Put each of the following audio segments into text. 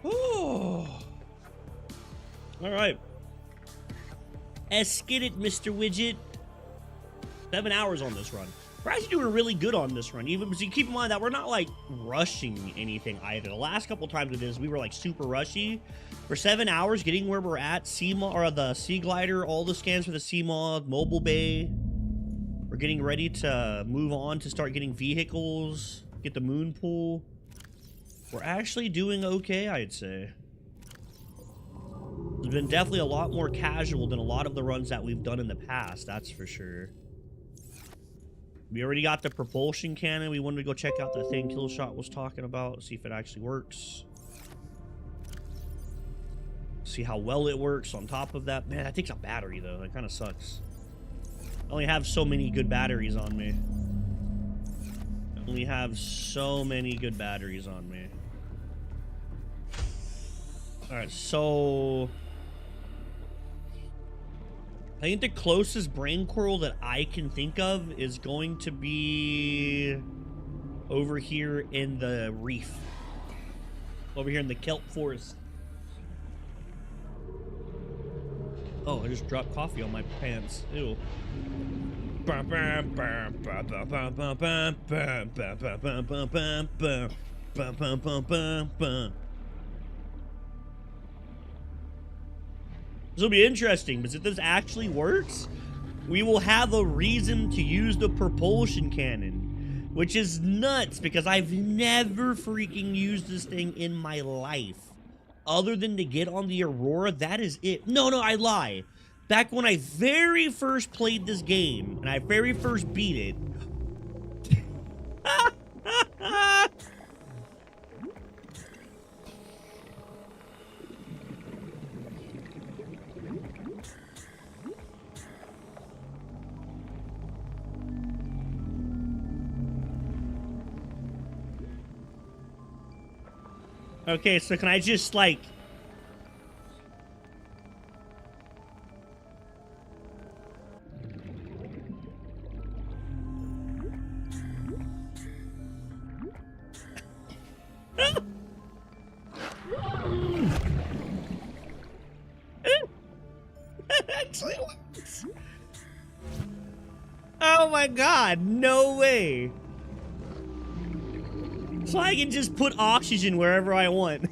Oh. All right. Let's get it, Mr. Widget. 7 hours on this run. We're actually doing really good on this run. Even because you keep in mind that we're not like rushing anything either. The last couple times we did this, we were like super rushy. For 7 hours, getting where we're at, or the Sea Glider, all the scans for the Sea Mod, Mobile Bay. We're getting ready to move on to start getting vehicles, get the moon pool. We're actually doing okay, I'd say. It's been definitely a lot more casual than a lot of the runs that we've done in the past, that's for sure. We already got the propulsion cannon. We wanted to go check out the thing Killshot was talking about, see if it actually works. See how well it works on top of that. Man, that takes a battery, though. That kind of sucks. I only have so many good batteries on me. I only have so many good batteries on me. Alright, so... I think the closest brain coral that I can think of is going to be over here in the reef. Over here in the kelp forest. Oh, I just dropped coffee on my pants. Ew. This will be interesting, because if this actually works, we will have a reason to use the propulsion cannon, which is nuts, because I've never freaking used this thing in my life. Other than to get on the Aurora, that is it. No, I lie. Back when I very first played this game, and I very first beat it, okay, so can I just, like... actually works. Oh my god, no way. So I can just put oxygen wherever I want.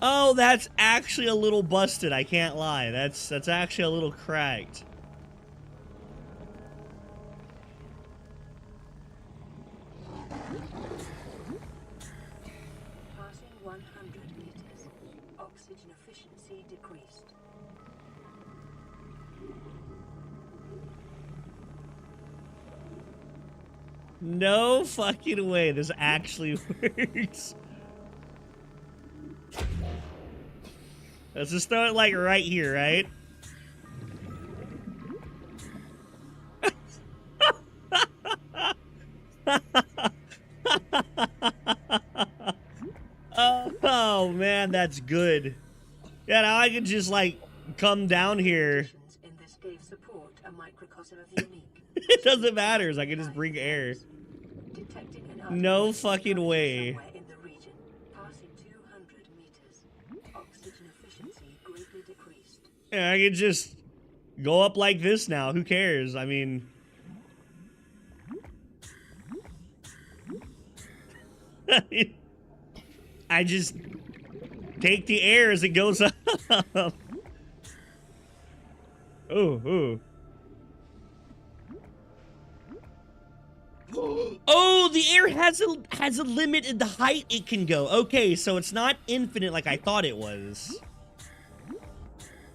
Oh, that's actually a little busted, I can't lie. That's actually a little cracked. Passing 100 meters. Oxygen efficiency decreased. No fucking way this actually works. Let's just throw it like right here, right? Oh man, that's good. Yeah, now I can just like come down here. In this gave support a microcosm of unique. It doesn't matter, I can just bring air. Detecting an No fucking way. somewhere in the region. Passing 200 meters. Oxygen efficiency greatly decreased. Yeah, I can just go up like this now. Who cares? I mean... I just take the air as it goes up. Ooh, ooh. Oh, the air has a limit in the height it can go. Okay, so it's not infinite like I thought it was.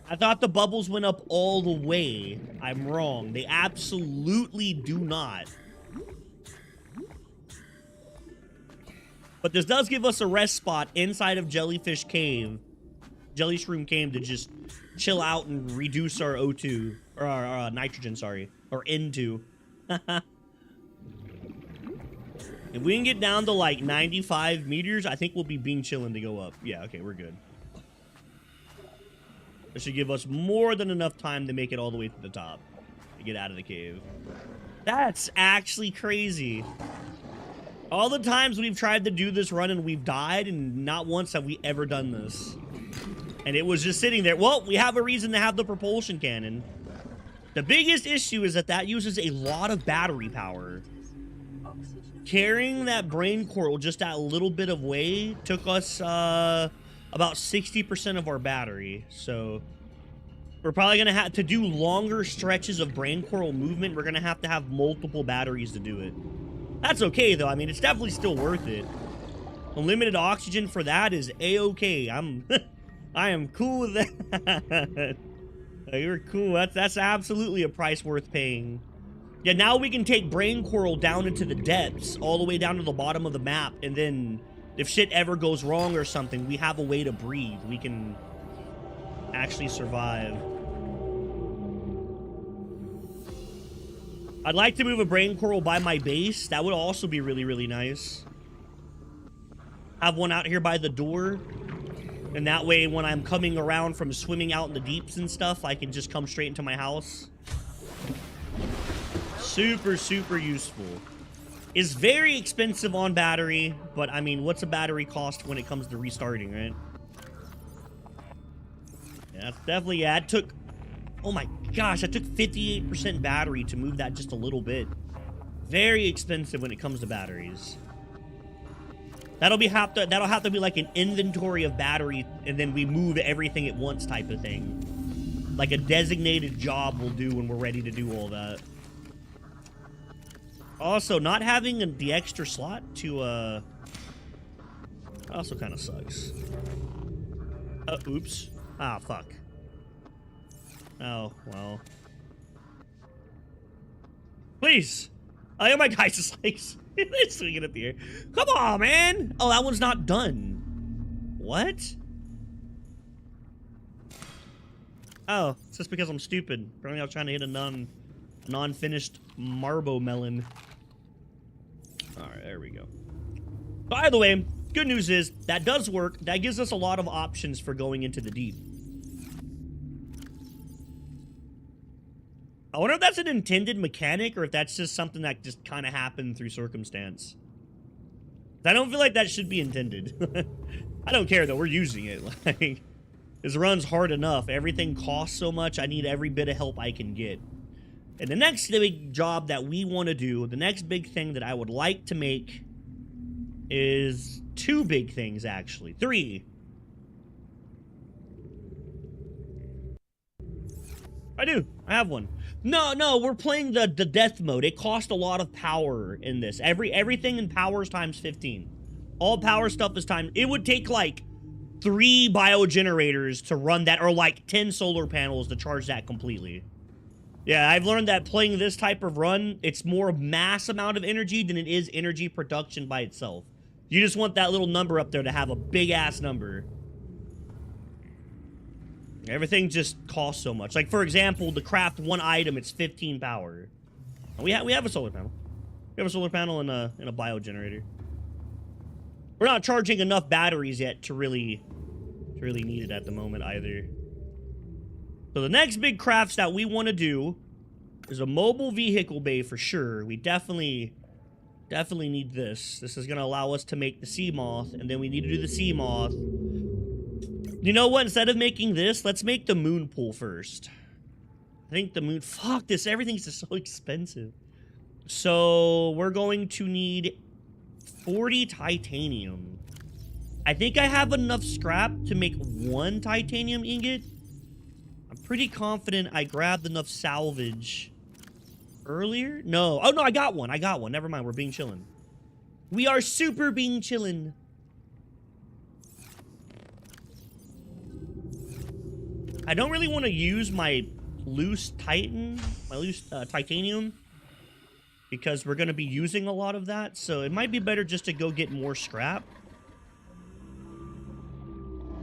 I thought the bubbles went up all the way. I'm wrong. They absolutely do not. But this does give us a rest spot inside of Jellyfish Cave. Jelly Shroom Cave to just chill out and reduce our O2. Or our nitrogen, sorry. Or N2. If we can get down to like 95 meters, I think we'll be being chilling to go up. Yeah, okay, we're good. This should give us more than enough time to make it all the way to the top. To get out of the cave. That's actually crazy. All the times we've tried to do this run and we've died, and not once have we ever done this. And it was just sitting there. Well, we have a reason to have the propulsion cannon. The biggest issue is that that uses a lot of battery power. Carrying that brain coral just that little bit of weight took us about 60% of our battery. So we're probably going to have to do longer stretches of brain coral movement. We're going to have multiple batteries to do it. That's okay, though. I mean, it's definitely still worth it. Unlimited oxygen for that is A-okay. I am cool with that. You're cool. That's absolutely a price worth paying. Yeah, now we can take brain coral down into the depths, all the way down to the bottom of the map, and then if shit ever goes wrong or something, we have a way to breathe. We can actually survive. I'd like to move a brain coral by my base. That would also be really, really nice. Have one out here by the door. And that way, when I'm coming around from swimming out in the deeps and stuff, I can just come straight into my house. Super, super useful. Is very expensive on battery, but I mean, what's a battery cost when it comes to restarting, right? Yeah, that's definitely, yeah, it took, oh my gosh, I took 58% battery to move that just a little bit. Very expensive when it comes to batteries. That'll have to be like an inventory of battery, and then we move everything at once type of thing. Like a designated job we'll do when we're ready to do all that. Also, not having the extra slot to, also kind of sucks. Oops. Ah, fuck. Oh, well. Please! Oh my guys, it's like, they're swinging up the air. Come on, man! Oh, that one's not done. What? Oh, it's just because I'm stupid. Apparently I was trying to hit a non-finished marbo melon. Alright, there we go. By the way, good news is, that does work. That gives us a lot of options for going into the deep. I wonder if that's an intended mechanic, or if that's just something that just kind of happened through circumstance. I don't feel like that should be intended. I don't care, though. We're using it. Like, this run's hard enough. Everything costs so much, I need every bit of help I can get. And the next big job that we want to do, the next big thing that I would like to make is two big things, actually. Three. I do. I have one. No, we're playing the death mode. It costs a lot of power in this. Everything in power is times 15. All power stuff is times... It would take, like, 3 biogenerators to run that, or, like, 10 solar panels to charge that completely. Yeah, I've learned that playing this type of run, it's more mass amount of energy than it is energy production by itself. You just want that little number up there to have a big-ass number. Everything just costs so much. Like, for example, to craft one item, it's 15 power. And we have a solar panel. We have a solar panel and a biogenerator. We're not charging enough batteries yet to really need it at the moment either. So the next big crafts that we want to do is a mobile vehicle bay for sure. We definitely need this. This is going to allow us to make the sea moth, and then we need to do the sea moth. You know what? Instead of making this, let's make the moon pool first. I think the moon... Fuck this. Everything's just so expensive. So we're going to need 40 titanium. I think I have enough scrap to make 1 titanium ingot. I'm pretty confident I grabbed enough salvage Earlier? No. Oh, no, I got one. I got one. Never mind. We're being chillin'. We are super being chillin'. I don't really want to use my loose titanium, because we're going to be using a lot of that, so it might be better just to go get more scrap.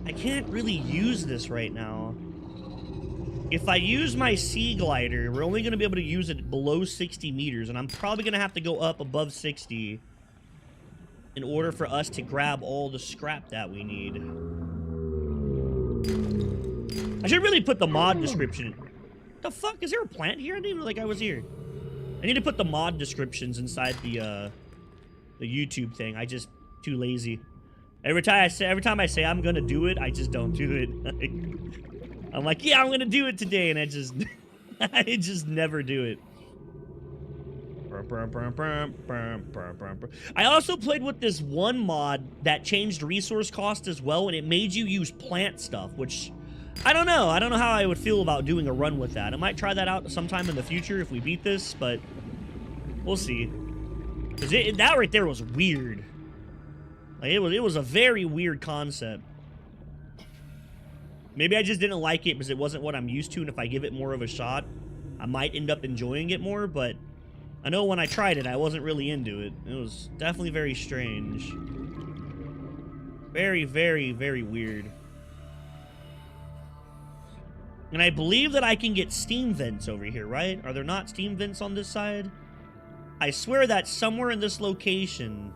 I can't really use this right now. If I use my sea glider, we're only going to be able to use it below 60 meters, and I'm probably going to have to go up above 60 in order for us to grab all the scrap that we need. I should really put the mod description. The fuck? Is there a plant here? I didn't even know like I was here. I need to put the mod descriptions inside the YouTube thing. I just too lazy. Every time I say I'm gonna do it, I just don't do it. I'm like, yeah, I'm gonna do it today, and I just never do it. I also played with this one mod that changed resource cost as well, and it made you use plant stuff, which I don't know. I don't know how I would feel about doing a run with that. I might try that out sometime in the future if we beat this, but we'll see. Because that right there was weird. Like, it was a very weird concept. Maybe I just didn't like it because it wasn't what I'm used to, and if I give it more of a shot, I might end up enjoying it more, but I know when I tried it, I wasn't really into it. It was definitely very strange. Very, very, very weird. And I believe that I can get steam vents over here, right? Are there not steam vents on this side? I swear that somewhere in this location,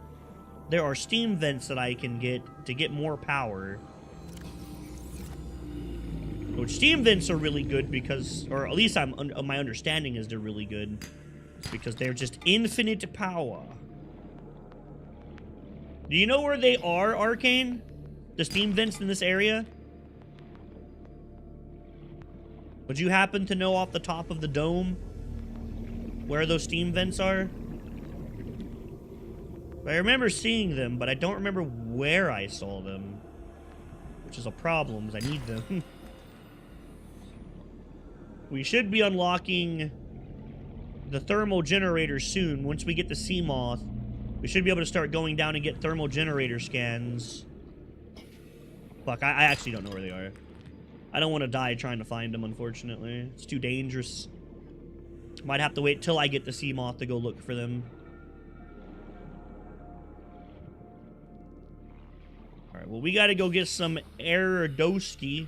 there are steam vents that I can get to get more power. Which steam vents are really good because, or at least my understanding is they're really good. Because they're just infinite power. Do you know where they are, Arcane? The steam vents in this area? Would you happen to know off the top of the dome where those steam vents are? I remember seeing them, but I don't remember where I saw them. Which is a problem, because I need them. We should be unlocking the thermal generator soon. Once we get the sea moth, we should be able to start going down and get thermal generator scans. Fuck, I actually don't know where they are. I don't want to die trying to find them, unfortunately. It's too dangerous. Might have to wait till I get the sea moth to go look for them. Alright, well, we gotta go get some Aerodosky.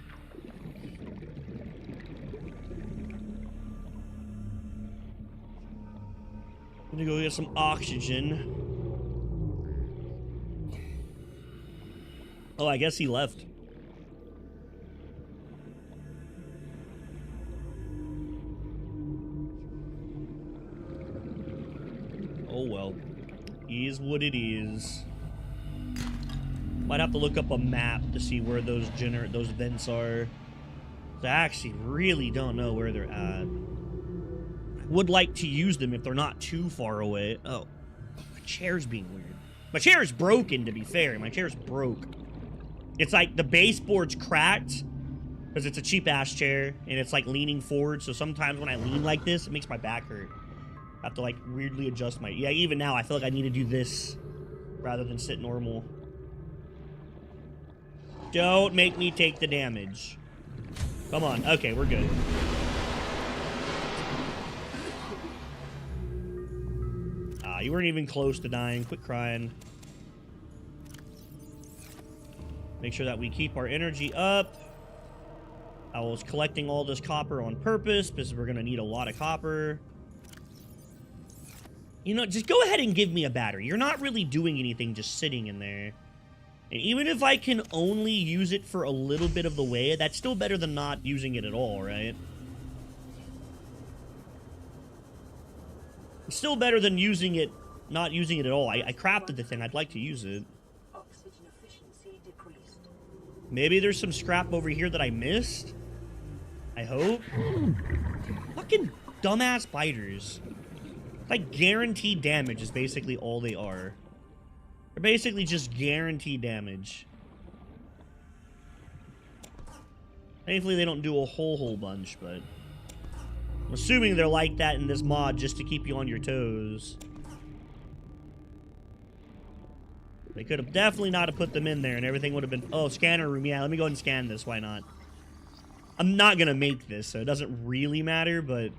I'm gonna go get some oxygen. Oh, I guess he left. Oh well. Is what it is. Might have to look up a map to see where those vents are. I actually really don't know where they're at. Would like to use them if they're not too far away. Oh, my chair's being weird. My chair is broken, to be fair. My chair's broke. It's like the baseboard's cracked because it's a cheap-ass chair, and it's like leaning forward, so sometimes when I lean like this, it makes my back hurt. I have to like weirdly adjust my... Yeah, even now, I feel like I need to do this rather than sit normal. Don't make me take the damage. Come on. Okay, we're good. You weren't even close to dying. Quit crying. Make sure that we keep our energy up. I was collecting all this copper on purpose because we're going to need a lot of copper. You know, just go ahead and give me a battery. You're not really doing anything just sitting in there. And even if I can only use it for a little bit of the way, that's still better than not using it at all, right? It's still better than using it, not using it at all. I crafted the thing. I'd like to use it. Oxygen efficiency decreased. Maybe there's some scrap over here that I missed. I hope. Fucking dumbass spiders. Like, guaranteed damage is basically all they are. They're basically just guaranteed damage. Thankfully, they don't do a whole bunch, but... I'm assuming they're like that in this mod just to keep you on your toes. They could have definitely not have put them in there and everything would have been... Oh, scanner room. Yeah, let me go ahead and scan this. Why not? I'm not going to make this, so it doesn't really matter, but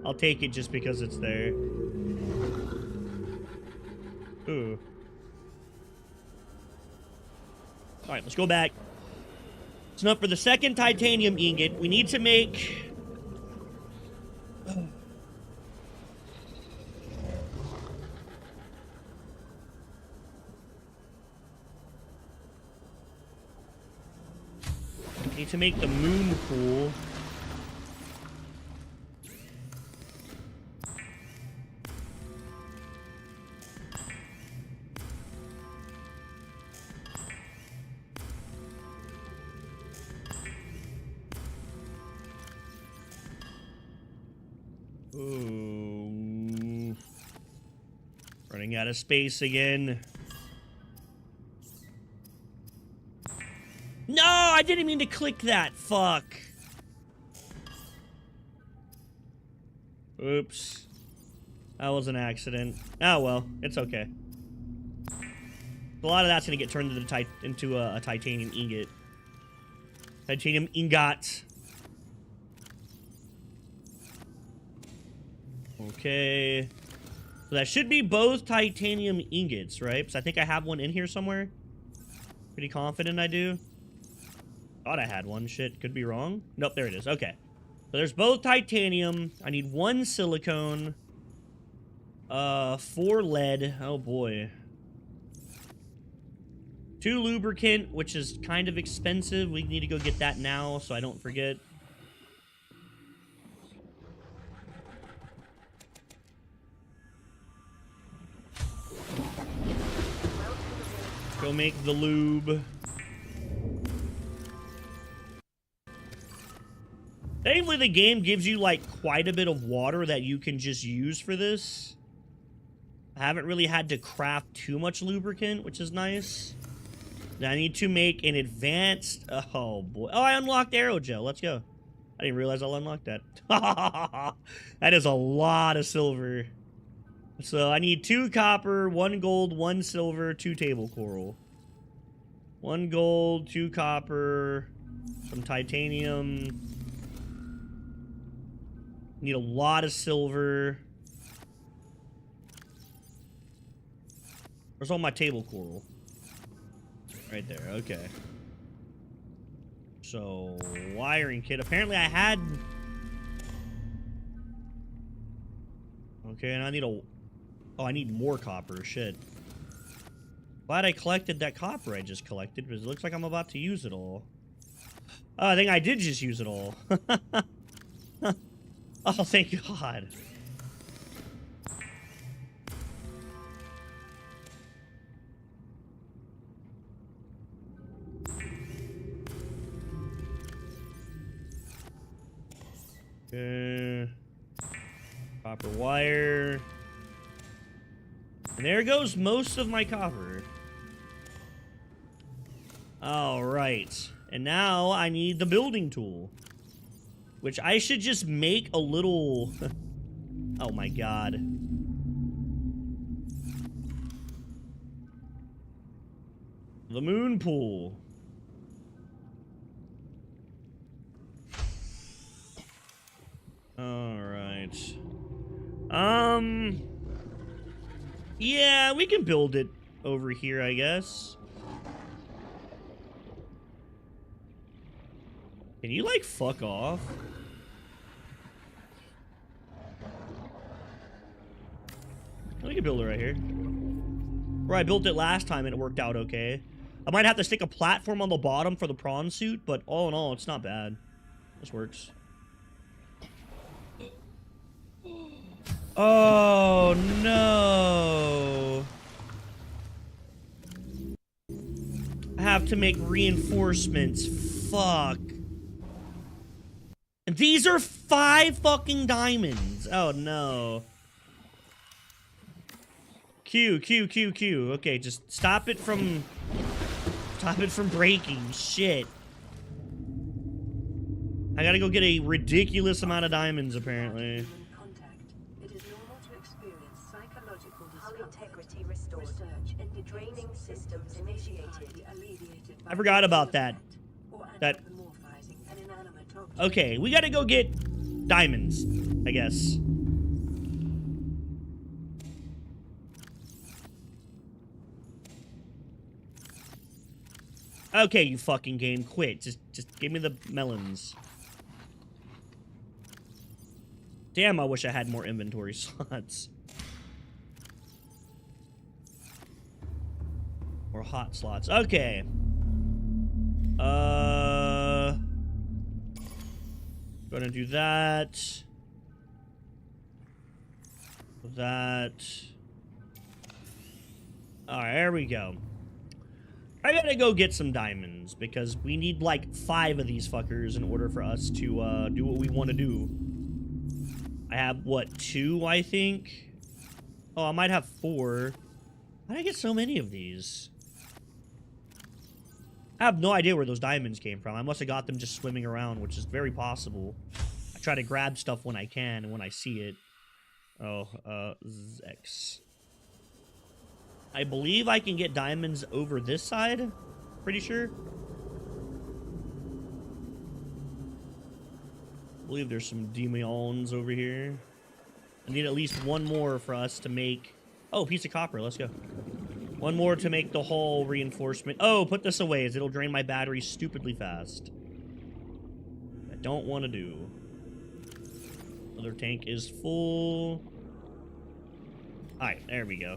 I'll take it just because it's there. Ooh. Alright, let's go back. So now for the second titanium ingot, we need to make... Need to make the moon pool. Ooh. Running out of space again. No, I didn't mean to click that. Fuck. Oops. That was an accident. Oh, well. It's okay. A lot of that's going to get turned into a titanium ingot. Titanium ingot. Okay. So that should be both titanium ingots, right? Because I think I have one in here somewhere. Pretty confident I do. Thought I had one. Shit, could be wrong. Nope, there it is. Okay. So there's both titanium. I need 1 silicone. 4 lead. Oh, boy. 2 lubricant, which is kind of expensive. We need to go get that now so I don't forget. Go make the lube. Thankfully, the game gives you, like, quite a bit of water that you can just use for this. I haven't really had to craft too much lubricant, which is nice. Now, I need to make an advanced... Oh, boy. Oh, I unlocked aerogel. Let's go. I didn't realize I'll unlock that. That is a lot of silver. So, I need 2 copper, 1 gold, 1 silver, 2 table coral. 1 gold, 2 copper, some titanium... Need a lot of silver. Where's all my table coral? Right there, okay. So, wiring kit. Apparently I had... Okay, and I need a... Oh, I need more copper, shit. Glad I collected that copper I just collected, because it looks like I'm about to use it all. Oh, I think I did just use it all. Oh, thank God. Copper wire. And there goes most of my copper. All right. And now I need the building tool. Which I should just make a little... Oh my God. The moon pool. Alright. Yeah, we can build it over here, I guess. Can you, like, fuck off? We can build it right here. Where I built it last time and it worked out okay. I might have to stick a platform on the bottom for the prawn suit, but all in all, it's not bad. This works. Oh, no. I have to make reinforcements. Fuck. These are 5 fucking diamonds. Oh, no. Q. Okay, just stop it from breaking. Shit. I gotta go get a ridiculous amount of diamonds, apparently. Contact. It is normal to experience psychological Hull discomfort. integrity restored. Research indicates Draining systems symptoms may be initiated. partly alleviated by I forgot about that. or That- anthropomorphizing an inanimate object. Okay, we gotta go get diamonds, I guess. Okay, you fucking game, quit. Just give me the melons. Damn, I wish I had more inventory slots. Or hot slots. Okay. Gonna do that. That. Alright, there we go. I gotta go get some diamonds, because we need, like, 5 of these fuckers in order for us to, do what we want to do. I have, what, 2, I think? Oh, I might have 4. How did I get so many of these? I have no idea where those diamonds came from. I must have got them just swimming around, which is very possible. I try to grab stuff when I can and when I see it. Oh, X. I believe I can get diamonds over this side. Pretty sure. I believe there's some demons over here. I need at least one more for us to make... Oh, piece of copper. Let's go. One more to make the whole reinforcement. Oh, put this away, as it'll drain my battery stupidly fast. I don't want to do. Other tank is full. Alright, there we go.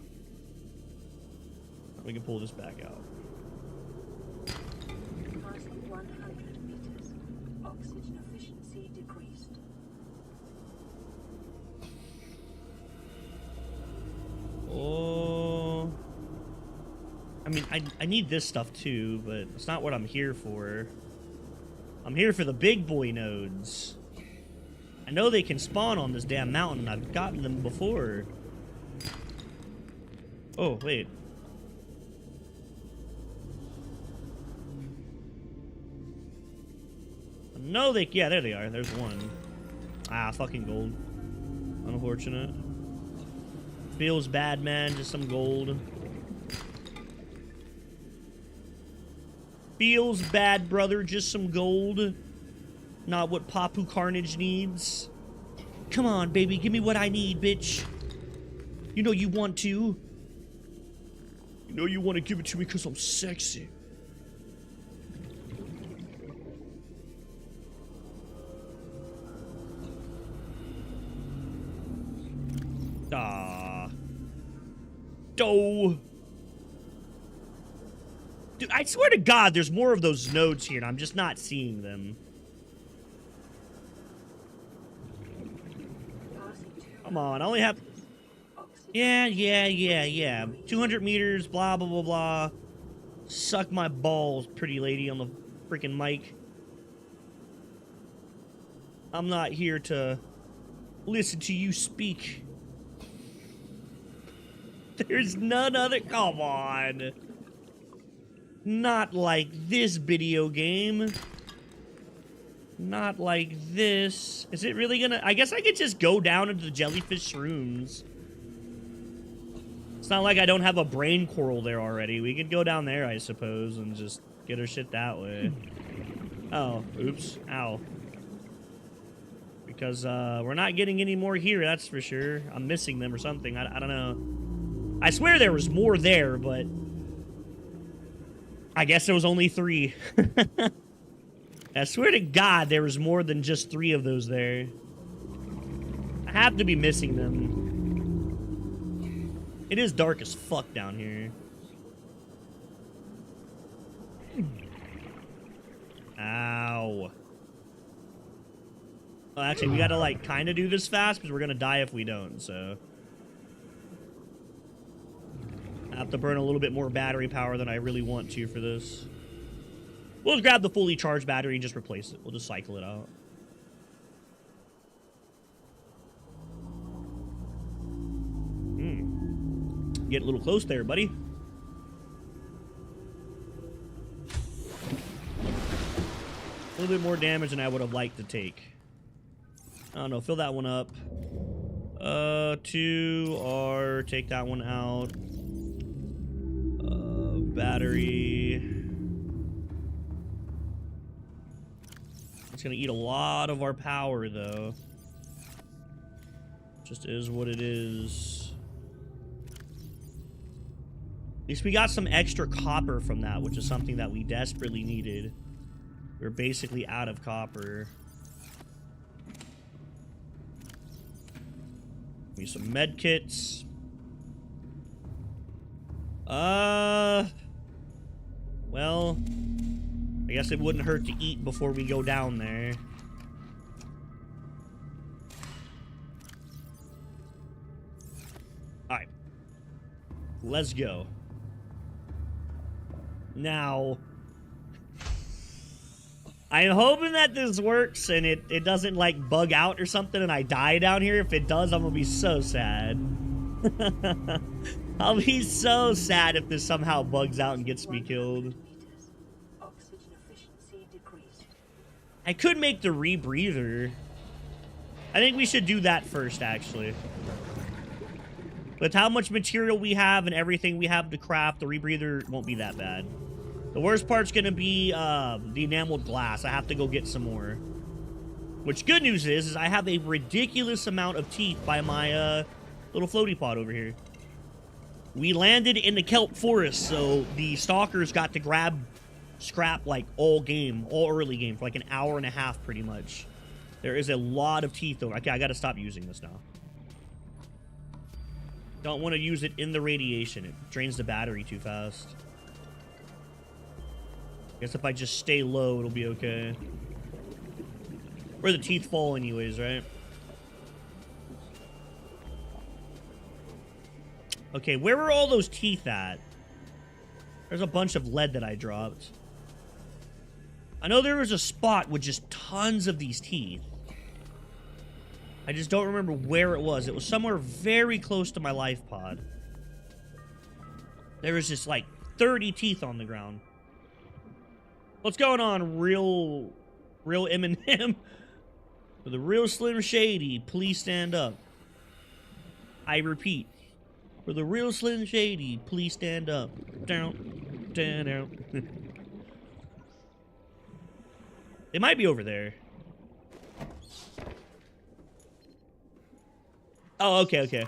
We can pull this back out. Passing 100 meters. Oxygen efficiency decreased. Oh. I mean, I need this stuff too, but it's not what I'm here for. I'm here for the big boy nodes. I know they can spawn on this damn mountain. I've gotten them before. Oh, wait. No, they... Yeah, there they are. There's one. Ah, fucking gold. Unfortunate. Feels bad, man. Just some gold. Feels bad, brother. Just some gold. Not what Papu Carnage needs. Come on, baby. Give me what I need, bitch. You know you want to. You know you want to give it to me because I'm sexy. Ah. Doe. Dude, I swear to God, there's more of those nodes here, and I'm just not seeing them. Come on, I only have... Yeah. 200 meters, blah, blah, blah, blah. Suck my balls, pretty lady on the freaking mic. I'm not here to listen to you speak. There's none other... Come on. Not like this video game. Not like this. Is it really gonna... I guess I could just go down into the jellyfish shrooms. It's not like I don't have a brain coral there already. We could go down there, I suppose, and just get our shit that way. Oh, oops. Ow. Because, we're not getting any more here, that's for sure. I'm missing them or something. I don't know. I swear there was more there, but... I guess there was only 3. I swear to God there was more than just 3 of those there. I have to be missing them. It is dark as fuck down here. Ow. Well, actually, we gotta, like, kind of do this fast, because we're gonna die if we don't, so... I have to burn a little bit more battery power than I really want to for this. We'll just grab the fully charged battery and just replace it. We'll just cycle it out. Get a little close there, buddy. little bit more damage than I would have liked to take. I don't know. Fill that one up. 2R. Take that one out. Battery. It's gonna eat a lot of our power, though. Just is what it is. At least we got some extra copper from that, which is something that we desperately needed. We're basically out of copper. Need some med kits. Well, I guess it wouldn't hurt to eat before we go down there. Alright. Let's go. Now, I'm hoping that this works and it doesn't, like, bug out or something and I die down here. If it does, I'm gonna be so sad. I'll be so sad if this somehow bugs out and gets me killed. I could make the rebreather. I think we should do that first, actually. With how much material we have and everything we have to craft, the rebreather won't be that bad. The worst part's gonna be the enameled glass. I have to go get some more. Which, good news is I have a ridiculous amount of teeth by my little floaty pod over here. We landed in the kelp forest, so the stalkers got to grab scrap like all early game, for like an hour and a half pretty much. There is a lot of teeth over. Okay, I gotta stop using this now. Don't want to use it in the radiation. It drains the battery too fast. Guess if I just stay low, it'll be okay. Where the teeth fall anyways, right? Okay, where were all those teeth at? There's a bunch of lead that I dropped. I know there was a spot with just tons of these teeth. I just don't remember where it was. It was somewhere very close to my life pod. There was just like 30 teeth on the ground. What's going on, real Eminem? For the real Slim Shady, please stand up. I repeat. For the real Slim Shady, please stand up. Down, down, down. They might be over there. Oh, okay, okay.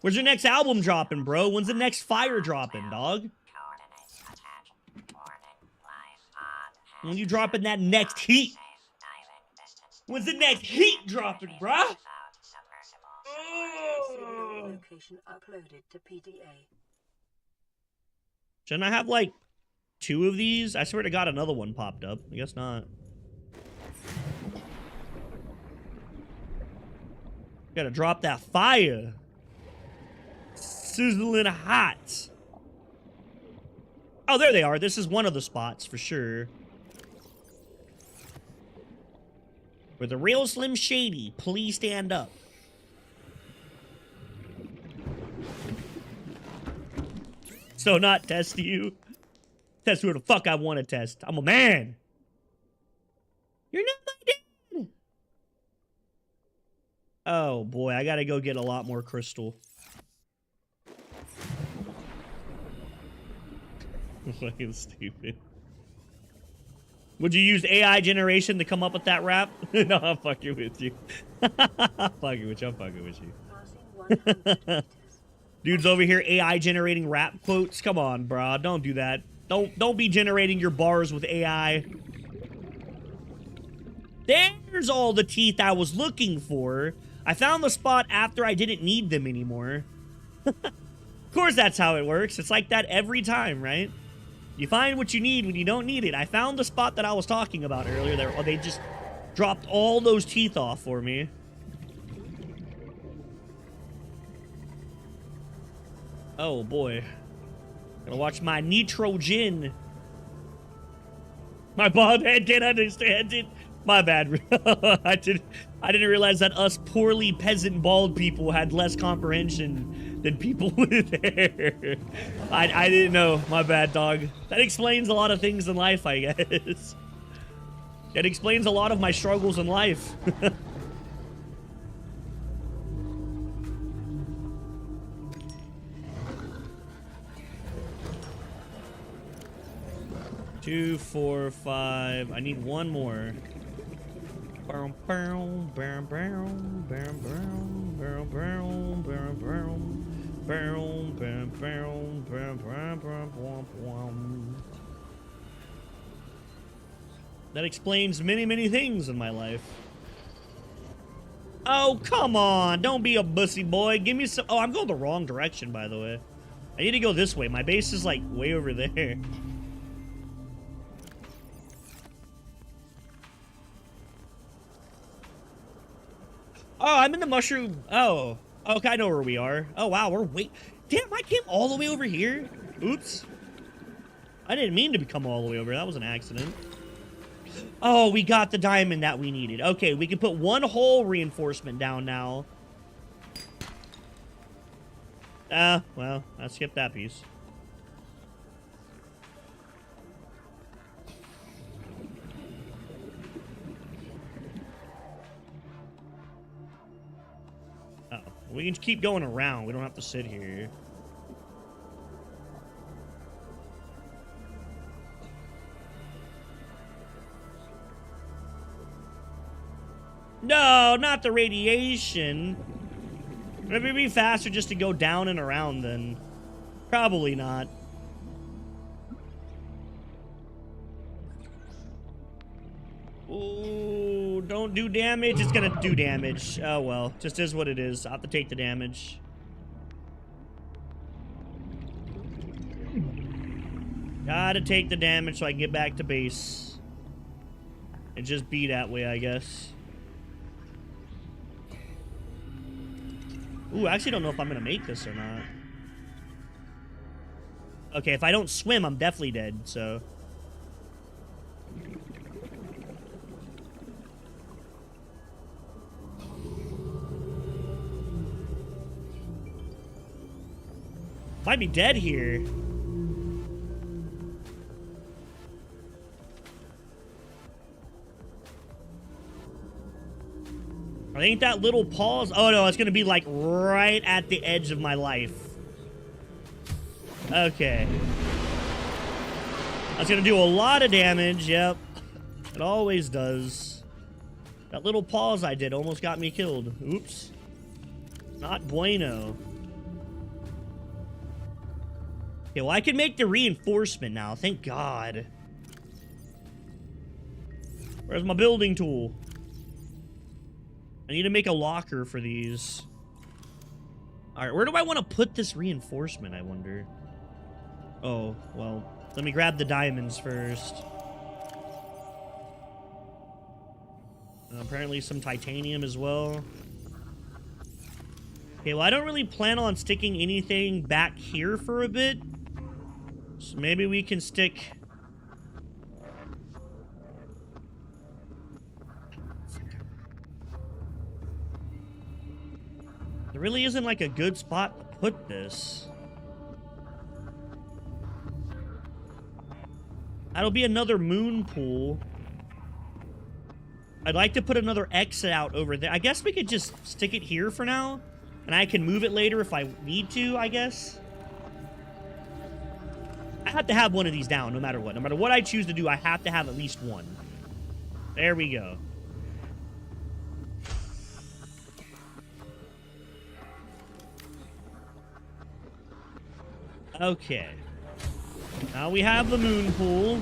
Where's your next album dropping, bro? When's the next fire dropping, dog? When you dropping that next heat? When's the next heat dropping, bruh? Location uploaded to PDA. Shouldn't I have like 2 of these? I swear to God, another one popped up. I guess not. Gotta drop that fire. Sizzling hot. Oh, there they are. This is one of the spots for sure. For the real Slim Shady, please stand up. So not test you. Test who the fuck I want to test. I'm a man. You're not my dad. Oh boy, I gotta go get a lot more crystal. Fucking stupid. Would you use AI generation to come up with that rap? No, I'm fucking with you. I'm fucking with you. Dude's over here AI generating rap quotes. Come on, bro. Don't do that. Don't be generating your bars with AI. There's all the teeth I was looking for. I found the spot after I didn't need them anymore. Of course that's how it works. It's like that every time, right? You find what you need when you don't need it. I found the spot that I was talking about earlier. They just dropped all those teeth off for me. Oh boy. Gotta watch my nitrogen. My bald head can't understand it. My bad. I didn't realize that us poorly peasant bald people had less comprehension than people with hair. I didn't know. My bad, dog. That explains a lot of things in life, I guess. It explains a lot of my struggles in life. Two, 4, 5. I need one more. That explains many, many things in my life. Oh, come on. Don't be a bussy boy. Give me some... Oh, I'm going the wrong direction, by the way. I need to go this way. My base is, like, way over there. Oh, I'm in the mushroom. Oh. Okay, I know where we are. Oh, wow. We're way... Damn, I came all the way over here. Oops. I didn't mean to come all the way over. That was an accident. Oh, we got the diamond that we needed. Okay, we can put one whole reinforcement down now. Well, I skipped that piece. Oh, we can keep going around. We don't have to sit here. No, not the radiation. Would it be faster just to go down and around then? Probably not. Ooh, don't do damage. It's gonna do damage. Oh well, just is what it is. I'll have to take the damage. Gotta take the damage so I can get back to base. And just be that way, I guess. Ooh, I actually don't know if I'm gonna make this or not. Okay, if I don't swim, I'm definitely dead, so... Might be dead here. I think that little pause... Oh, no, it's going to be, like, right at the edge of my life. Okay. That's going to do a lot of damage, yep. It always does. That little pause I did almost got me killed. Oops. Not bueno. Okay, well, I can make the reinforcement now. Thank God. Where's my building tool? I need to make a locker for these. Alright, where do I want to put this reinforcement, I wonder? Oh, well, let me grab the diamonds first. Apparently some titanium as well. Okay, well, I don't really plan on sticking anything back here for a bit. So maybe we can stick... There really isn't, like, a good spot to put this. That'll be another moon pool. I'd like to put another exit out over there. I guess we could just stick it here for now. And I can move it later if I need to, I guess. I have to have one of these down no matter what. No matter what I choose to do, I have to have at least one. There we go. Okay. Now we have the moon pool.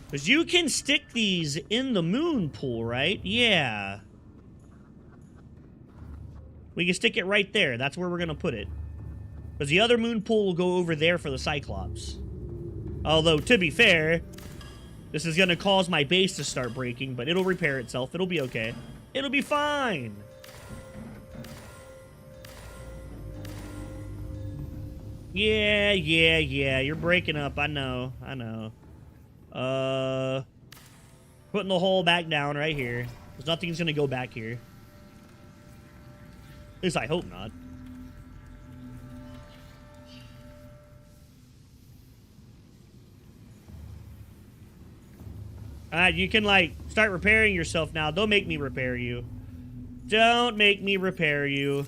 Because you can stick these in the moon pool, right? Yeah. We can stick it right there. That's where we're going to put it. Because the other moon pool will go over there for the Cyclops. Although, to be fair, this is going to cause my base to start breaking, but it'll repair itself. It'll be okay. It'll be fine. Yeah. You're breaking up. I know. Putting the hole back down right here. Because nothing's going to go back here. At least I hope not. Alright, you can, like, start repairing yourself now. Don't make me repair you. Don't make me repair you.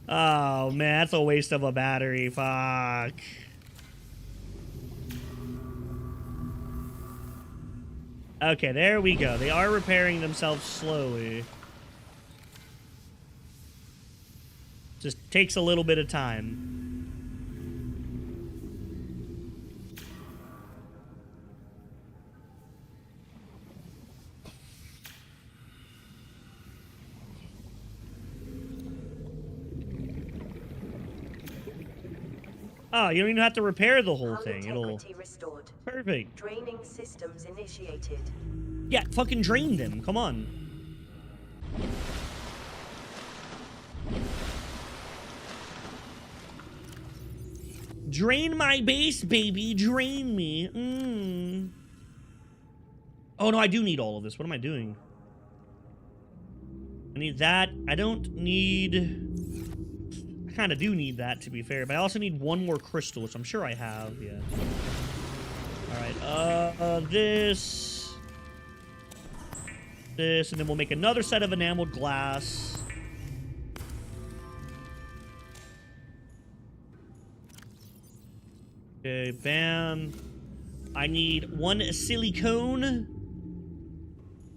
Oh, man, that's a waste of a battery. Fuck. Okay, there we go. They are repairing themselves slowly. Just takes a little bit of time. Oh, you don't even have to repair the whole thing. It'll... restored. Perfect. Draining systems initiated. Yeah, fucking drain them. Come on. Drain my base, baby. Drain me. Oh, no, I do need all of this. What am I doing? I need that. I don't need... I kind of do need that, to be fair. But I also need one more crystal, which I'm sure I have. Yeah. Alright, this... This, and then we'll make another set of enameled glass. Okay, bam. I need one silicone.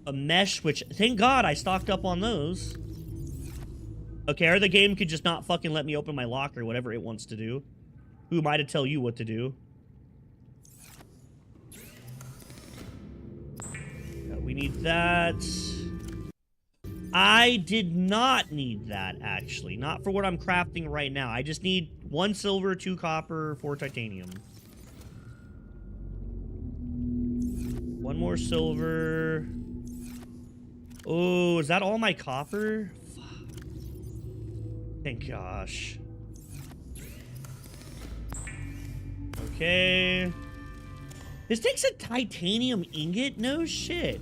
A mesh, which, thank God I stocked up on those. Okay, or the game could just not fucking let me open my locker, whatever it wants to do. Who am I to tell you what to do? We need that. I did not need that, actually. Not for what I'm crafting right now. I just need 1 silver, 2 copper, 4 titanium. 1 more silver. Oh, is that all my copper? Fuck. Thank gosh. Okay. This takes a titanium ingot? No shit.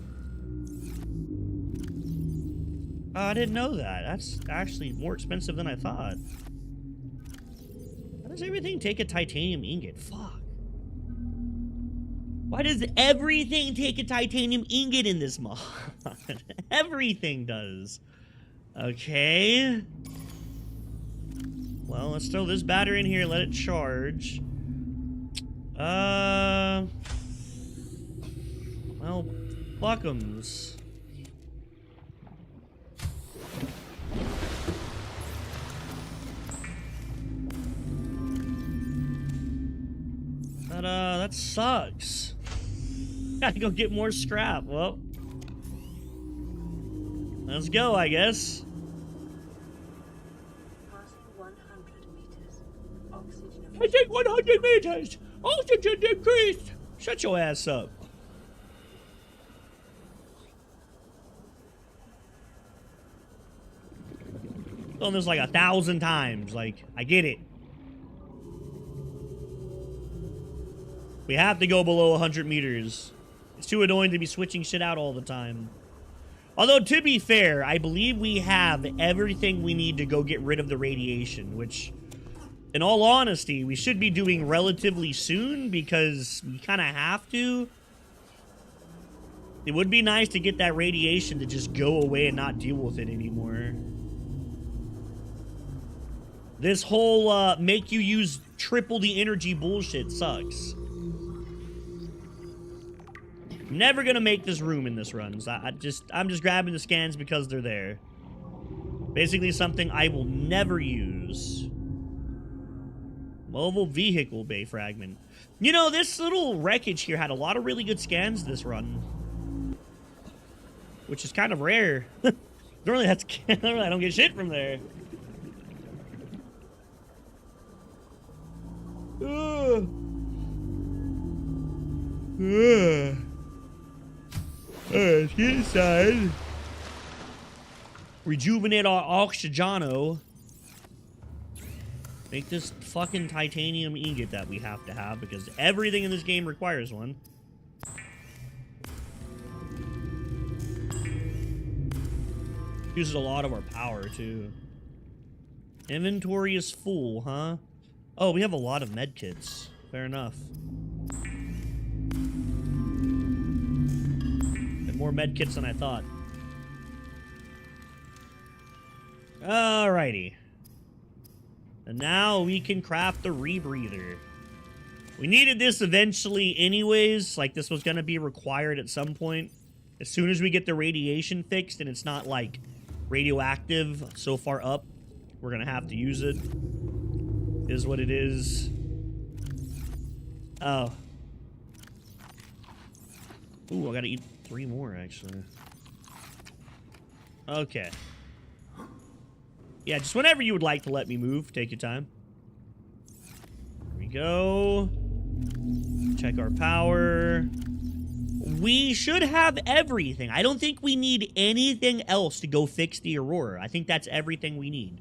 Oh, I didn't know that. That's actually more expensive than I thought. How does everything take a titanium ingot? Fuck. Why does everything take a titanium ingot in this mod? Everything does. Okay. Well, let's throw this battery in here, let it charge. Well, fuck'ems. That sucks. Gotta go get more scrap. Well, let's go, I guess. Passing 100 meters. Oxygen. I think 100 meters. Oxygen decreased. Shut your ass up. Done this like 1,000 times. Like, I get it. We have to go below 100 meters. It's too annoying to be switching shit out all the time. Although, to be fair, I believe we have everything we need to go get rid of the radiation, which, in all honesty, we should be doing relatively soon because we kind of have to. It would be nice to get that radiation to just go away and not deal with it anymore. This whole make you use triple the energy bullshit sucks. Never gonna make this room in this run. So I'm just grabbing the scans because they're there. Basically something I will never use. Mobile vehicle bay fragment. You know, this little wreckage here had a lot of really good scans this run, which is kind of rare. I don't get shit from there. Let's get inside. Rejuvenate our oxygeno. Make this fucking titanium ingot that we have to have because everything in this game requires one. Uses a lot of our power too. Inventory is full, huh? Oh, we have a lot of medkits. fair enough. And more med kits than I thought. Alrighty. And now we can craft the rebreather. We needed this eventually anyways. Like, this was going to be required at some point. As soon as we get the radiation fixed and it's not, like, radioactive so far up, we're going to have to use it. Is what it is. Oh. Ooh, I got to eat 3 more, actually. Okay. Yeah, just whenever you would like to let me move, take your time. There we go. Check our power. We should have everything. I don't think we need anything else to go fix the Aurora. I think that's everything we need.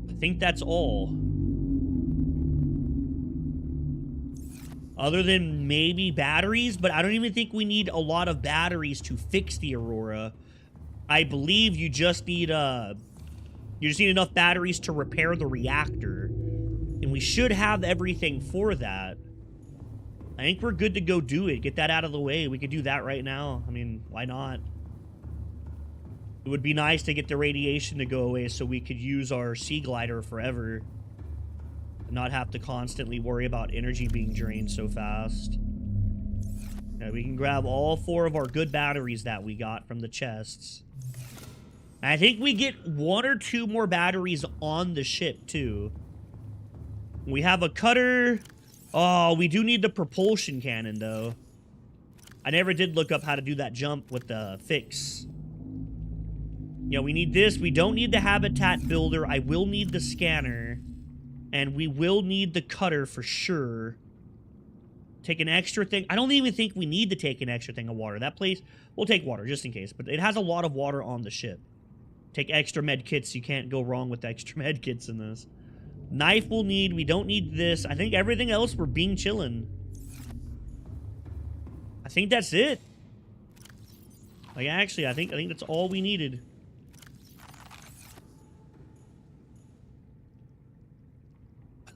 I think that's all. Other than maybe batteries, but I don't even think we need a lot of batteries to fix the Aurora. I believe you just need enough batteries to repair the reactor. And we should have everything for that. I think we're good to go do it. Get that out of the way. We could do that right now. I mean, why not? It would be nice to get the radiation to go away so we could use our sea glider forever. Not have to constantly worry about energy being drained so fast. Yeah, we can grab all 4 of our good batteries that we got from the chests. And I think we get 1 or 2 more batteries on the ship, too. We have a cutter. Oh, we do need the propulsion cannon, though. I never did look up how to do that jump with the fix. Yeah, we need this. We don't need the habitat builder. I will need the scanner. And we will need the cutter for sure. Take an extra thing. I don't even think we need to take an extra thing of water. That place, we'll take water just in case. But it has a lot of water on the ship. Take extra med kits. You can't go wrong with extra med kits in this. Knife we'll need. We don't need this. I think everything else we're being chillin'. I think that's it. Like, actually, I think that's all we needed.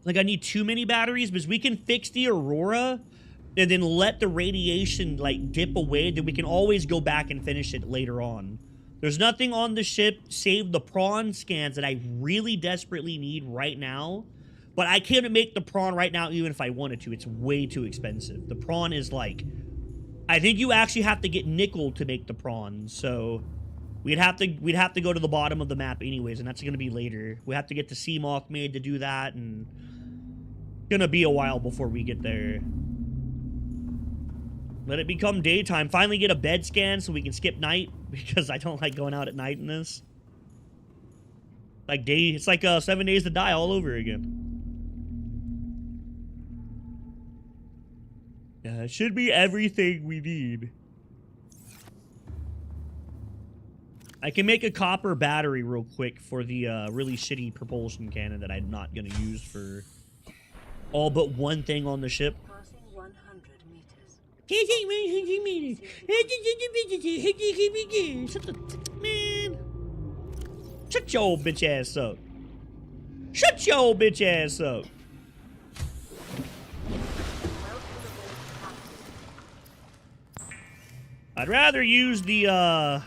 Like, I need too many batteries because we can fix the Aurora and then let the radiation, like, dip away. Then we can always go back and finish it later on. There's nothing on the ship save the prawn scans that I really desperately need right now. But I can't make the prawn right now even if I wanted to. It's way too expensive. The prawn is, like... I think you actually have to get nickel to make the prawn. So... We'd have to go to the bottom of the map anyways, and that's going to be later. We have to get the sea moth made to do that, and it's going to be a while before we get there. Let it become daytime. Finally get a bed scan so we can skip night, because I don't like going out at night in this. Like it's like 7 Days to Die all over again. Yeah, it should be everything we need. I can make a copper battery real quick for the really shitty propulsion cannon that I'm not going to use for all but one thing on the ship. Passing 100 meters. Man. Shut your old bitch ass up. Shut your old bitch ass up. I'd rather use the, I'd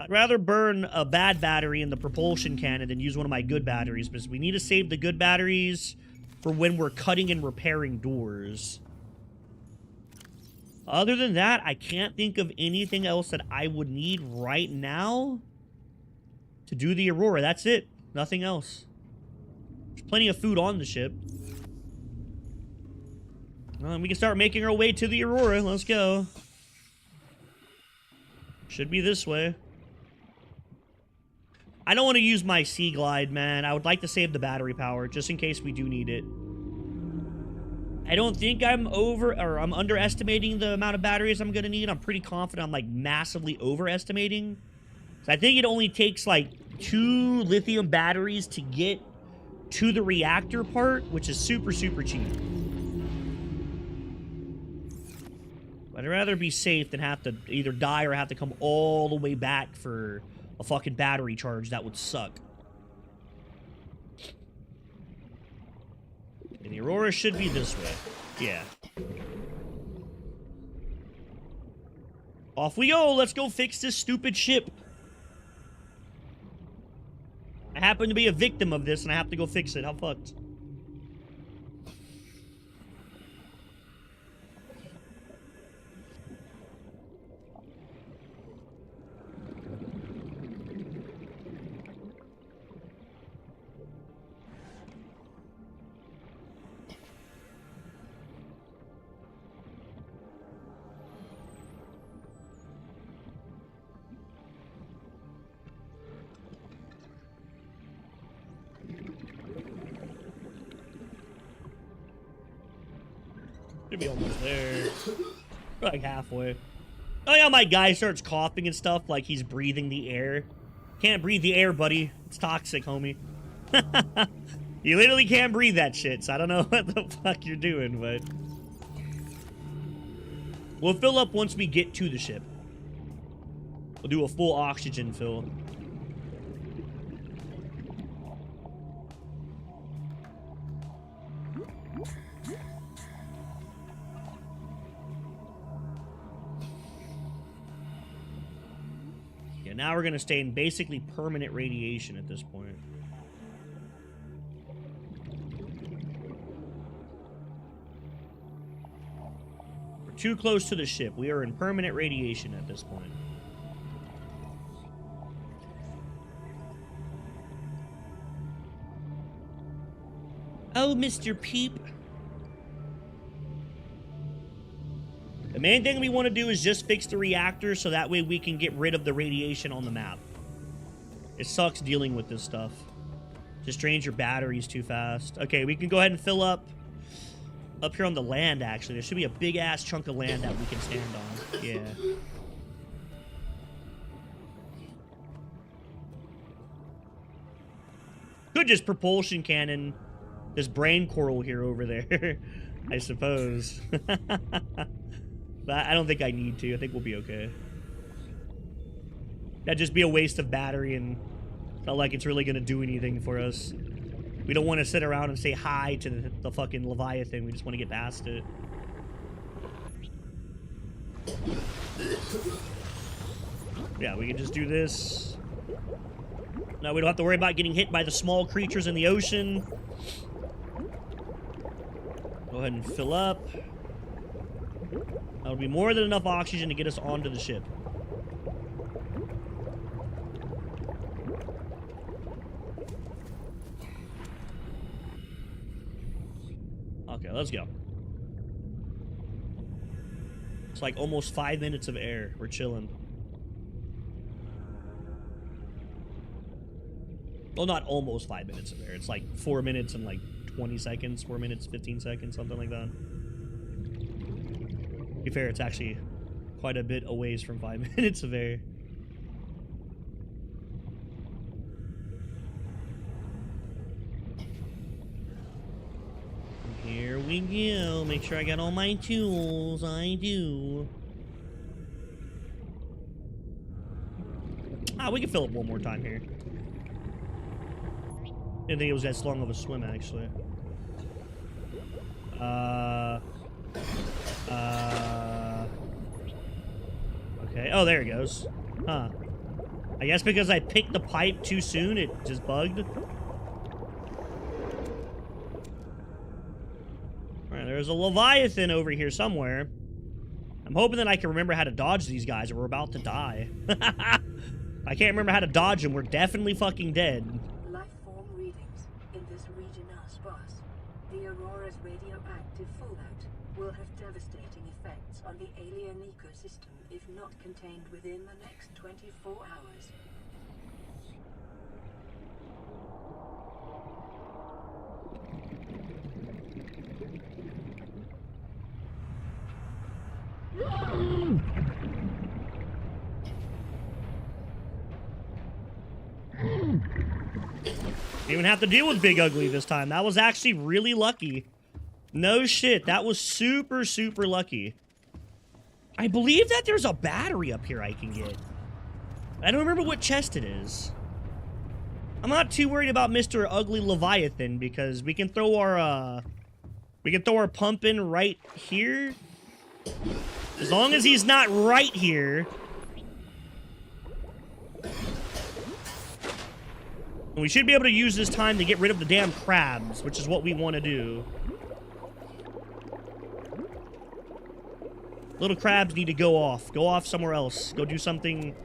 rather burn a bad battery in the propulsion cannon than use one of my good batteries, because we need to save the good batteries for when we're cutting and repairing doors. Other than that, I can't think of anything else that I would need right now to do the Aurora. That's it. Nothing else. There's plenty of food on the ship. We can start making our way to the Aurora. Let's go. Should be this way. I don't want to use my Sea Glide, man. I would like to save the battery power, just in case we do need it. I don't think I'm underestimating the amount of batteries I'm going to need. I'm pretty confident I'm, like, massively overestimating. So I think it only takes, like, 2 lithium batteries to get to the reactor part, which is super, super cheap. I'd rather be safe than have to either die or have to come all the way back for a fucking battery charge. That would suck. And the Aurora should be this way. Yeah. Off we go. Let's go fix this stupid ship. I happen to be a victim of this, and I have to go fix it. How fucked? Should be almost there. We're like halfway. Oh yeah, my guy starts coughing and stuff like he's breathing the air. Can't breathe the air, buddy. It's toxic, homie. You literally can't breathe that shit, so I don't know what the fuck you're doing, but... We'll fill up once we get to the ship. We'll do a full oxygen fill. Yeah, now we're gonna stay in basically permanent radiation at this point. We're too close to the ship. We are in permanent radiation at this point. Oh, Mr. Peep. The main thing we want to do is just fix the reactor so that way we can get rid of the radiation on the map. It sucks dealing with this stuff. Just drains your batteries too fast. Okay, we can go ahead and fill up here on the land, actually. There should be a big-ass chunk of land that we can stand on. Yeah. Could just propulsion cannon this brain coral here over there, I suppose. But I don't think I need to. I think we'll be okay. That'd just be a waste of battery and not like it's really going to do anything for us. We don't want to sit around and say hi to the fucking Leviathan. We just want to get past it. Yeah, we can just do this. Now we don't have to worry about getting hit by the small creatures in the ocean. Go ahead and fill up. That'll be more than enough oxygen to get us onto the ship. Okay, let's go. It's like almost 5 minutes of air. We're chilling. Well, not almost 5 minutes of air. It's like 4 minutes and like 20 seconds. 4 minutes, 15 seconds, something like that. To be fair, it's actually quite a bit a ways from 5 minutes of air. Here we go. Make sure I got all my tools. I do. Ah, we can fill up one more time here. Didn't think it was as long of a swim, actually. Okay. Oh, there it goes. Huh. I guess because I picked the pipe too soon, it just bugged. Alright, there's a Leviathan over here somewhere. I'm hoping that I can remember how to dodge these guys or we're about to die. I can't remember how to dodge them. We're definitely fucking dead. Life form readings in this region are sparse. The Aurora's radioactive fallout will have devastating effects on the alien ecosystem if not contained within the next 24 hours. Didn't even have to deal with Big Ugly this time. That was actually really lucky. No shit. That was super, super lucky. I believe that there's a battery up here I can get. I don't remember what chest it is. I'm not too worried about Mr. Ugly Leviathan because we can throw our We can throw our pump in right here. As long as he's not right here. And we should be able to use this time to get rid of the damn crabs, which is what we want to do. Little crabs need to go off. Go off somewhere else. Go do something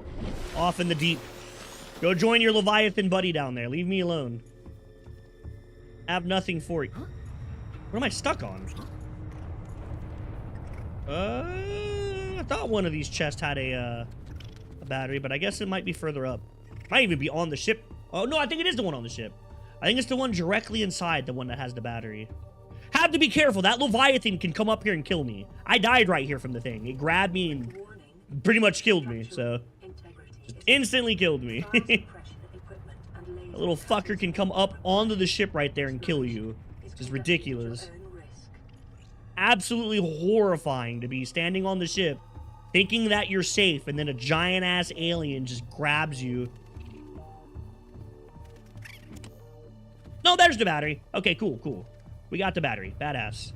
off in the deep. Go join your Leviathan buddy down there. Leave me alone. I have nothing for you. What am I stuck on? I thought one of these chests had a battery, but I guess it might be further up. Might even be on the ship. Oh, no, I think it is the one on the ship. I think it's the one directly inside the one that has the battery. Have to be careful. That Leviathan can come up here and kill me. I died right here from the thing. It grabbed me and pretty much killed me, so... Just instantly killed me. A little fucker can come up onto the ship right there and kill you. Which is ridiculous. Absolutely horrifying to be standing on the ship, thinking that you're safe, and then a giant-ass alien just grabs you. No, there's the battery. Okay, cool, cool. We got the battery. Badass.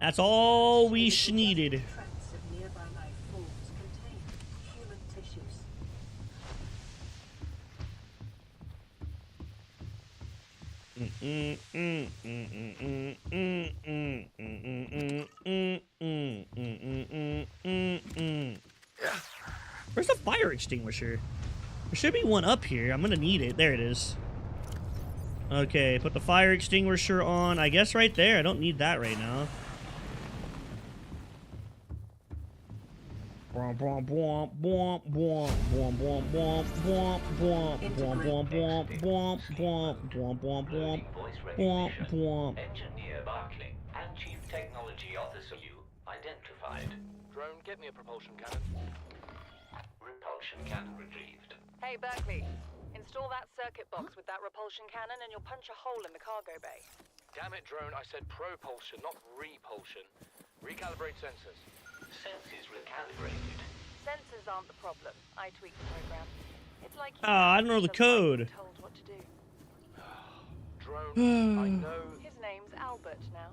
That's all we needed. Where's the fire extinguisher? There should be one up here. I'm gonna need it. There it is. Okay, put the fire extinguisher on. I guess right there. I don't need that right now. Engineer Barclay and Chief Technology Officer you identified. Drone, get me a propulsion cannon. Repulsion cannon retrieved. Hey, Berkeley. Install that circuit box with that repulsion cannon and you'll punch a hole in the cargo bay. Damn it, Drone, I said propulsion, not repulsion. Recalibrate sensors. Senses recalibrated. Sensors aren't the problem. I tweaked the program. It's like I don't know the code. Told what to do. Drone, I know... His name's Albert now.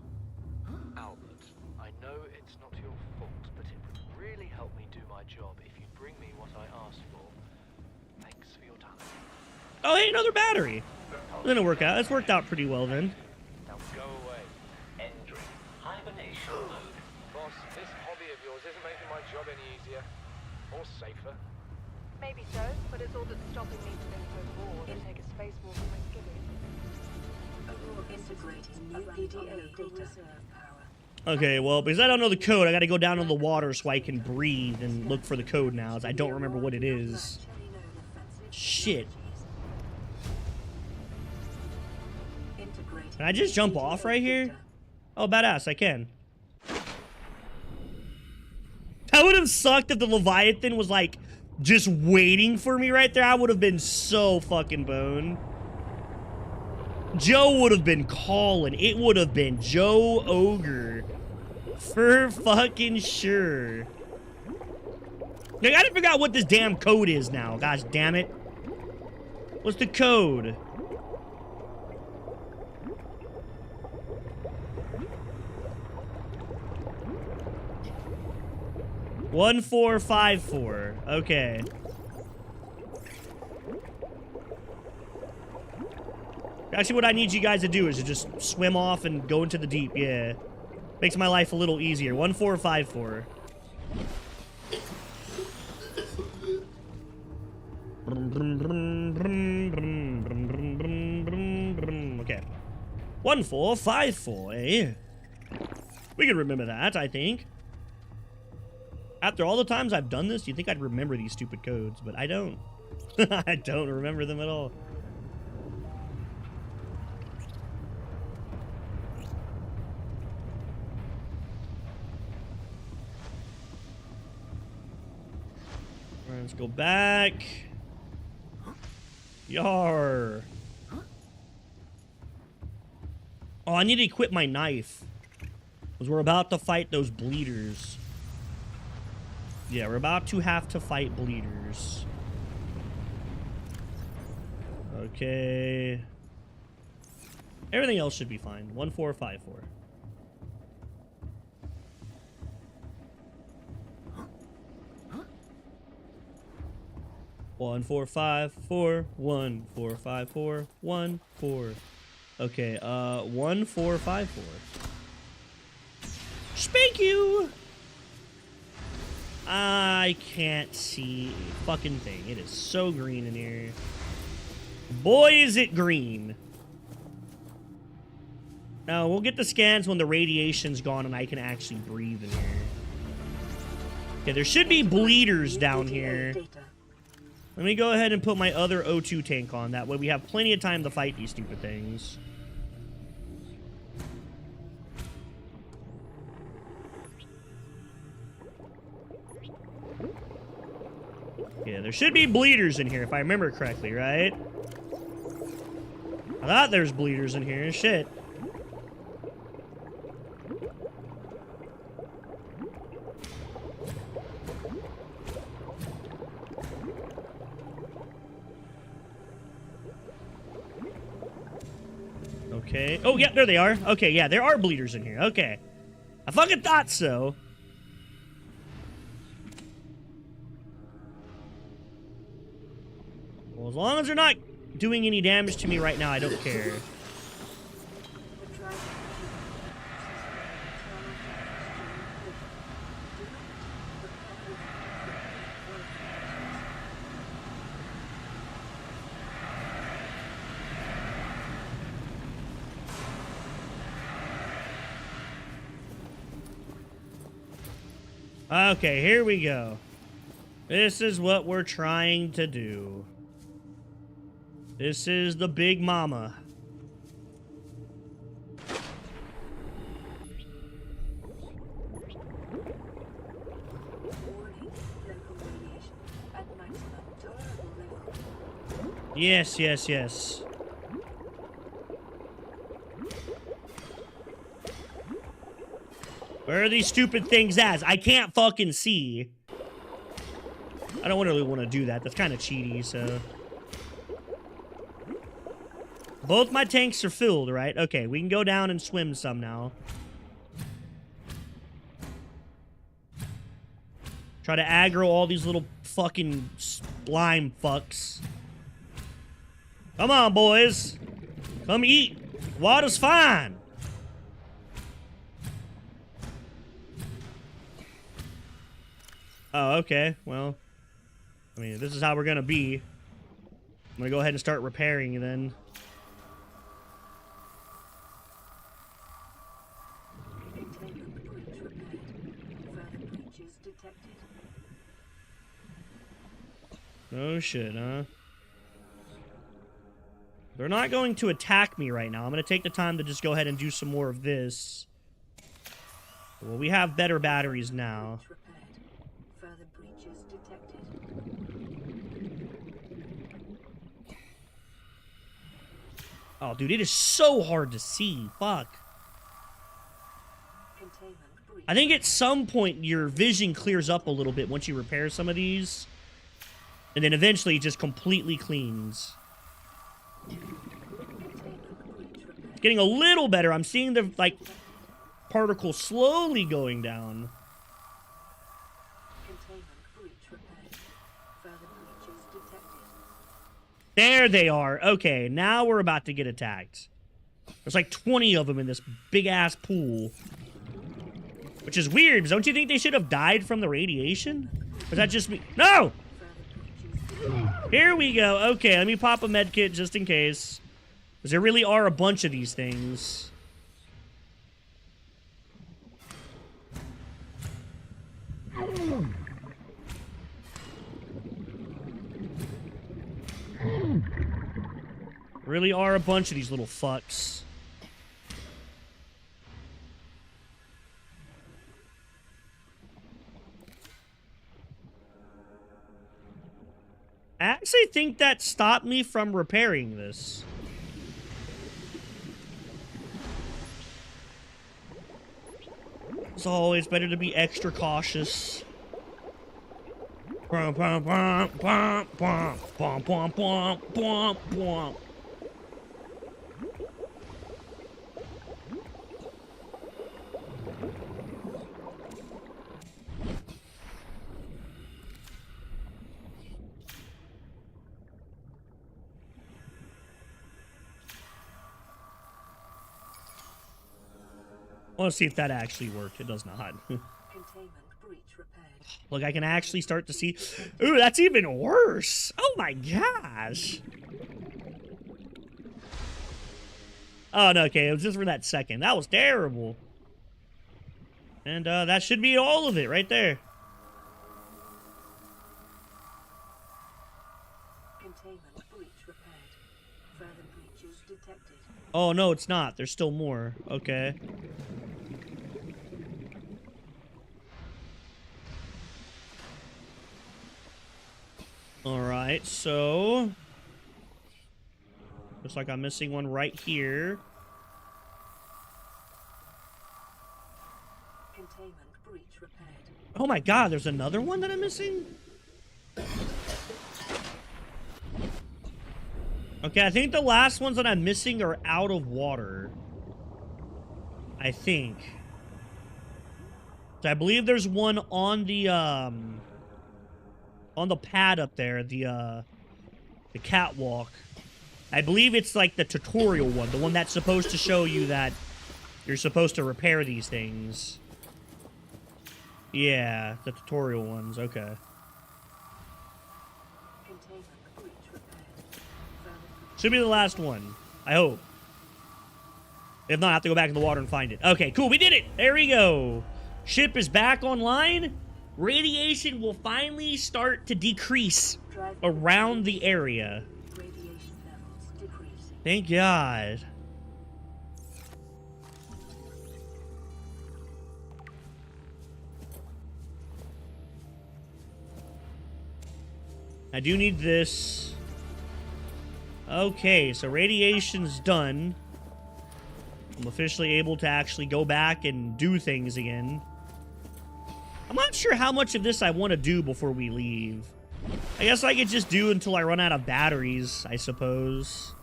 Albert, I know it's not your fault, but it would really help me do my job if you bring me what I asked for. Thanks for your time. Oh, hey, another battery. It didn't work out. It's worked out pretty well then. Now go away. Entering hibernation mode. Boss, this hobby of yours isn't making my job any easier. Or safer. Maybe so, but it's all that's stopping me from being so bored and take a spacewalk in my skivvy. Integrating new PDA data. Okay, well, because I don't know the code, I gotta go down in the water so I can breathe and look for the code now, as I don't remember what it is. Shit. Can I just jump off right here? Oh, badass, I can. That would have sucked if the Leviathan was, like, just waiting for me right there. I would have been so fucking boned. Joe would have been calling. It would have been Joe Ogre. For fucking sure. I gotta figure out what this damn code is now. Gosh damn it. What's the code? $1454. Okay. Actually, what I need you guys to do is to just swim off and go into the deep. Yeah. Makes my life a little easier. 1454. Okay. 1454, eh? We can remember that, I think. After all the times I've done this, you'd think I'd remember these stupid codes, but I don't. I don't remember them at all. Alright, let's go back. Yar. Oh, I need to equip my knife. Because we're about to fight those bleeders. Yeah, we're about to have to fight bleeders. Okay. Everything else should be fine. 1454. One, 4, 5, 4, 1, 4, 5, 4, 1, 4. Okay, 1, 4, 5, 4. Spank you! I can't see a fucking thing. It is so green in here. Boy, is it green. Now, we'll get the scans when the radiation's gone and I can actually breathe in here. Okay, there should be bleeders down here. Let me go ahead and put my other O2 tank on. That way we have plenty of time to fight these stupid things. Yeah, there should be bleeders in here, if I remember correctly, right? I thought there's bleeders in here. Shit. Okay. Oh, yeah, there they are. Okay, yeah, there are bleeders in here. Okay. I fucking thought so. Well, as long as they're not doing any damage to me right now, I don't care. Okay, here we go. This is what we're trying to do. This is the big mama. Yes, yes, yes. Where are these stupid things at? I can't fucking see. I don't really want to do that. That's kind of cheaty, so... Both my tanks are filled, right? Okay, we can go down and swim some now. Try to aggro all these little fucking slime fucks. Come on, boys. Come eat. Water's fine. Oh, okay. Well, I mean, this is how we're gonna be. I'm gonna go ahead and start repairing then. Oh shit, huh? They're not going to attack me right now. I'm gonna take the time to just go ahead and do some more of this. Well, we have better batteries now. Oh, dude, it is so hard to see. Fuck. I think at some point your vision clears up a little bit once you repair some of these. And then eventually it just completely cleans. It's getting a little better. I'm seeing the, like, particles slowly going down. There they are. Okay, now we're about to get attacked. There's like 20 of them in this big-ass pool. Which is weird, because don't you think they should have died from the radiation? Or is that just me? No! Here we go. Okay, let me pop a med kit just in case. Because there really are a bunch of these things. Really are a bunch of these little fucks. I actually think that stopped me from repairing this. It's always better to be extra cautious. Bum, bum, bum, bum, bum, bum, bum, bum, bum, bum. I want to see if that actually worked. It does not. Containment breach repaired. Look, I can actually start to see. Ooh, that's even worse. Oh my gosh. Oh, no, okay. It was just for that second. That was terrible. And that should be all of it right there. Containment breach repaired. Further breaches detected. Oh, no, it's not. There's still more. Okay. Alright, so... looks like I'm missing one right here. Containment breach repaired. Oh my god, there's another one that I'm missing? Okay, I think the last ones that I'm missing are out of water. I think. So I believe there's one on the pad up there, the catwalk. I believe it's like the tutorial one, the one that's supposed to show you that you're supposed to repair these things. Yeah, the tutorial ones, okay. Containment breach repaired. Further Should be the last one, I hope. If not, I have to go back in the water and find it. Okay, cool, we did it! There we go. Ship is back online. Radiation will finally start to decrease drive around the area. radiation levels decreasing. Thank God. I do need this. Okay, so radiation's done. I'm officially able to actually go back and do things again. I'm not sure how much of this I want to do before we leave. I guess I could just do until I run out of batteries, I suppose.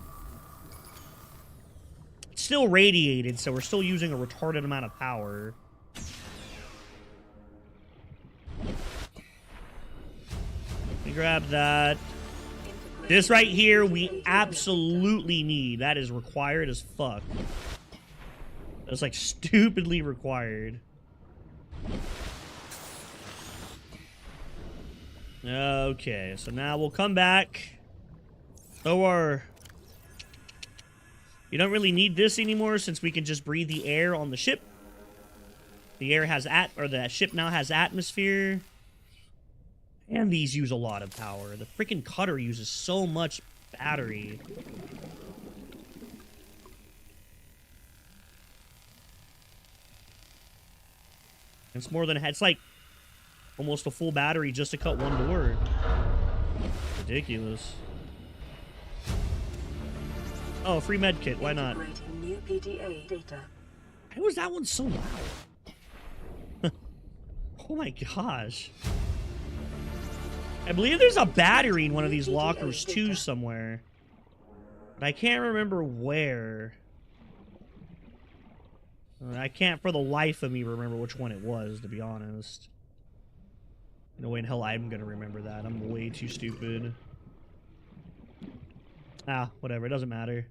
It's still radiated, so we're still using a retarded amount of power. Let me grab that. This right here, we absolutely need. That is required as fuck. That's like stupidly required. Okay, so now we'll come back. Or you don't really need this anymore since we can just breathe the air on the ship. The air has the ship now has atmosphere. And these use a lot of power. The freaking cutter uses so much battery. It's more than it's like almost a full battery just to cut one door. Ridiculous. Oh, free med kit. Why not? Integrating new PDA data. Why was that one so loud? Oh my gosh. I believe there's a battery in one of these lockers too somewhere. But I can't remember where. I can't for the life of me remember which one it was, to be honest. No way in hell I'm gonna remember that. I'm way too stupid. Ah, whatever. It doesn't matter.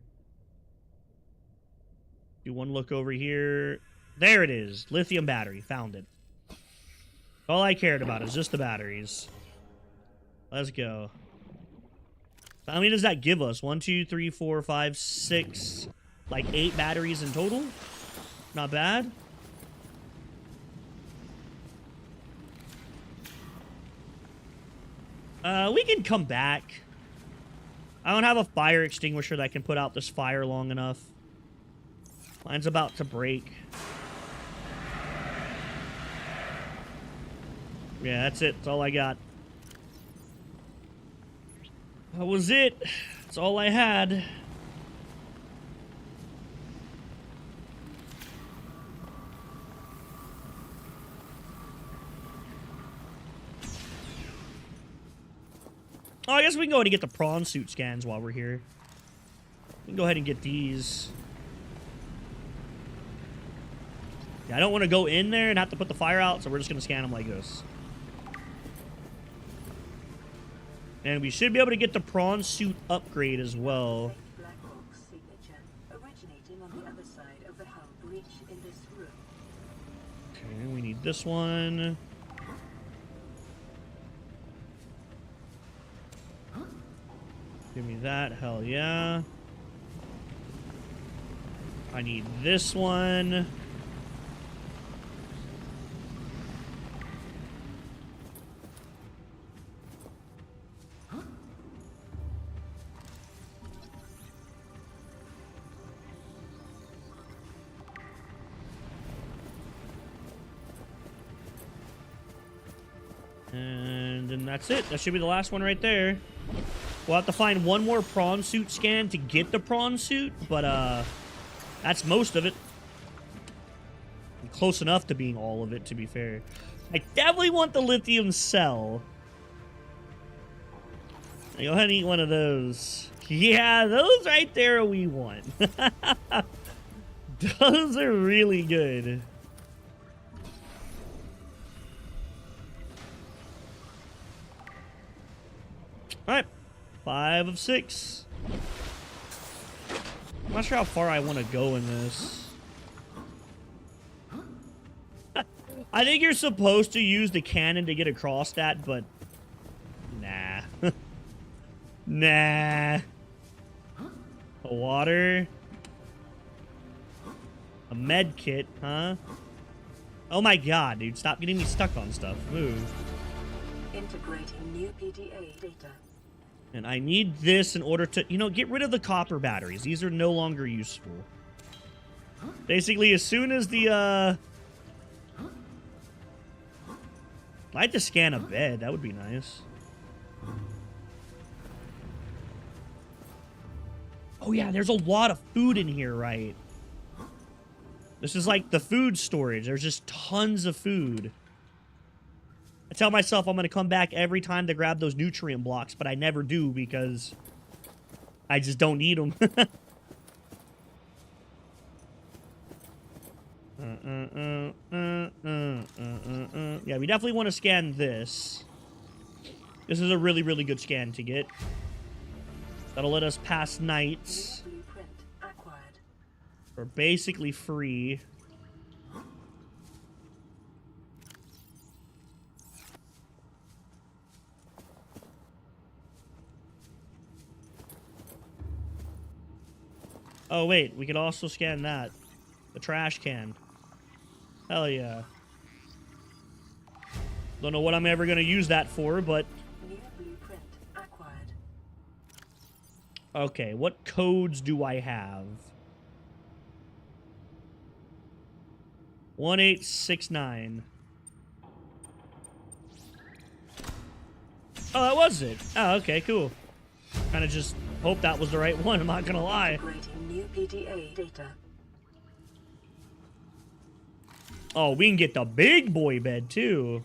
Do one look over here. There it is. Lithium battery. Found it. All I cared about is just the batteries. Let's go. How many does that give us? 1, 2, 3, 4, 5, 6. Like 8 batteries in total? Not bad. We can come back. I don't have a fire extinguisher that can put out this fire long enough. Mine's about to break. Yeah, that's it. That's all I got. That was it. That's all I had. Oh, I guess we can go ahead and get the prawn suit scans while we're here. We can go ahead and get these. Yeah, I don't want to go in there and have to put the fire out, so we're just going to scan them like this. And we should be able to get the prawn suit upgrade as well. Black Hawk's signature, originating on the other side of the hull breach in this room. need this one. Give me that. Hell yeah. I need this one. And then that's it. That should be the last one right there. We'll have to find one more prawn suit scan to get the prawn suit, but that's most of it. Close enough to being all of it, to be fair. I definitely want the lithium cell. Go ahead and eat one of those. Yeah, those right there we want. Those are really good. Alright. 5 of 6. I'm not sure how far I want to go in this. I think you're supposed to use the cannon to get across that, but nah. Nah. A water. A med kit, huh? Oh my god, dude. Stop getting me stuck on stuff. Move. Integrating new PDA data. And I need this in order to, you know, get rid of the copper batteries. These are no longer useful. Basically, as soon as the, I'd like to scan a bed. That would be nice. Oh, yeah, there's a lot of food in here, right? This is like the food storage. There's just tons of food. I tell myself I'm going to come back every time to grab those nutrient blocks, but I never do because I just don't need them. Yeah, we definitely want to scan this. This is a really, really good scan to get. That'll let us pass nights. Blueprint acquired. For basically free. Oh, wait. We could also scan that. The trash can. Hell yeah. Don't know what I'm ever going to use that for, but... New blueprint acquired. Okay, what codes do I have? 1869. Oh, that was it. Oh, okay, cool. Kind of just hope that was the right one, I'm not gonna lie. Integrating new PDA data. Oh, we can get the big boy bed, too.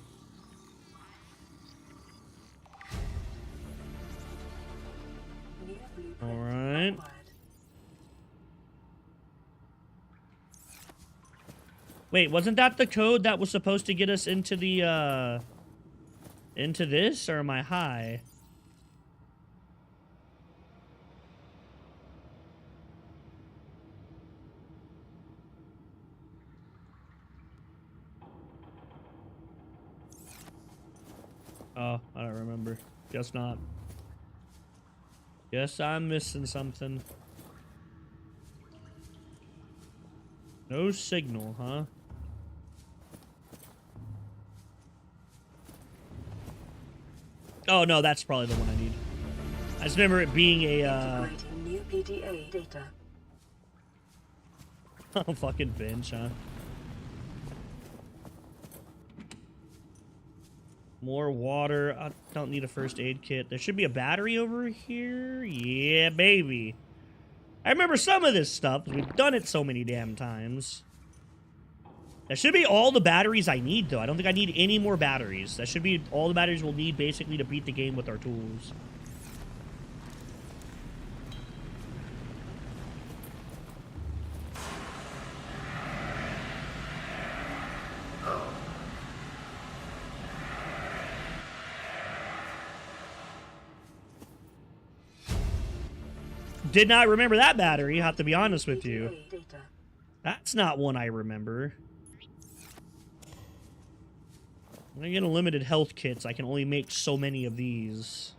New blueprint Alright. acquired. Wait, wasn't that the code that was supposed to get us into the, into this? Or am I high? Oh, I don't remember. Guess not. Guess I'm missing something. No signal, huh? Oh, no, that's probably the one I need. I just remember it being a, Integrating new PDA data. oh, fucking bench, huh? More water. I don't need a first aid kit. There should be a battery over here. Yeah, baby. I remember some of this stuff. We've done it so many damn times. That should be all the batteries I need, though. I don't think I need any more batteries. That should be all the batteries we'll need, basically, to beat the game with our tools. Did not remember that battery, have to be honest with you. PDA data. That's not one I remember. When I get unlimited health kits, I can only make so many of these.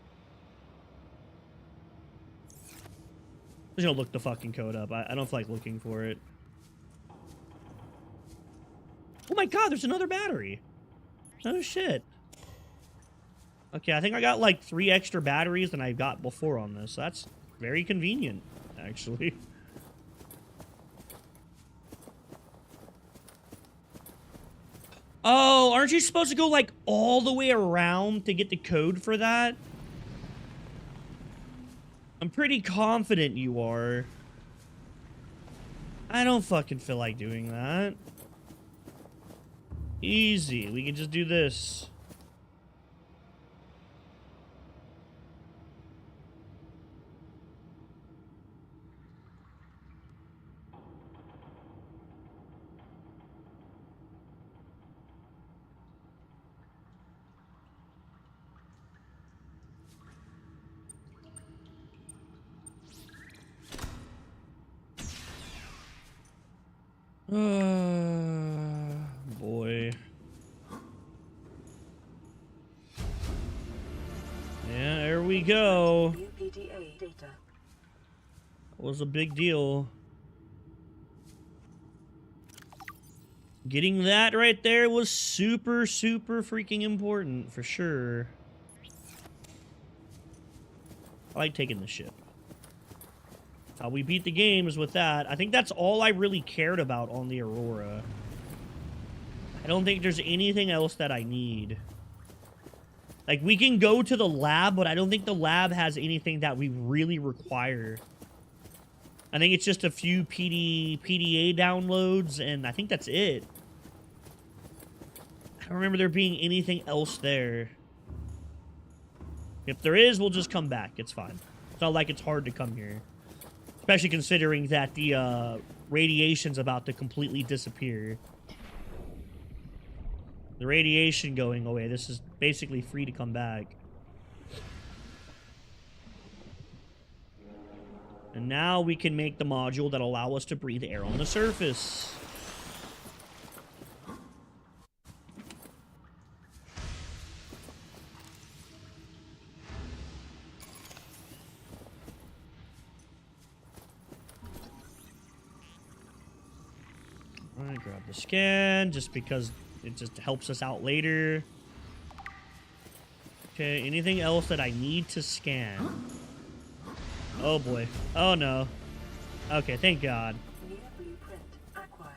I'm just gonna look the fucking code up. I don't feel like looking for it. Oh my god, there's another battery. Oh shit. Okay, I think I got like 3 extra batteries than I got before on this. So that's very convenient, actually. Oh, aren't you supposed to go like all the way around to get the code for that? I'm pretty confident you are. I don't fucking feel like doing that. Easy. We can just do this. Boy. Yeah, there we go. UPDA data. Was a big deal. Getting that right there was super, super freaking important, for sure. I like taking the ship. How we beat the games with that. I think that's all I really cared about on the Aurora. I don't think there's anything else that I need. Like, we can go to the lab, but I don't think the lab has anything that we really require. I think it's just a few PDA downloads, and I think that's it. I don't remember there being anything else there. If there is, we'll just come back. It's fine. It's not like it's hard to come here. Especially considering that the radiation's about to completely disappear. The radiation going away. This is basically free to come back. And now we can make the module that allow us to breathe air on the surface. Alright, grab the scan, just because it just helps us out later. Okay, anything else that I need to scan? Oh boy. Oh no. Okay, thank God. New blueprint acquired.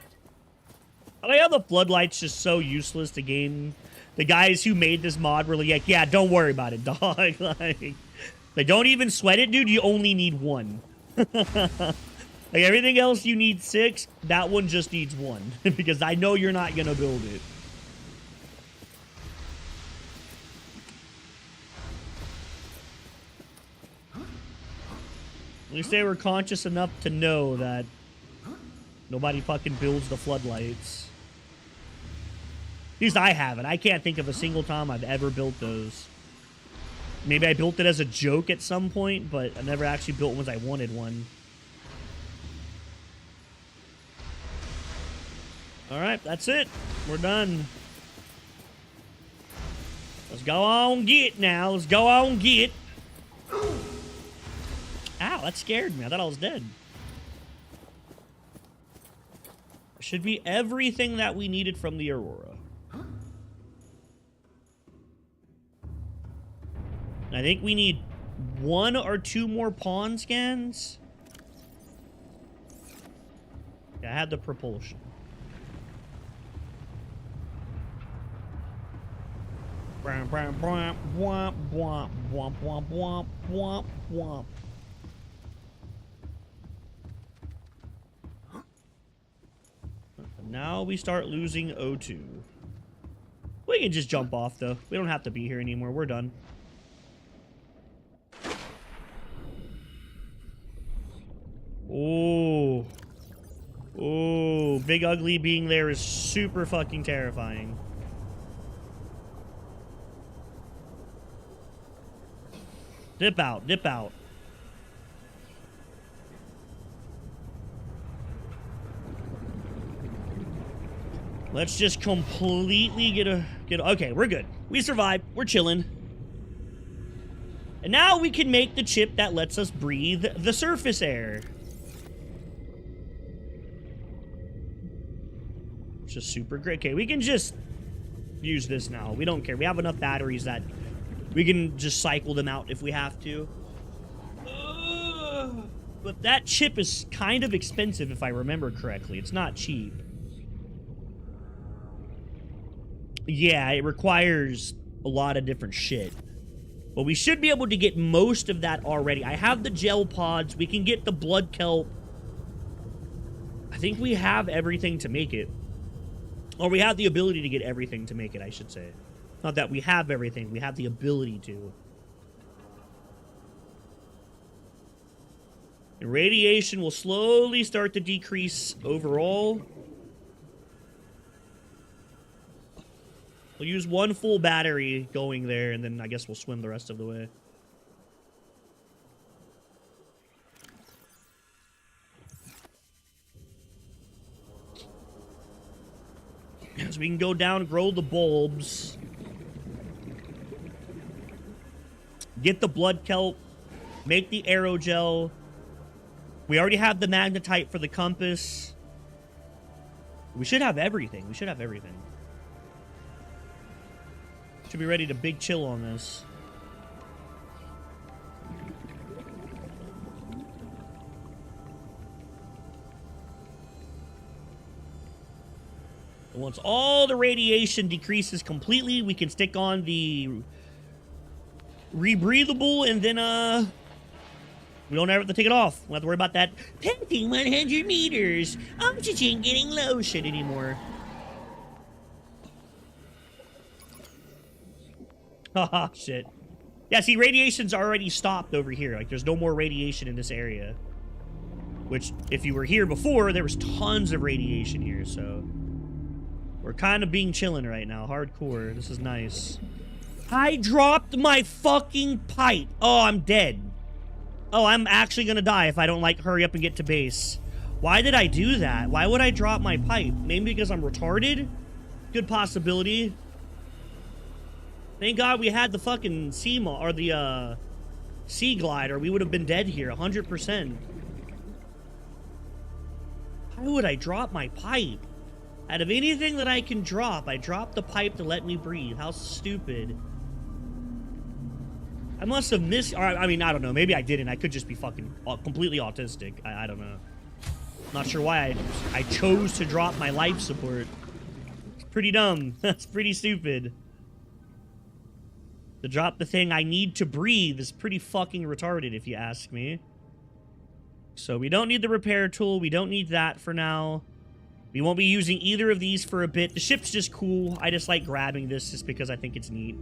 I like how the floodlight's just so useless to game. The guys who made this mod were like, yeah, don't worry about it, dog. Like, don't even sweat it, dude. You only need 1. Like, everything else you need 6. That one just needs 1. Because I know you're not gonna build it. At least they were conscious enough to know that nobody fucking builds the floodlights. At least I haven't. I can't think of a single time I've ever built those. Maybe I built it as a joke at some point, but I never actually built one as I wanted one. Alright, that's it. We're done. Let's go on get now. Let's go on get. Ow, that scared me. I thought I was dead. Should be everything that we needed from the Aurora. I think we need 1 or 2 more pawn scans. Yeah, I had the propulsion. Bwomp, bwomp, bwomp, bwomp, bwomp, bwomp, bwomp, bwomp, bwomp. Now we start losing O2. We can just jump off, though. We don't have to be here anymore. We're done. Oh. Oh, Big Ugly being there is super fucking terrifying. Dip out, dip out. Let's just completely get okay, we're good. We survived. We're chilling. And now we can make the chip that lets us breathe the surface air. Which is super great. Okay, we can just use this now. We don't care. We have enough batteries that we can just cycle them out if we have to. But that chip is kind of expensive if I remember correctly. It's not cheap. Yeah, it requires a lot of different shit. But we should be able to get most of that already. I have the gel pods. We can get the blood kelp. I think we have everything to make it. Or we have the ability to get everything to make it, I should say. Not that we have everything. We have the ability to. And radiation will slowly start to decrease overall. We'll use one full battery going there, and then I guess we'll swim the rest of the way. So we can go down, grow the bulbs. Get the blood kelp. Make the aerogel. We already have the magnetite for the compass. We should have everything. We should have everything. Should be ready to big chill on this. And once all the radiation decreases completely, we can stick on the rebreathable, and then we don't ever have to take it off. We don't have to worry about that pumping 100 meters. Oxygen getting low shit anymore. Haha, shit. Yeah, see, radiation's already stopped over here. Like, there's no more radiation in this area. Which, if you were here before, there was tons of radiation here, so... We're kind of being chillin' right now. Hardcore. This is nice. I dropped my fucking pipe. Oh, I'm dead. Oh, I'm actually gonna die if I don't, like, hurry up and get to base. Why did I do that? Why would I drop my pipe? Maybe because I'm retarded? Good possibility. Thank God we had the fucking sea glider. We would have been dead here, 100%. Why would I drop my pipe? Out of anything that I can drop, I dropped the pipe to let me breathe. How stupid. I must have missed... Or, I mean, I don't know. Maybe I didn't. I could just be fucking completely autistic. I don't know. Not sure why I chose to drop my life support. It's pretty dumb. That's pretty stupid. To drop the thing I need to breathe is pretty fucking retarded, if you ask me. So we don't need the repair tool. We don't need that for now. We won't be using either of these for a bit. The ship's just cool. I just like grabbing this just because I think it's neat.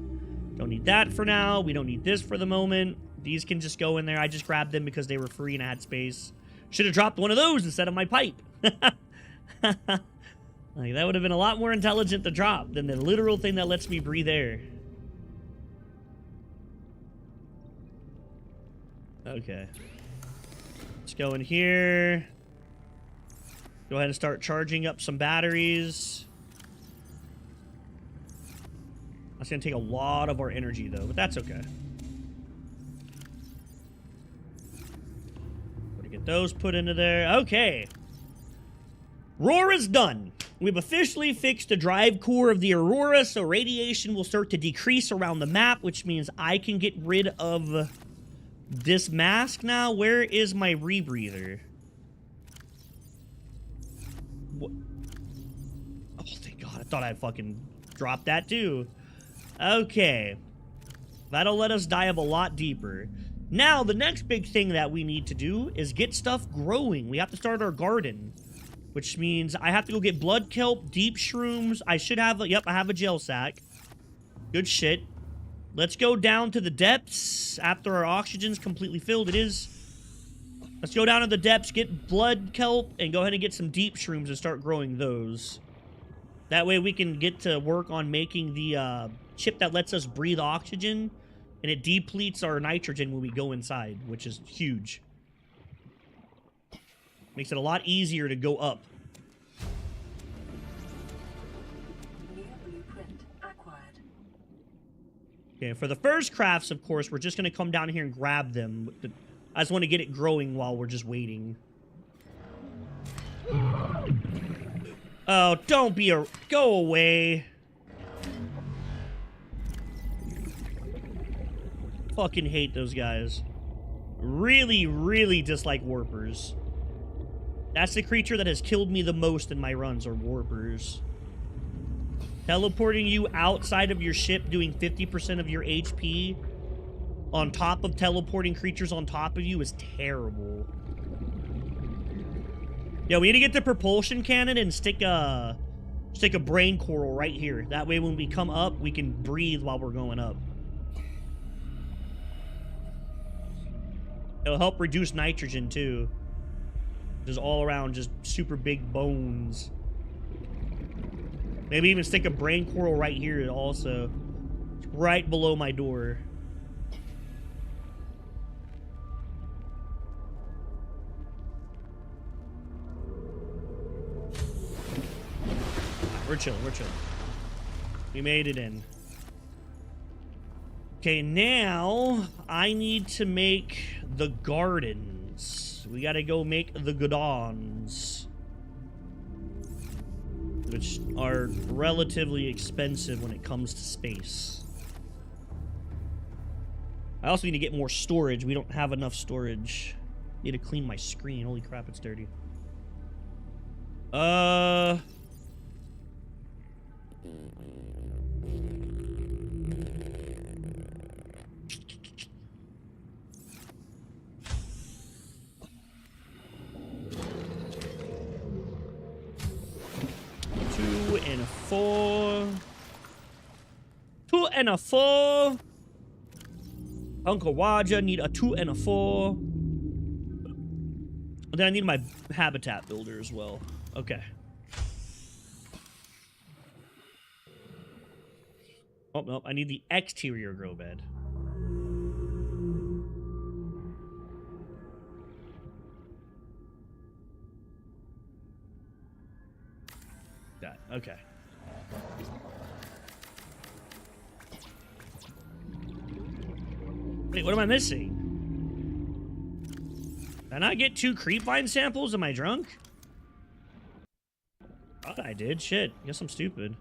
Don't need that for now. We don't need this for the moment. These can just go in there. I just grabbed them because they were free and I had space. Should have dropped one of those instead of my pipe. Like, that would have been a lot more intelligent to drop than the literal thing that lets me breathe air. Okay. Let's go in here. Go ahead and start charging up some batteries. That's going to take a lot of our energy, though, but that's okay. Gotta get those put into there. Okay. Aurora's done. We've officially fixed the drive core of the Aurora, so radiation will start to decrease around the map, which means I can get rid of this mask now. Where is my rebreather? What? Oh, thank God. I thought I fucking dropped that too. Okay. That'll let us dive a lot deeper. Now, the next big thing that we need to do is get stuff growing. We have to start our garden, which means I have to go get blood kelp, deep shrooms. I should have, yep, I have a gel sack. Good shit. Let's go down to the depths after our oxygen's completely filled. It is. Let's go down to the depths, get blood kelp, and go ahead and get some deep shrooms and start growing those. That way we can get to work on making the chip that lets us breathe oxygen, and it depletes our nitrogen when we go inside, which is huge. Makes it a lot easier to go up. Okay, for the first crafts, of course, we're just going to come down here and grab them. I just want to get it growing while we're just waiting. Oh, don't be a... Go away. Fucking hate those guys. Really, really dislike warpers. That's the creature that has killed me the most in my runs, are warpers. Teleporting you outside of your ship, doing 50% of your HP on top of teleporting creatures on top of you is terrible. Yeah, we need to get the propulsion cannon and stick a brain coral right here. That way when we come up, we can breathe while we're going up. It'll help reduce nitrogen, too. Just all around, just super big bones. Maybe even stick a brain coral right here also. Right below my door. We're chilling, we're chilling. We made it in. Okay, now I need to make the gardens. We gotta go make the gardens, which are relatively expensive when it comes to space. I also need to get more storage. We don't have enough storage. Need to clean my screen. Holy crap, it's dirty. Two and a four. Uncle Waja need a 2 and a 4. And then I need my habitat builder as well. Okay. Oh, no, I need the exterior grow bed. That, okay. Wait, what am I missing? Did I not get 2 creepvine samples? Am I drunk? Thought I did. Shit. Guess I'm stupid.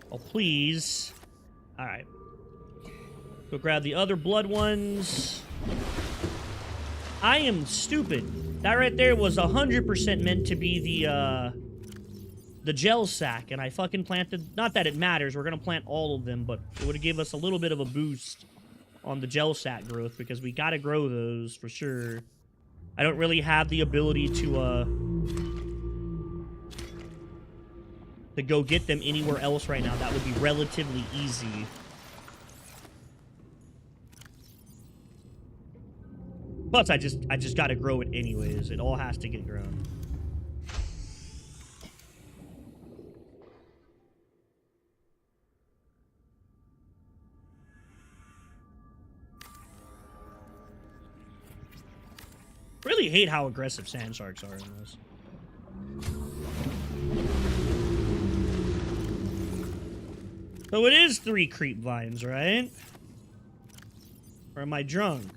Oh, please. Alright. Go grab the other blood ones. I am stupid. That right there was 100% meant to be the gel sack, and I fucking planted... Not that it matters, we're gonna plant all of them, but it would've gave us a little bit of a boost on the gel sack growth, because we gotta grow those, for sure. I don't really have the ability to go get them anywhere else right now. That would be relatively easy. Plus, I just gotta grow it anyways. It all has to get grown. Really hate how aggressive sand sharks are in this. So it is 3 creep vines, right? Or am I drunk?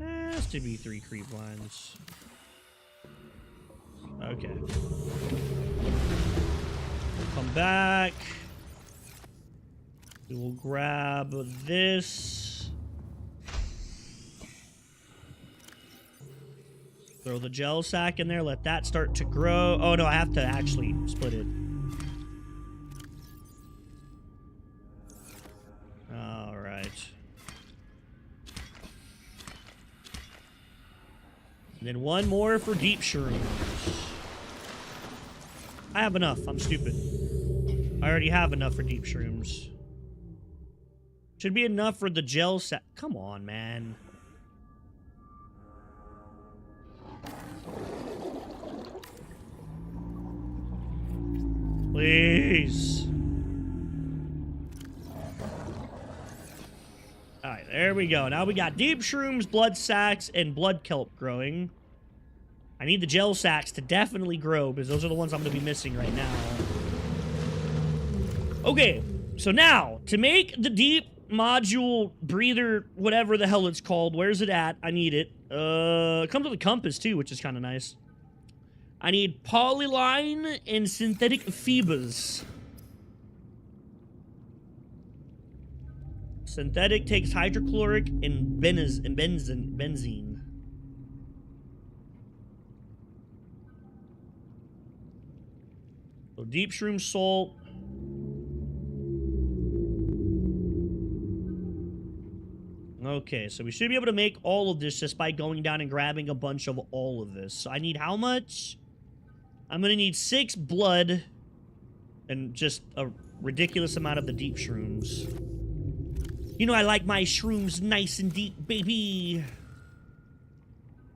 Has to be 3 creep vines. Okay. We'll come back. We will grab this. Throw the gel sack in there, let that start to grow. Oh no, I have to actually split it. Alright. And then 1 more for deep shrooms. I have enough, I'm stupid. I already have enough for deep shrooms. Should be enough for the gel sack. Come on, man. Please. Alright, there we go. Now we got deep shrooms, blood sacks, and blood kelp growing. I need the gel sacks to definitely grow, because those are the ones I'm going to be missing right now. Okay, So now, to make the deep module breather, whatever the hell it's called, where's it at? I need it. It comes with a compass too, which is kind of nice. I need polyline and synthetic fibers. Synthetic takes hydrochloric and benzene. So deep shroom salt. Okay, so we should be able to make all of this just by going down and grabbing a bunch of all of this. So I need how much? I'm gonna need 6 blood and just a ridiculous amount of the deep shrooms. You know I like my shrooms nice and deep, baby.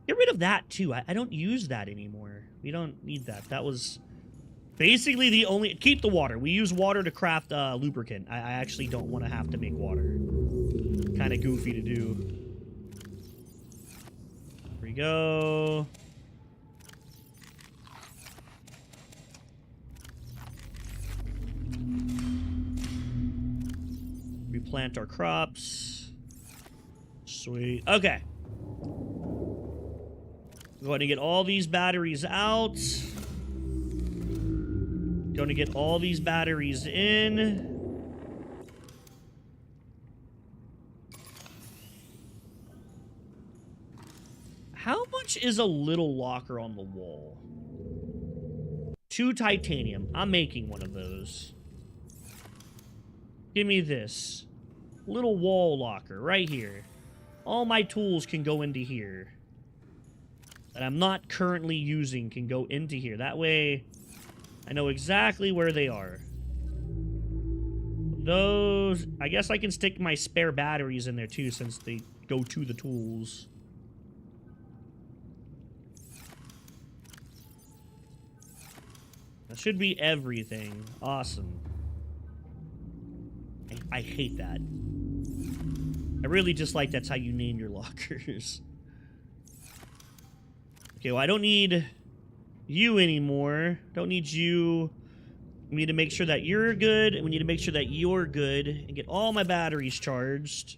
Get rid of that too. I don't use that anymore. We don't need that. That was basically the only... Keep the water. We use water to craft lubricant. I actually don't want to have to make water. Kind of goofy to do. Here we go. Replant our crops. Sweet. Okay. Going to get all these batteries out. Going to get all these batteries in. How much is a little locker on the wall? 2 titanium. I'm making one of those. Give me this. Little wall locker right here. All my tools can go into here. That I'm not currently using can go into here. That way, I know exactly where they are. Those... I guess I can stick my spare batteries in there too, since they go to the tools. That should be everything. Awesome. I hate that. I really dislike that's how you name your lockers. Okay, well, I don't need you anymore. Don't need you. We need to make sure that you're good, and we need to make sure that you're good, and get all my batteries charged.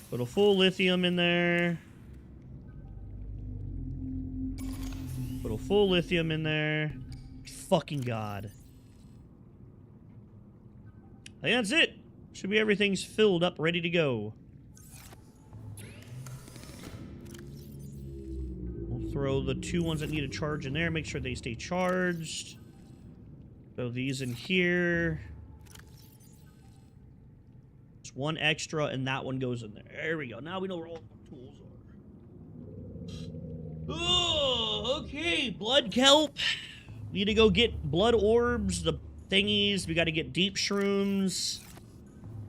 Put a full lithium in there. Put a full lithium in there. Fucking God. I think that's it. Should be everything's filled up, ready to go. We'll throw the 2 ones that need a charge in there. Make sure they stay charged. Throw these in here. Just 1 extra, and that one goes in there. There we go. Now we know where all the tools are. Oh, okay. Blood kelp. Need to go get blood orbs, the thingies. We got to get deep shrooms.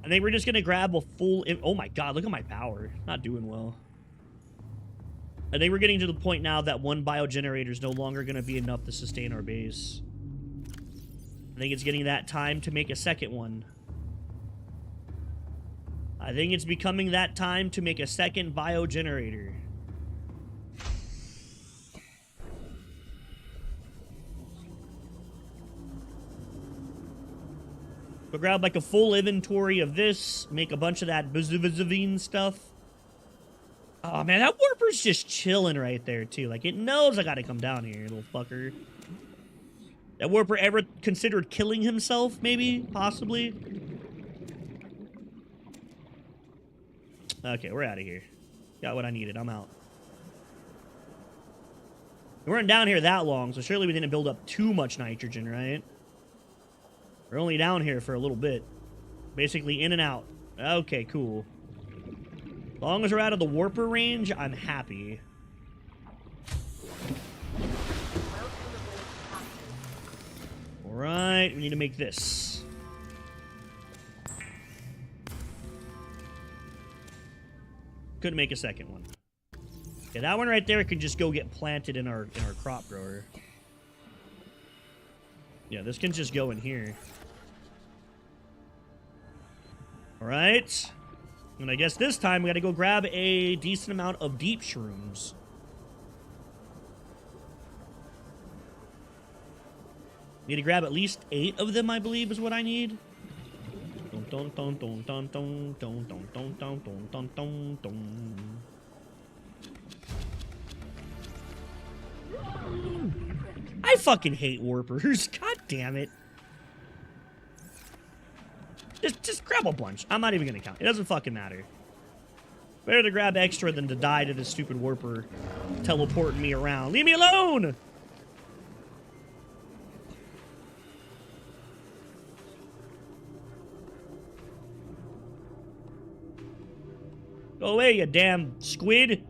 I think we're just going to grab a full... Oh my God, look at my power. Not doing well. I think we're getting to the point now that 1 biogenerator is no longer going to be enough to sustain our base. I think it's getting that time to make a second one. I think it's becoming that time to make a second biogenerator. We'll grab like a full inventory of this, make a bunch of that buzuvazavine stuff. Oh man, that warper's just chilling right there too. Like it knows I gotta come down here, little fucker. That warper ever considered killing himself, maybe? Possibly? Okay, we're out of here. Got what I needed, I'm out. We weren't down here that long, so surely we didn't build up too much nitrogen, right? We're only down here for a little bit. Basically in and out. Okay, cool. As long as we're out of the warper range, I'm happy. Alright, we need to make this. Couldn't make a second one. Okay, that one right there can just go get planted in our crop grower. Yeah, this can just go in here. Alright. And I guess this time we gotta go grab a decent amount of deep shrooms. Need to grab at least 8 of them, I believe, is what I need. Dun, dun, dun, dun, dun, dun, dun, dun, dun, dun, dun, dun, dun. I fucking hate warpers. God damn it. Just grab a bunch. I'm not even gonna count. It doesn't fucking matter. Better to grab extra than to die to this stupid warper teleporting me around. Leave me alone! Go away, you damn squid.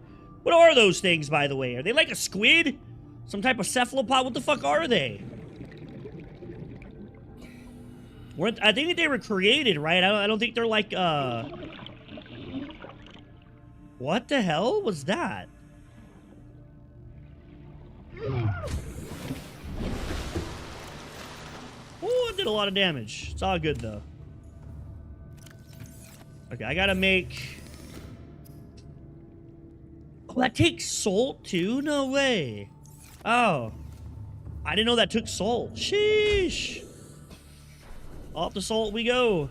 What are those things, by the way? Are they like a squid? Some type of cephalopod? What the fuck are they? I think they were created, right? I don't think they're like, What the hell was that? Oh, it did a lot of damage. It's all good, though. Okay, I gotta make... Oh, that takes salt, too? No way. Oh. I didn't know that took salt. Sheesh. Off the salt we go.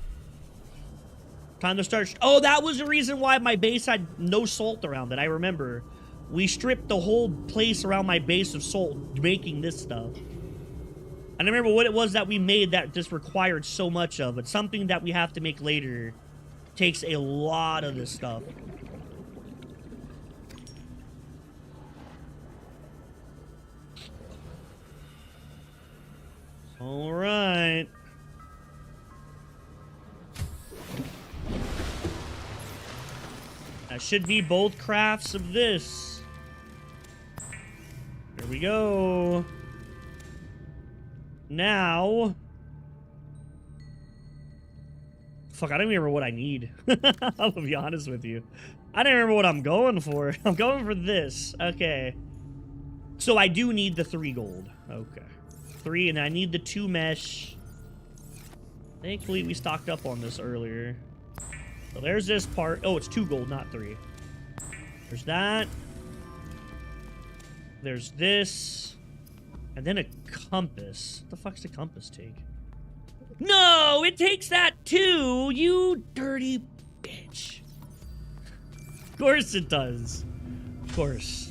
Time to start... Oh, that was the reason why my base had no salt around it. I remember. We stripped the whole place around my base of salt, making this stuff. I don't remember what it was that we made that just required so much of. But something that we have to make later takes a lot of this stuff. All right. That should be both crafts of this. Here we go. Now. Fuck, I don't even remember what I need. I'll be honest with you. I don't remember what I'm going for. I'm going for this. Okay. So I do need the 3 gold. Okay. 3, and I need the 2 mesh. Thankfully, we stocked up on this earlier. So there's this part. Oh, it's 2 gold, not 3. There's that. There's this. And then a compass. What the fuck's the compass take? No, it takes that too, you dirty bitch. Of course it does. Of course.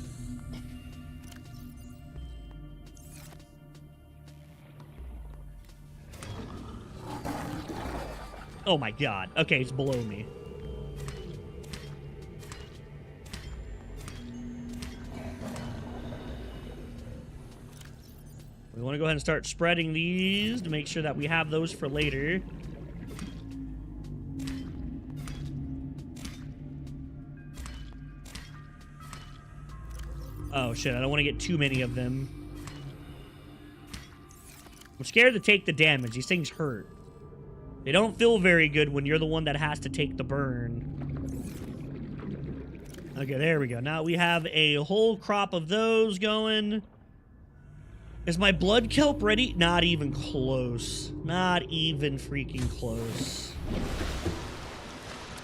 Oh my god. Okay, it's below me. We want to go ahead and start spreading these to make sure that we have those for later. Oh shit, I don't want to get too many of them. I'm scared to take the damage. These things hurt. They don't feel very good when you're the one that has to take the burn. Okay, there we go. Now we have a whole crop of those going. Is my blood kelp ready? Not even close. Not even freaking close.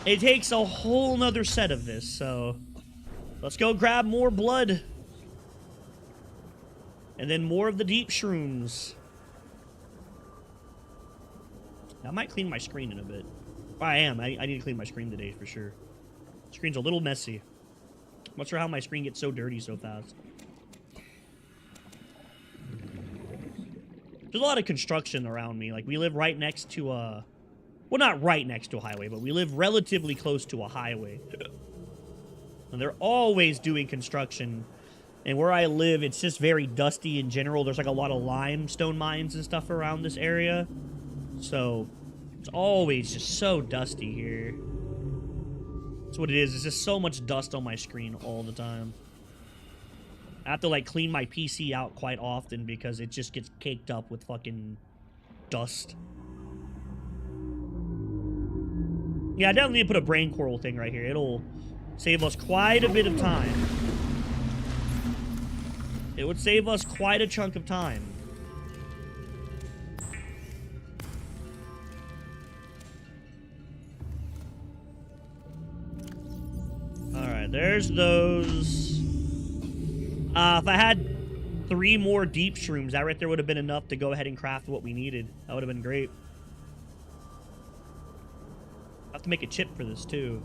It takes a whole nother set of this, so... Let's go grab more blood. And then more of the deep shrooms. I might clean my screen in a bit. I am. I need to clean my screen today for sure. Screen's a little messy. I'm not sure how my screen gets so dirty so fast. There's a lot of construction around me. Like, we live right next to a... Well, not right next to a highway, but we live relatively close to a highway. And they're always doing construction. And where I live, it's just very dusty in general. There's, like, a lot of limestone mines and stuff around this area. So, it's always just so dusty here. That's what it is. It's just so much dust on my screen all the time. I have to, like, clean my PC out quite often because it just gets caked up with fucking dust. Yeah, I definitely need to put a brain coral thing right here. It'll save us quite a bit of time. It would save us quite a chunk of time. Alright, there's those. If I had 3 more deep shrooms. That right there would have been enough to go ahead and craft what we needed. That would have been great. I have to make a chip for this too.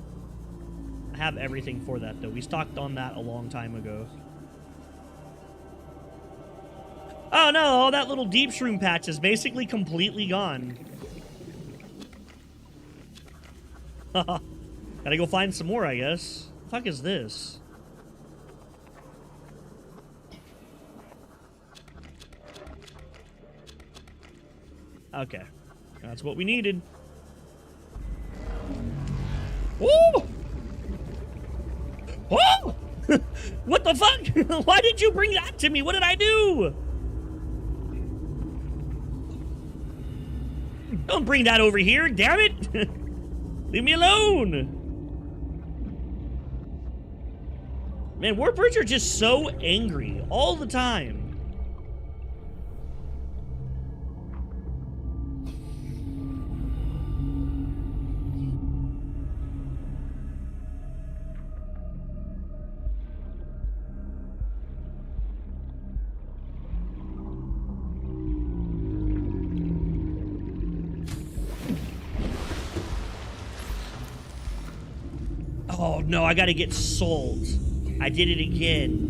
I have everything for that though. We stocked on that a long time ago. Oh no, all that little deep shroom patch is basically completely gone. Gotta go find some more, I guess. The fuck is this? Okay. That's what we needed. Woo! Whoa! What the fuck? Why did you bring that to me? What did I do? Don't bring that over here, damn it! Leave me alone! Man, warpers are just so angry all the time. Oh no, I gotta get salt. I did it again.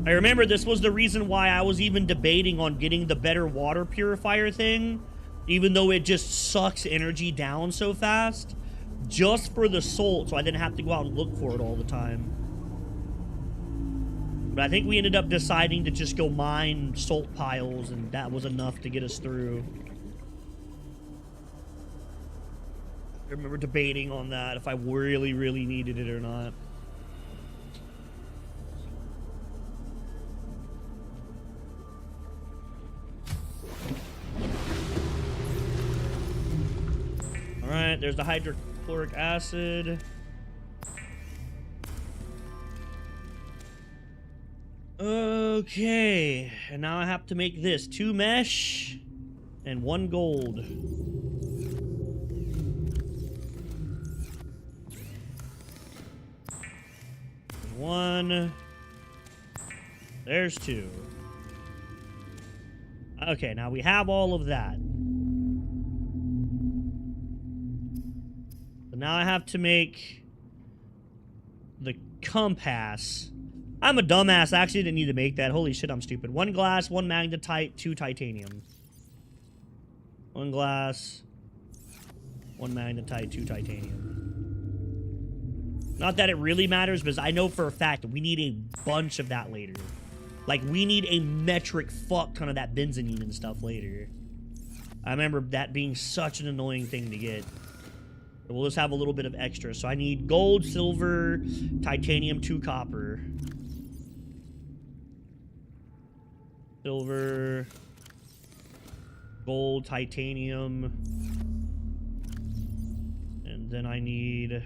I remember this was the reason why I was even debating on getting the better water purifier thing, even though it just sucks energy down so fast, just for the salt, so I didn't have to go out and look for it all the time. But I think we ended up deciding to just go mine salt piles, and that was enough to get us through. I remember debating on that, if I really, really needed it or not. Alright, there's the hydrochloric acid. Okay, and now I have to make this 2 mesh and 1 gold. One. There's 2. Okay, now we have all of that. So now I have to make the compass. I'm a dumbass. I actually didn't need to make that. Holy shit, I'm stupid. 1 glass, 1 magnetite, 2 titanium. 1 glass, 1 magnetite, 2 titanium. Not that it really matters, because I know for a fact we need a bunch of that later. Like, we need a metric fuck ton of that benzene and stuff later. I remember that being such an annoying thing to get. But we'll just have a little bit of extra. So I need gold, silver, titanium, 2 copper. Silver, gold, titanium. And then I need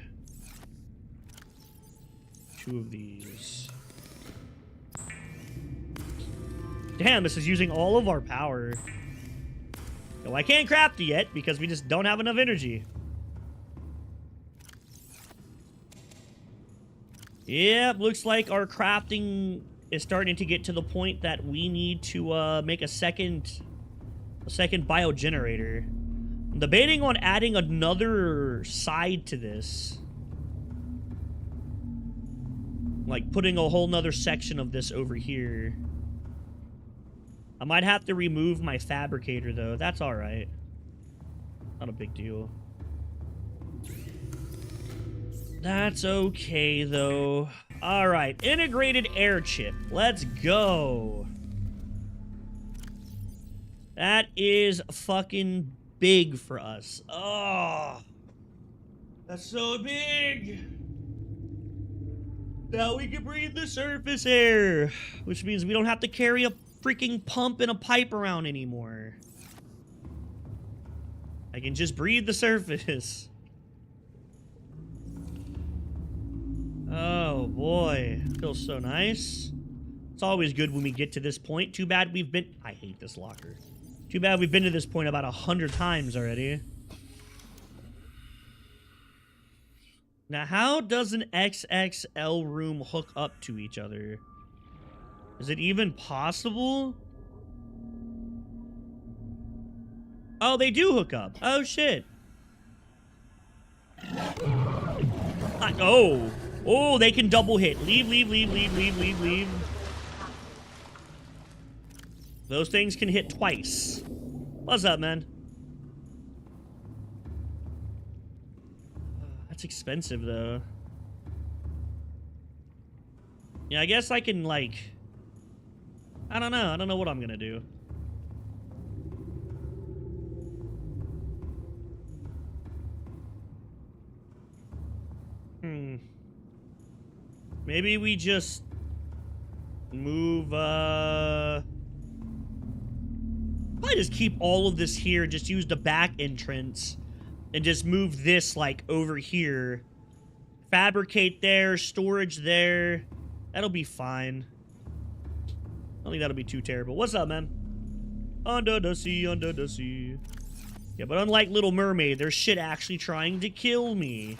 2 of these. Damn, this is using all of our power. No, I can't craft it yet because we just don't have enough energy. Yep, looks like our crafting is starting to get to the point that we need to make a second biogenerator. I'm debating on adding another side to this. Like putting a whole nother section of this over here. I might have to remove my fabricator though. That's alright. Not a big deal. That's okay though. Alright, integrated air chip. Let's go. That is fucking big for us. Oh, that's so big. Now we can breathe the surface air, which means we don't have to carry a freaking pump and a pipe around anymore. I can just breathe the surface. Oh boy, feels so nice. It's always good when we get to this point. Too bad we've been... I hate this locker. Too bad we've been to this point about 100 times already. Now, how does an XXL room hook up to each other? Is it even possible? Oh, they do hook up. Oh, shit. Oh. Oh, they can double hit. Leave, leave, leave, leave, leave, leave, leave. Those things can hit twice. What's up, man? That's expensive, though. Yeah, I guess I can, like... I don't know. I don't know what I'm gonna do. Maybe we just... move, probably just keep all of this here, just use the back entrance, and just move this, like, over here. Fabricate there, storage there. That'll be fine. I don't think that'll be too terrible. What's up, man? Under the sea, under the sea. Yeah, but unlike Little Mermaid, there's shit actually trying to kill me.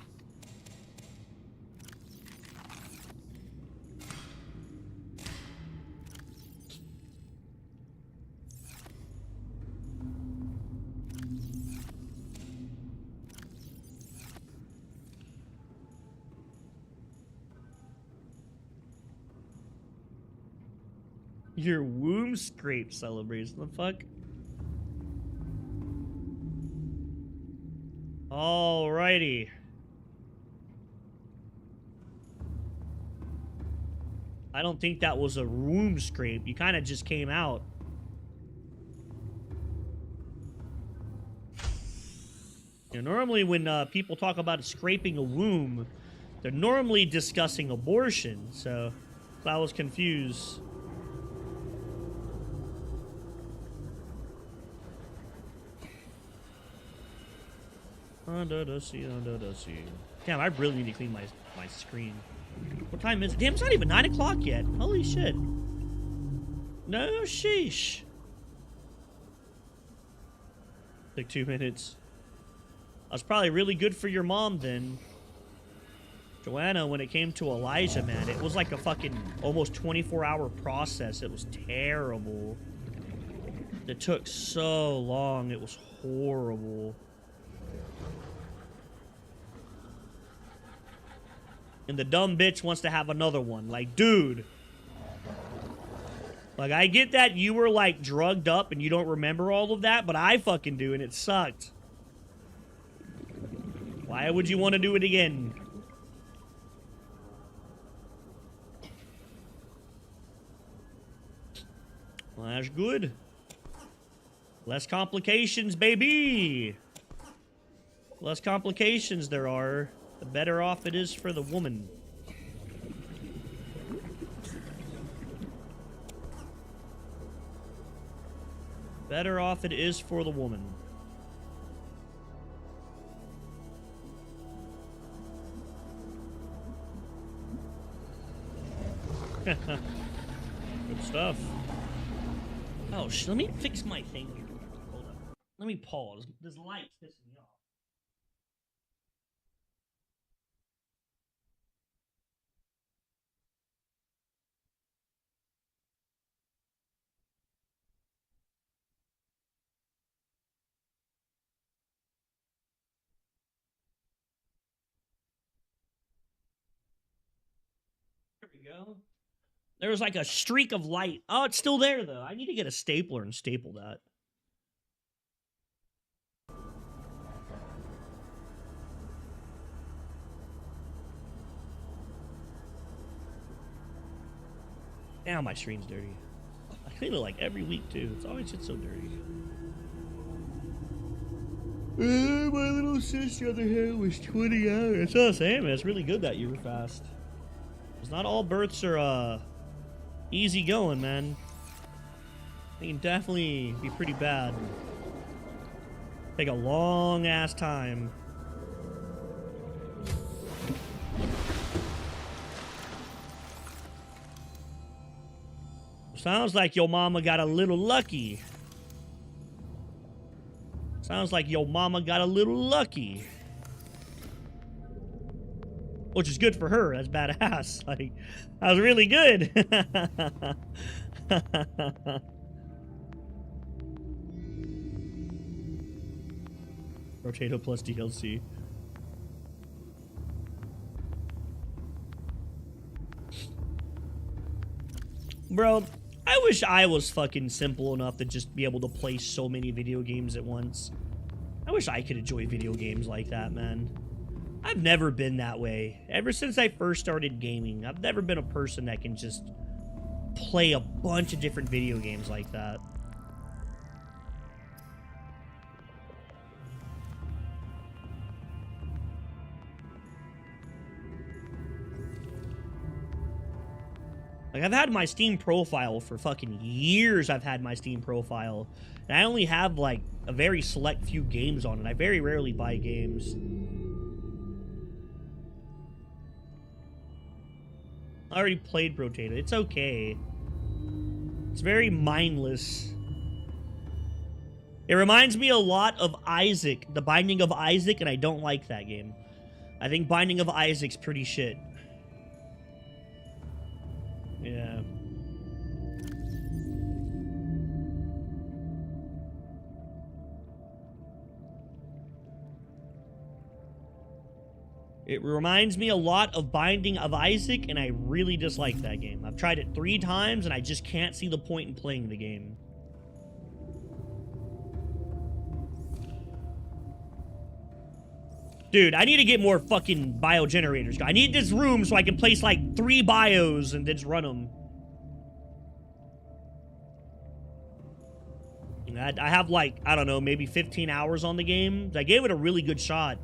Your womb scrape celebration. The fuck? Alrighty. I don't think that was a womb scrape. You kind of just came out. You know, normally when people talk about scraping a womb, they're normally discussing abortion. So I was confused. Under the sea, under the sea. Damn, I really need to clean my screen. What time is it? Damn, it's not even 9 o'clock yet. Holy shit. No, sheesh. Took 2 minutes. I was probably really good for your mom then. Joanna, when it came to Elijah, man, it was like a fucking almost 24-hour process. It was terrible. It took so long. It was horrible. And the dumb bitch wants to have another one. Like, dude. Like, I get that you were, like, drugged up and you don't remember all of that, but I fucking do, and it sucked. Why would you want to do it again? Well, that's good. Less complications, baby! Less complications there are, the better off it is for the woman. Better off it is for the woman. Good stuff. Oh, let me fix my thing here. Hold on. Let me pause. This light's pissing me off. There we go. There was like a streak of light. Oh, it's still there, though. I need to get a stapler and staple that. Damn, my screen's dirty. I clean it like every week, too. It's always just so dirty. My little sis the other hand was 20 hours. That's what I'm saying, man. It's really good that you were fast. Because not all births are, easy going, man. They can definitely be pretty bad. Take a long ass time. Sounds like your mama got a little lucky. Sounds like your mama got a little lucky. which is good for her. That's badass. Like, that was really good. Potato plus DLC. Bro, I wish I was fucking simple enough to just be able to play so many video games at once. I wish I could enjoy video games like that, man. I've never been that way. Ever since I first started gaming, I've never been a person that can just play a bunch of different video games like that. Like, I've had my Steam profile for fucking years. I've had my Steam profile. And I only have, like, a very select few games on it. I very rarely buy games. I already played Potato. It's okay. It's very mindless. It reminds me a lot of Isaac, The Binding of Isaac, and I don't like that game. I think Binding of Isaac's pretty shit. Yeah. It reminds me a lot of Binding of Isaac, and I really dislike that game. I've tried it 3 times, and I just can't see the point in playing the game. Dude, I need to get more fucking biogenerators. I need this room so I can place like 3 bios and then just run them. I have like, I don't know, maybe 15 hours on the game. I gave it a really good shot.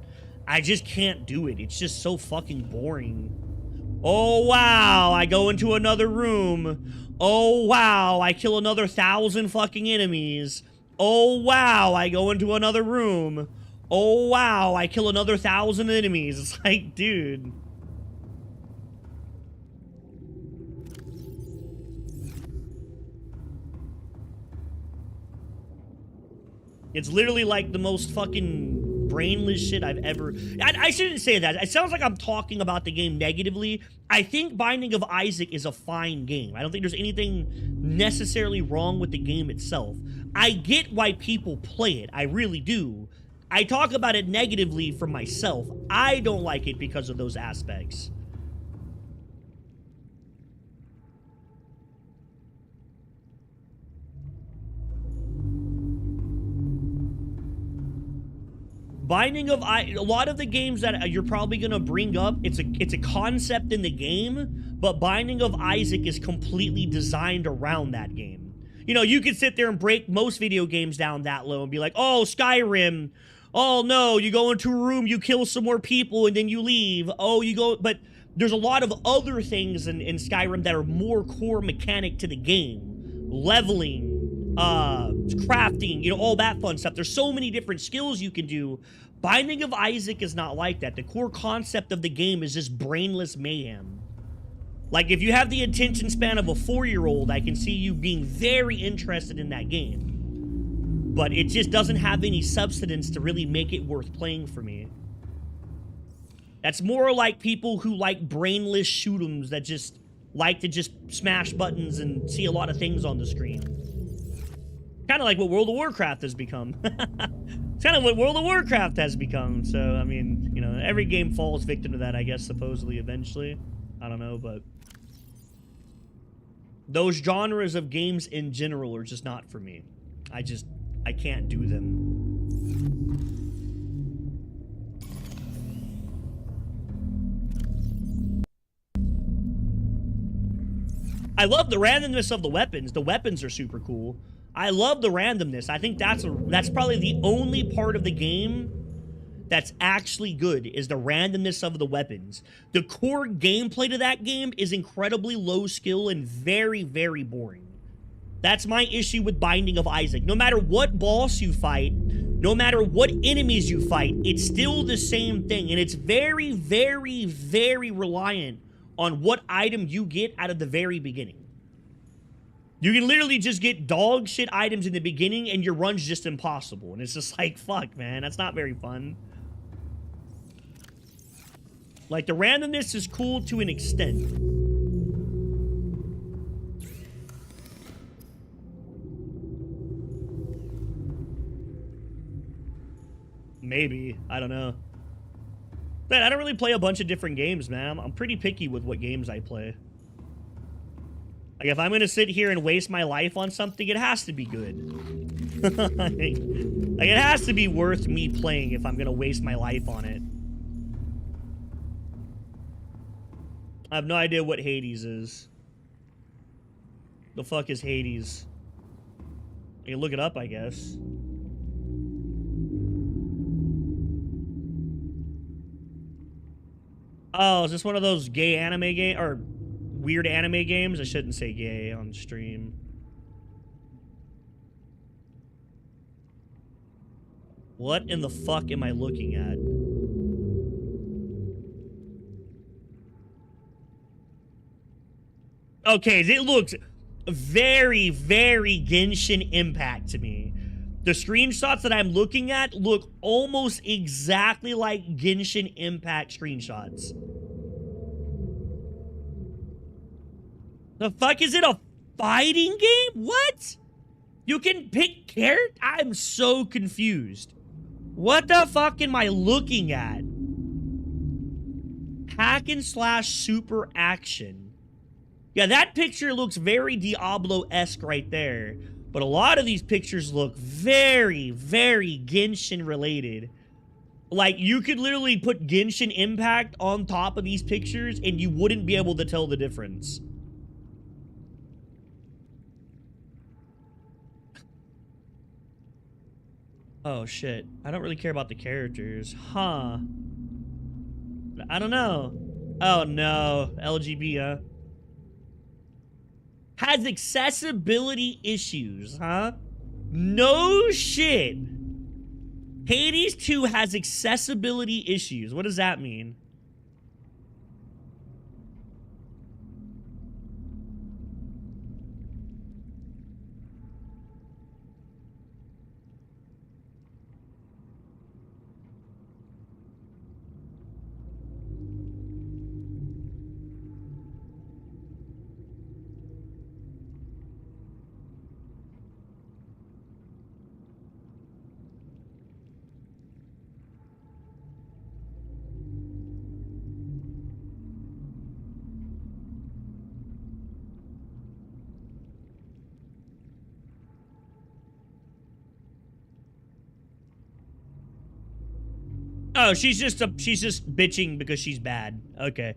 I just can't do it. It's just so fucking boring. Oh, wow. I go into another room. Oh, wow. I kill another 1,000 fucking enemies. Oh, wow. I go into another room. Oh, wow, I kill another 1,000 enemies. It's like, dude. It's literally like the most fucking brainless shit I've ever... I shouldn't say that. It sounds like I'm talking about the game negatively. I think Binding of Isaac is a fine game. I don't think there's anything necessarily wrong with the game itself. I get why people play it. I really do. I talk about it negatively for myself. I don't like it because of those aspects. Binding of a lot of the games that you're probably gonna bring up, it's a concept in the game, but Binding of Isaac is completely designed around that game. You know, you could sit there and break most video games down that low and be like, oh, Skyrim. Oh, no, you go into a room, you kill some more people, and then you leave. Oh, you go... But there's a lot of other things in Skyrim that are more core mechanic to the game. Leveling, crafting, you know, all that fun stuff. There's so many different skills you can do. Binding of Isaac is not like that. The core concept of the game is just brainless mayhem. Like, if you have the attention span of a 4-year-old, I can see you being very interested in that game. But it just doesn't have any substance to really make it worth playing for me. That's more like people who like brainless shoot-'ems that just like to just smash buttons and see a lot of things on the screen. Kind of like what World of Warcraft has become. It's kind of what World of Warcraft has become. So, I mean, you know, every game falls victim to that, I guess, supposedly, eventually. I don't know, but... those genres of games in general are just not for me. I can't do them. I love the randomness of the weapons. The weapons are super cool. I love the randomness. I think that's probably the only part of the game that's actually good, is the randomness of the weapons. The core gameplay to that game is incredibly low skill and very, very boring. That's my issue with Binding of Isaac. No matter what boss you fight, no matter what enemies you fight, it's still the same thing. And it's very, very, very reliant on what item you get out of the very beginning. You can literally just get dog shit items in the beginning and your run's just impossible. And it's just like, fuck, man, that's not very fun. Like, the randomness is cool to an extent. Maybe. I don't know. But I don't really play a bunch of different games, man. I'm pretty picky with what games I play. Like, if I'm gonna sit here and waste my life on something, it has to be good. Like, it has to be worth me playing if I'm gonna waste my life on it. I have no idea what Hades is. The fuck is Hades? I can look it up, I guess. Oh, is this one of those gay anime game or weird anime games? I shouldn't say gay on stream. What in the fuck am I looking at? Okay, it looks very, very Genshin Impact to me. The screenshots that I'm looking at look almost exactly like Genshin Impact screenshots. The fuck, is it a fighting game? What? You can pick character? I'm so confused. What the fuck am I looking at? Hack and slash super action. Yeah, that picture looks very Diablo-esque right there. But a lot of these pictures look very, very Genshin related. Like, you could literally put Genshin Impact on top of these pictures and you wouldn't be able to tell the difference. Oh, shit. I don't really care about the characters. Huh. I don't know. Oh, no. LGB, huh? Has accessibility issues, huh? No shit. Hades 2 has accessibility issues. What does that mean? Oh, she's just bitching because she's bad. Okay.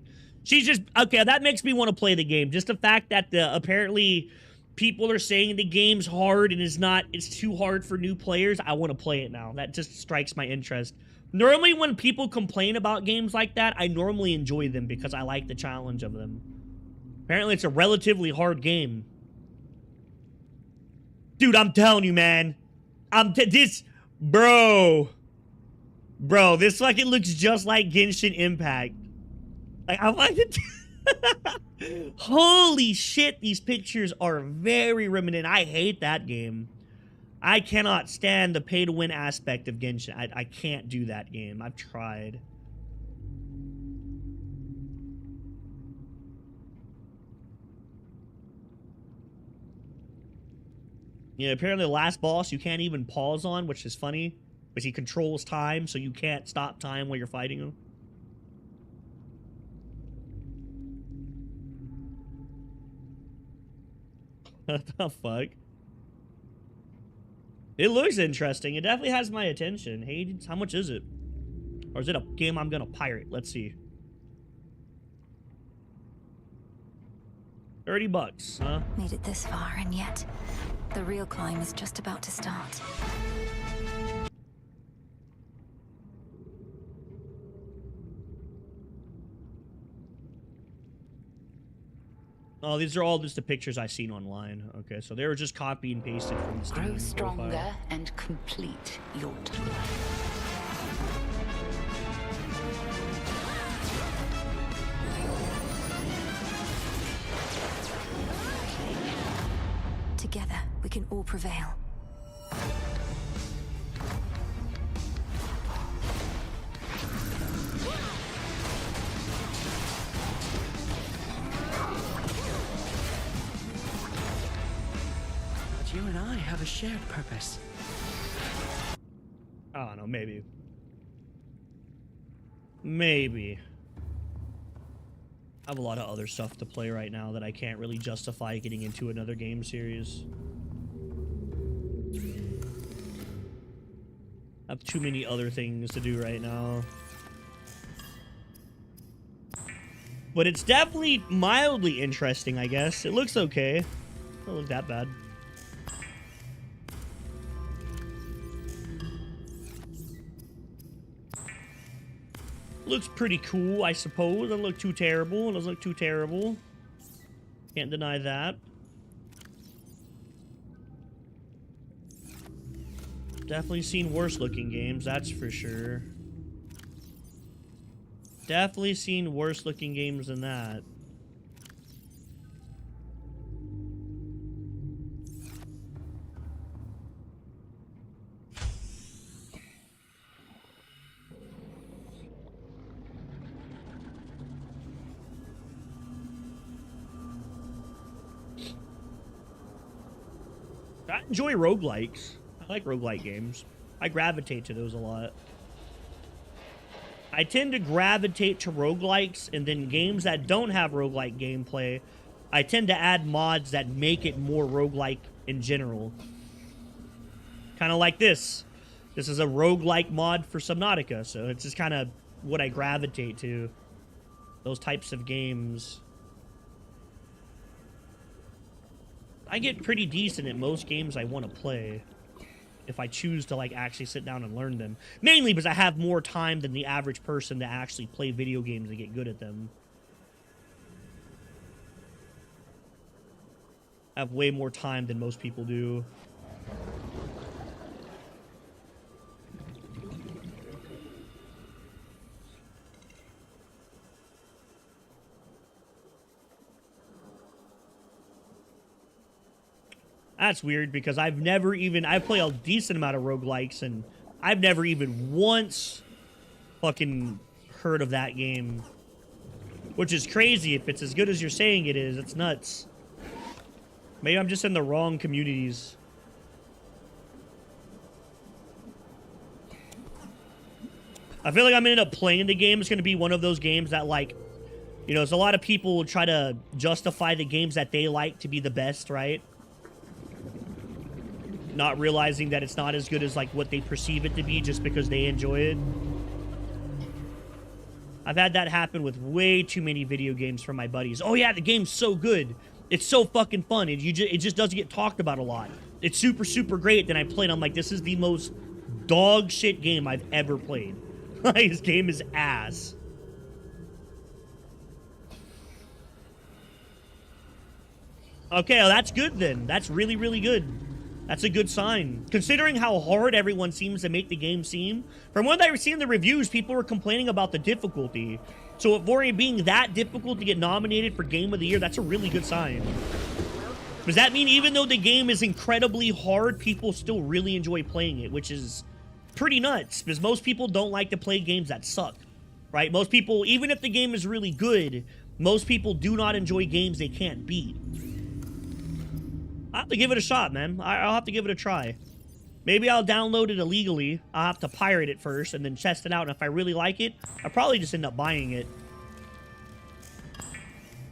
Okay, that makes me want to play the game. Just the fact that apparently people are saying the game's hard and it's too hard for new players. I want to play it now. That just strikes my interest. Normally when people complain about games like that, I normally enjoy them because I like the challenge of them. Apparently it's a relatively hard game. Dude, I'm telling you, man. Bro, this fucking looks just like Genshin Impact. Like, I like it. Holy shit, these pictures are very reminiscent. I hate that game. I cannot stand the pay-to-win aspect of Genshin. I can't do that game. I've tried. Yeah, apparently the last boss you can't even pause on, which is funny. Because he controls time, so you can't stop time while you're fighting him. What the fuck? It looks interesting. It definitely has my attention. Hades, how much is it? Or is it a game I'm gonna pirate? Let's see. $30, huh? Made it this far, and yet the real climb is just about to start. Oh, these are all just the pictures I've seen online. Okay, so they were just copy and pasted from the Steam Grow stronger profile. and complete your task. Together, we can all prevail. have a shared purpose. I don't know, maybe. Maybe. I have a lot of other stuff to play right now that I can't really justify getting into another game series. I have too many other things to do right now. But it's definitely mildly interesting, I guess. It looks okay. Doesn't look that bad. Looks pretty cool, I suppose. Doesn't look too terrible. It doesn't look too terrible. Can't deny that. Definitely seen worse looking games, that's for sure. Definitely seen worse looking games than that. I enjoy roguelikes. I like roguelike games. I gravitate to those a lot. I tend to gravitate to roguelikes, and then games that don't have roguelike gameplay, I tend to add mods that make it more roguelike in general. Kind of like this. This is a roguelike mod for Subnautica, so it's just kind of what I gravitate to. Those types of games. I get pretty decent at most games I want to play. If I choose to, like, actually sit down and learn them. Mainly because I have more time than the average person to actually play video games and get good at them. I have way more time than most people do. That's weird because I play a decent amount of roguelikes and I've never even once fucking heard of that game. Which is crazy if it's as good as you're saying it is. It's nuts. Maybe I'm just in the wrong communities. I feel like I'm gonna end up playing the game. It's gonna be one of those games that, like, you know, there's a lot of people try to justify the games that they like to be the best, right? Not realizing that it's not as good as, like, what they perceive it to be just because they enjoy it. I've had that happen with way too many video games from my buddies. Oh yeah, the game's so good. It's so fucking fun. It just doesn't get talked about a lot. It's super, super great. Then I played, I'm like, this is the most dog shit game I've ever played. Like, this game is ass. Okay, well, that's good then. That's really, really good. That's a good sign. Considering how hard everyone seems to make the game seem. From what I've seen in the reviews, people were complaining about the difficulty. So for it being that difficult to get nominated for Game of the Year, that's a really good sign. Does that mean even though the game is incredibly hard, people still really enjoy playing it, which is pretty nuts, because most people don't like to play games that suck, right? Most people, even if the game is really good, most people do not enjoy games they can't beat. I'll have to give it a shot, man. I'll have to give it a try. Maybe I'll download it illegally. I'll have to pirate it first and then test it out. And if I really like it, I'll probably just end up buying it.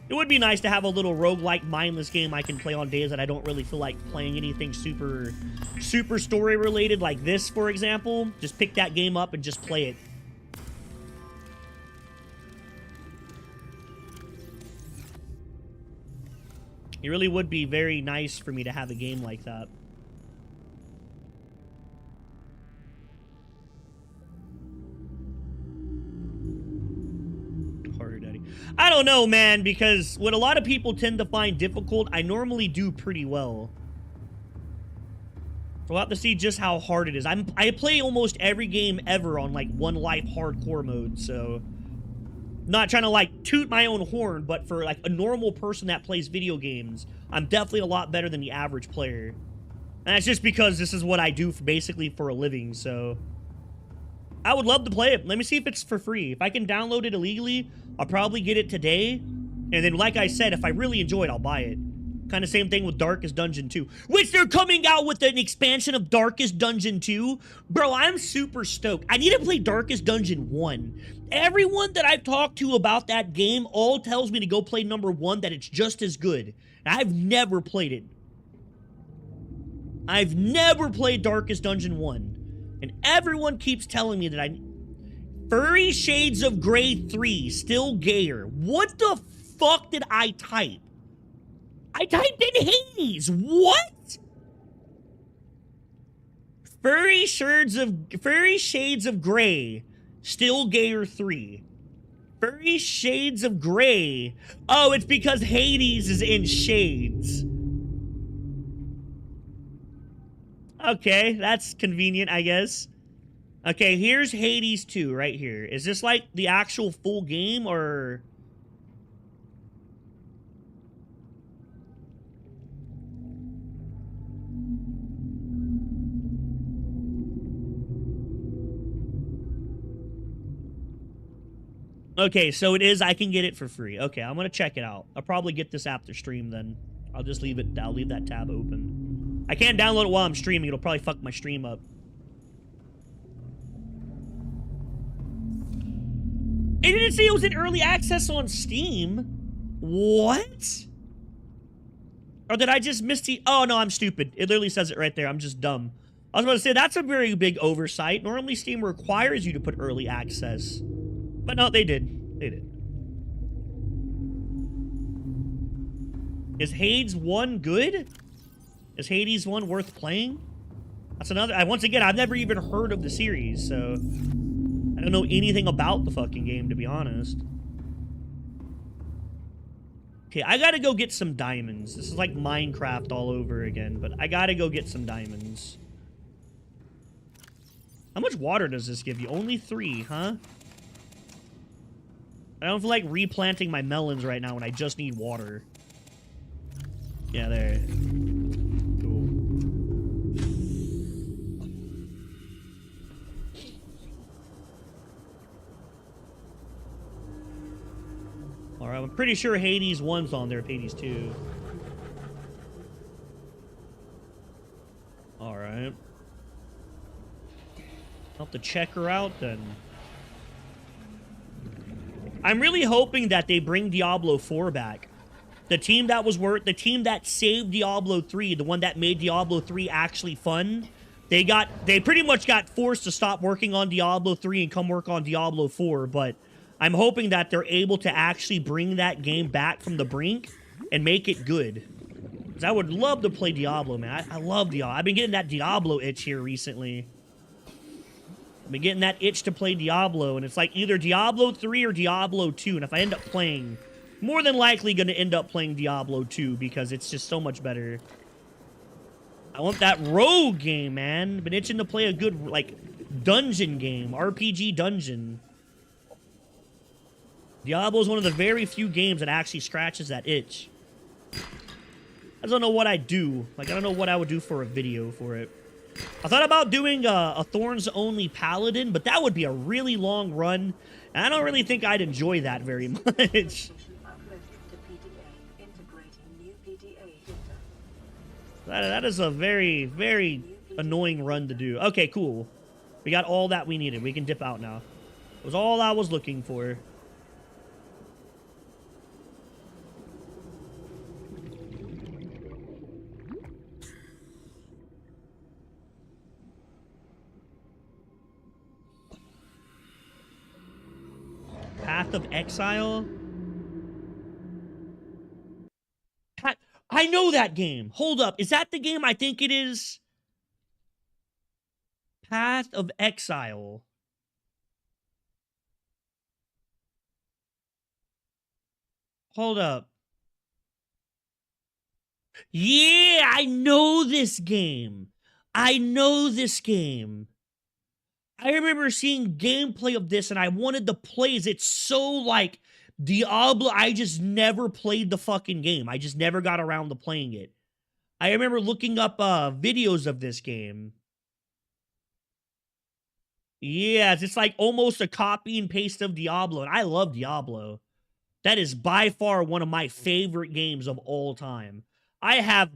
It would be nice to have a little roguelike, mindless game I can play on days that I don't really feel like playing anything super story related, like this, for example. Just pick that game up and just play it. It really would be very nice for me to have a game like that. Harder, Daddy. I don't know, man, because what a lot of people tend to find difficult, I normally do pretty well. We'll have to see just how hard it is. I play almost every game ever on, like, one life hardcore mode, so... Not trying to, like, toot my own horn, but for, like, a normal person that plays video games, I'm definitely a lot better than the average player. And that's just because this is what I do basically for a living, so... I would love to play it. Let me see if it's for free. If I can download it illegally, I'll probably get it today. And then, like I said, if I really enjoy it, I'll buy it. Kind of same thing with Darkest Dungeon 2, which they're coming out with an expansion of Darkest Dungeon 2. Bro, I'm super stoked. I need to play Darkest Dungeon 1. Everyone that I've talked to about that game all tells me to go play number 1, that it's just as good. I've never played it. I've never played Darkest Dungeon 1. And everyone keeps telling me that I... Furry Shades of Grey 3, still gayer. What the fuck did I type? I typed in Hades. What? Furry Shades of Grey, still gayer 3. Furry Shades of Grey. Oh, it's because Hades is in shades. Okay, that's convenient, I guess. Okay, here's Hades 2 right here. Is this like the actual full game, or... Okay, so it is, I can get it for free. Okay, I'm gonna check it out. I'll probably get this after stream then. I'll just leave it, I'll leave that tab open. I can't download it while I'm streaming, it'll probably fuck my stream up. It didn't say it was in early access on Steam. What? Or did I just miss the... Oh, no, I'm stupid. It literally says it right there. I'm just dumb. I was about to say, that's a very big oversight. Normally, Steam requires you to put early access. But no, they did. They did. Is Hades 1 good? Is Hades 1 worth playing? That's another... Once again, I've never even heard of the series, so... I don't know anything about the fucking game, to be honest. Okay, I gotta go get some diamonds. This is like Minecraft all over again, but I gotta go get some diamonds. How much water does this give you? Only 3, huh? I don't feel like replanting my melons right now when I just need water. Yeah, there. Cool. Alright, I'm pretty sure Hades 1's on there, Hades 2. Alright. I'll have to check her out then. I'm really hoping that they bring Diablo 4 back. The team that was the team that saved Diablo 3, the one that made Diablo 3 actually fun, they pretty much got forced to stop working on Diablo 3 and come work on Diablo 4, but I'm hoping that they're able to actually bring that game back from the brink and make it good. Because I would love to play Diablo, man. I love Diablo. I've been getting that Diablo itch here recently. I've been getting that itch to play Diablo, and it's like either Diablo 3 or Diablo 2, and if I end up playing, more than likely going to end up playing Diablo 2 because it's just so much better. I want that rogue game, man. Been itching to play a good, like, dungeon game, RPG dungeon. Diablo is one of the very few games that actually scratches that itch. I don't know what I'd do. Like, I don't know what I would do for a video for it. I thought about doing a Thorns-only Paladin, but that would be a really long run, and I don't really think I'd enjoy that very much. That is a very, very annoying run to do. Okay, cool. We got all that we needed. We can dip out now. It was all I was looking for. Path of Exile? I know that game. Hold up. Is that the game I think it is? Path of Exile. Hold up. Yeah, I know this game. I know this game. I remember seeing gameplay of this and I wanted to play it. It's so like Diablo. I just never played the fucking game. I just never got around to playing it. I remember looking up videos of this game. Yeah, it's like almost a copy and paste of Diablo. And I love Diablo. That is by far one of my favorite games of all time. I have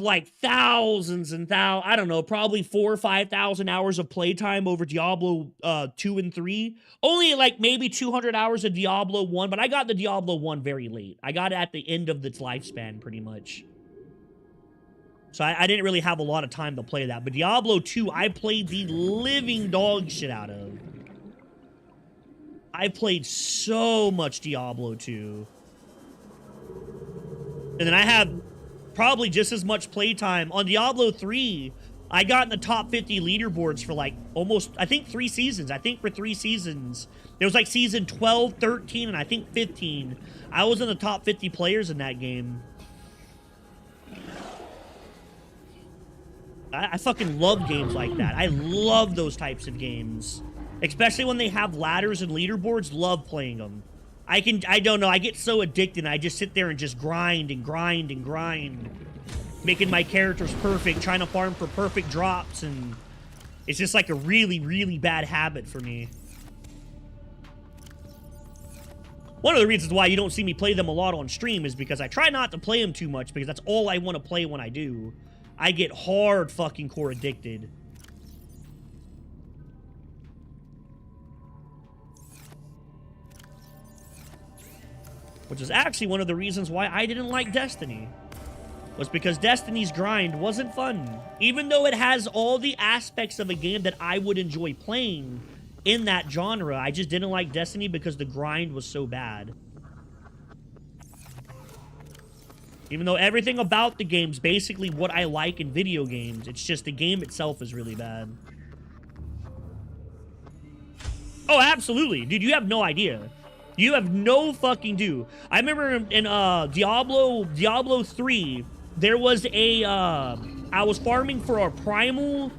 like thousands and I don't know, probably 4,000 or 5,000 hours of playtime over Diablo 2 and 3. Only like maybe 200 hours of Diablo 1, but I got the Diablo 1 very late. I got it at the end of its lifespan, pretty much. So I didn't really have a lot of time to play that. But Diablo 2, I played the living dog shit out of. I played so much Diablo 2. And then I have probably just as much playtime. On Diablo 3, I got in the top 50 leaderboards for like almost, I think 3 seasons. I think for 3 seasons. There was like season 12, 13, and I think 15. I was in the top 50 players in that game. I fucking love games like that. I love those types of games. Especially when they have ladders and leaderboards. Love playing them. I don't know, I get so addicted. I just sit there and just grind and grind and grind. Making my characters perfect, trying to farm for perfect drops, and it's just like a really, really bad habit for me. One of the reasons why you don't see me play them a lot on stream is because I try not to play them too much, because that's all I want to play when I do. I get hard fucking core addicted. Which is actually one of the reasons why I didn't like Destiny. Was because Destiny's grind wasn't fun. Even though it has all the aspects of a game that I would enjoy playing in that genre, I just didn't like Destiny because the grind was so bad. Even though everything about the game's basically what I like in video games, it's just the game itself is really bad. Oh, absolutely. Dude, you have no idea. You have no fucking do. I remember in Diablo 3, there was a, I was farming for a primal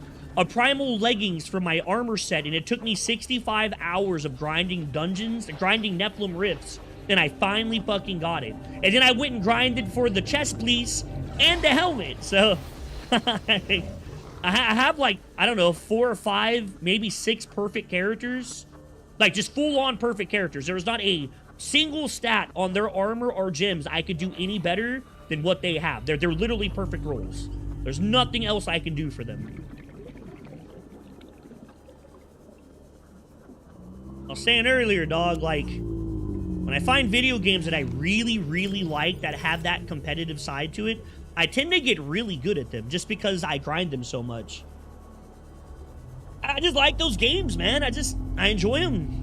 leggings for my armor set, and it took me 65 hours of grinding dungeons, grinding Nephilim rifts, and I finally fucking got it. And then I went and grinded for the chest piece and the helmet. So I have like, I don't know, 4 or 5, maybe 6 perfect characters. Like, just full-on perfect characters. There was not a single stat on their armor or gems I could do any better than what they have. They're literally perfect rolls. There's nothing else I can do for them. I was saying earlier, dog, like, when I find video games that I really, really like that have that competitive side to it, I tend to get really good at them just because I grind them so much. I just like those games, man. I enjoy them.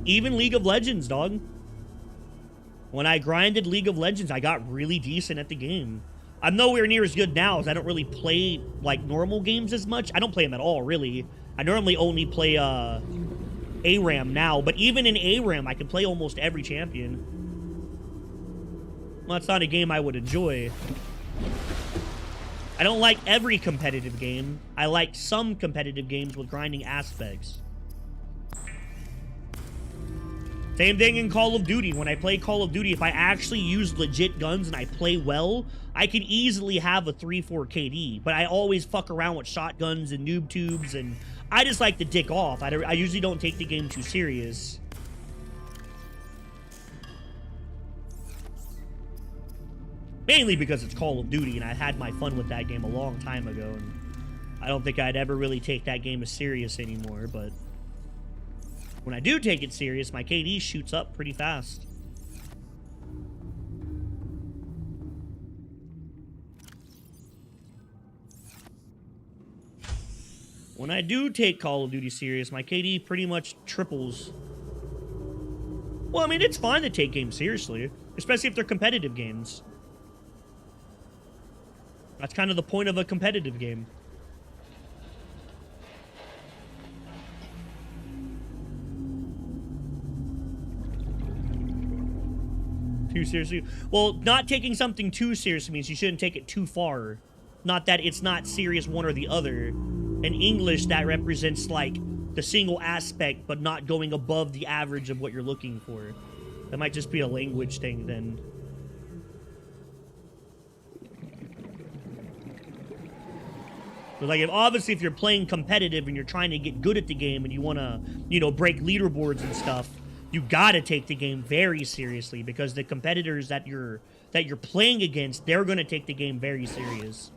Even League of Legends, dog. When I grinded League of Legends, I got really decent at the game. I'm nowhere near as good now as I don't really play, like, normal games as much. I don't play them at all, really. I normally only play, ARAM now. But even in ARAM, I can play almost every champion. Well, it's not a game I would enjoy. I don't like every competitive game. I like some competitive games with grinding aspects. Same thing in Call of Duty. When I play Call of Duty, if I actually use legit guns and I play well, I can easily have a 3-4 KD. But I always fuck around with shotguns and noob tubes, and I just like to dick off. I usually don't take the game too serious. Mainly because it's Call of Duty, and I had my fun with that game a long time ago, and I don't think I'd ever really take that game as serious anymore, but when I do take it serious, my KD shoots up pretty fast. When I do take Call of Duty serious, my KD pretty much triples. Well, I mean, it's fine to take games seriously, especially if they're competitive games. That's kind of the point of a competitive game. Too seriously? Well, not taking something too seriously means you shouldn't take it too far. Not that it's not serious one or the other. In English, that represents, like, the single aspect, but not going above the average of what you're looking for. That might just be a language thing, then. So like, obviously if you're playing competitive and you're trying to get good at the game and you want to, you know, break leaderboards and stuff, you gotta take the game very seriously, because the competitors that you're playing against, they're gonna take the game very serious.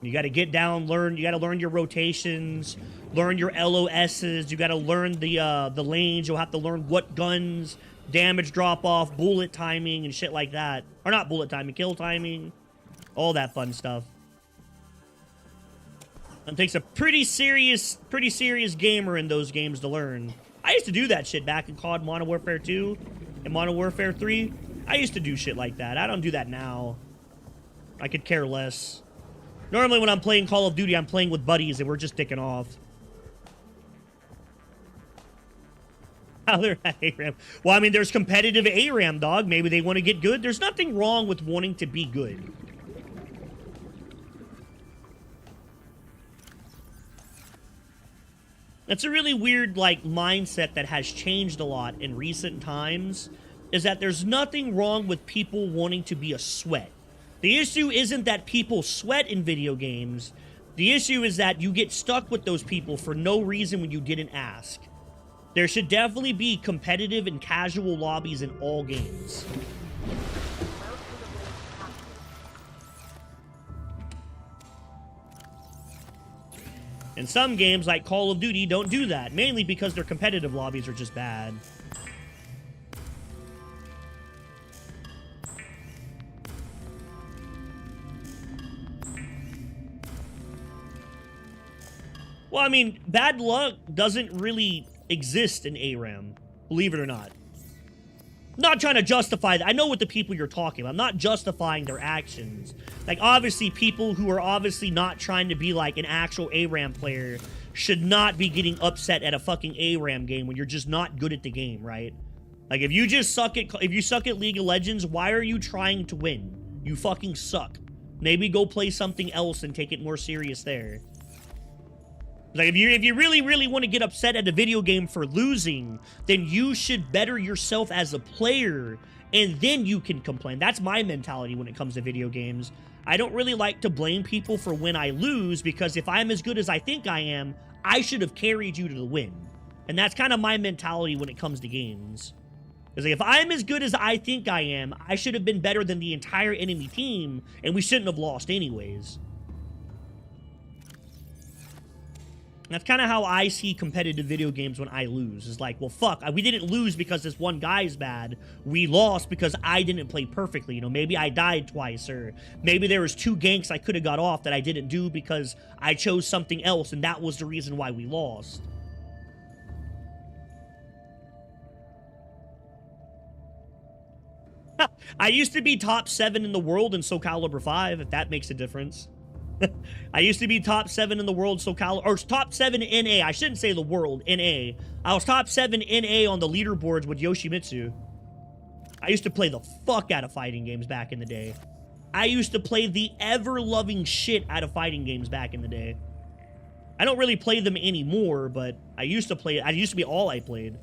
You gotta get down, you gotta learn your rotations, learn your LOSs, you gotta learn the lanes, you'll have to learn what guns, damage drop off, bullet timing, and shit like that. Or not bullet timing, kill timing, all that fun stuff. It takes a pretty serious gamer in those games to learn. I used to do that shit back in COD Modern Warfare 2 and Modern Warfare 3. I used to do shit like that. I don't do that now. I could care less. Normally when I'm playing Call of Duty, I'm playing with buddies and we're just dicking off. Other ARAM. Well, I mean, there's competitive ARAM, dog. Maybe they want to get good. There's nothing wrong with wanting to be good. That's a really weird, like, mindset that has changed a lot in recent times, is that there's nothing wrong with people wanting to be a sweat. The issue isn't that people sweat in video games. The issue is that you get stuck with those people for no reason when you didn't ask. There should definitely be competitive and casual lobbies in all games. And some games, like Call of Duty, don't do that, mainly because their competitive lobbies are just bad. Well, I mean, bad luck doesn't really exist in ARAM, believe it or not. I'm not trying to justify that. I know what the people you're talking about. I'm not justifying their actions. Like, obviously, people who are obviously not trying to be like an actual ARAM player should not be getting upset at a fucking ARAM game when you're just not good at the game, right? Like, if you suck at League of Legends, why are you trying to win? You fucking suck. Maybe go play something else and take it more serious there. Like, if you really want to get upset at a video game for losing, then you should better yourself as a player, and then you can complain. That's my mentality when it comes to video games. I don't really like to blame people for when I lose, because if I'm as good as I think I am, I should have carried you to the win. And that's kind of my mentality when it comes to games. Because like, if I'm as good as I think I am, I should have been better than the entire enemy team, and we shouldn't have lost anyways. That's kind of how I see competitive video games when I lose. It's like, well, fuck, we didn't lose because this one guy is bad. We lost because I didn't play perfectly. You know, maybe I died twice, or maybe there was 2 ganks I could have got off that I didn't do because I chose something else, and that was the reason why we lost. I used to be top 7 in the world in Soul Calibur 5, if that makes a difference. I used to be top 7 in the world, or top 7 NA. I shouldn't say the world, NA. I was top 7 NA on the leaderboards with Yoshimitsu. I used to play the fuck out of fighting games back in the day. I used to play the ever-loving shit out of fighting games back in the day. I don't really play them anymore, but I used to play it. I used to be all I played.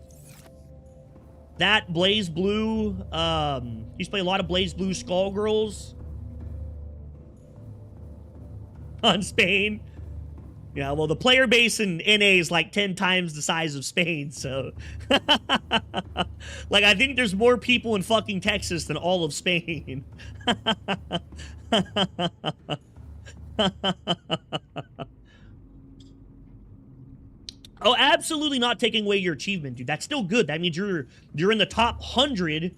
That, Blaze Blue, used to play a lot of Blaze Blue Skullgirls. On Spain. Yeah, well, the player base in NA is like 10 times the size of Spain, so... like, I think there's more people in fucking Texas than all of Spain. Oh, absolutely not taking away your achievement, dude. That's still good. That means you're in the top 100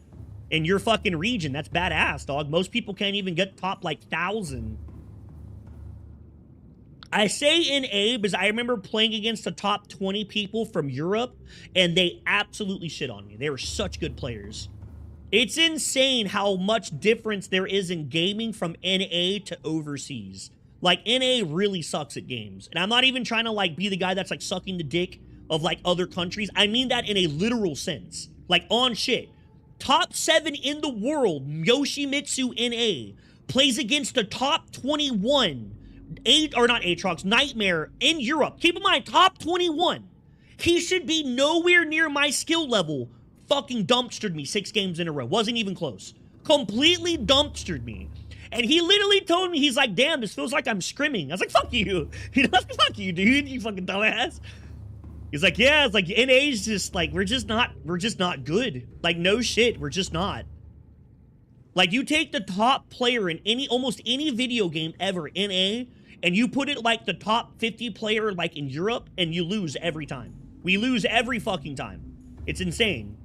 in your fucking region. That's badass, dog. Most people can't even get top, like, 1,000. I say NA because I remember playing against the top 20 people from Europe, and they absolutely shit on me. They were such good players. It's insane how much difference there is in gaming from NA to overseas. Like, NA really sucks at games. And I'm not even trying to, like, be the guy that's, like, sucking the dick of, like, other countries. I mean that in a literal sense. Like, on shit. Top 7 in the world, Yoshimitsu NA, plays against the top 21... Aatrox, Nightmare in Europe. Keep in mind, top 21. He should be nowhere near my skill level. Fucking dumpstered me 6 games in a row. Wasn't even close. Completely dumpstered me. And he literally told me, he's like, damn, this feels like I'm scrimming. I was like, fuck you. You know, fuck you, dude, you fucking dumbass. He's like, yeah, it's like NA's just like, we're just not good. Like, no shit, we're just not. Like, you take the top player in almost any video game ever, NA, and you put it like the top 50 player like in Europe, and you lose every time. We lose every fucking time. It's insane.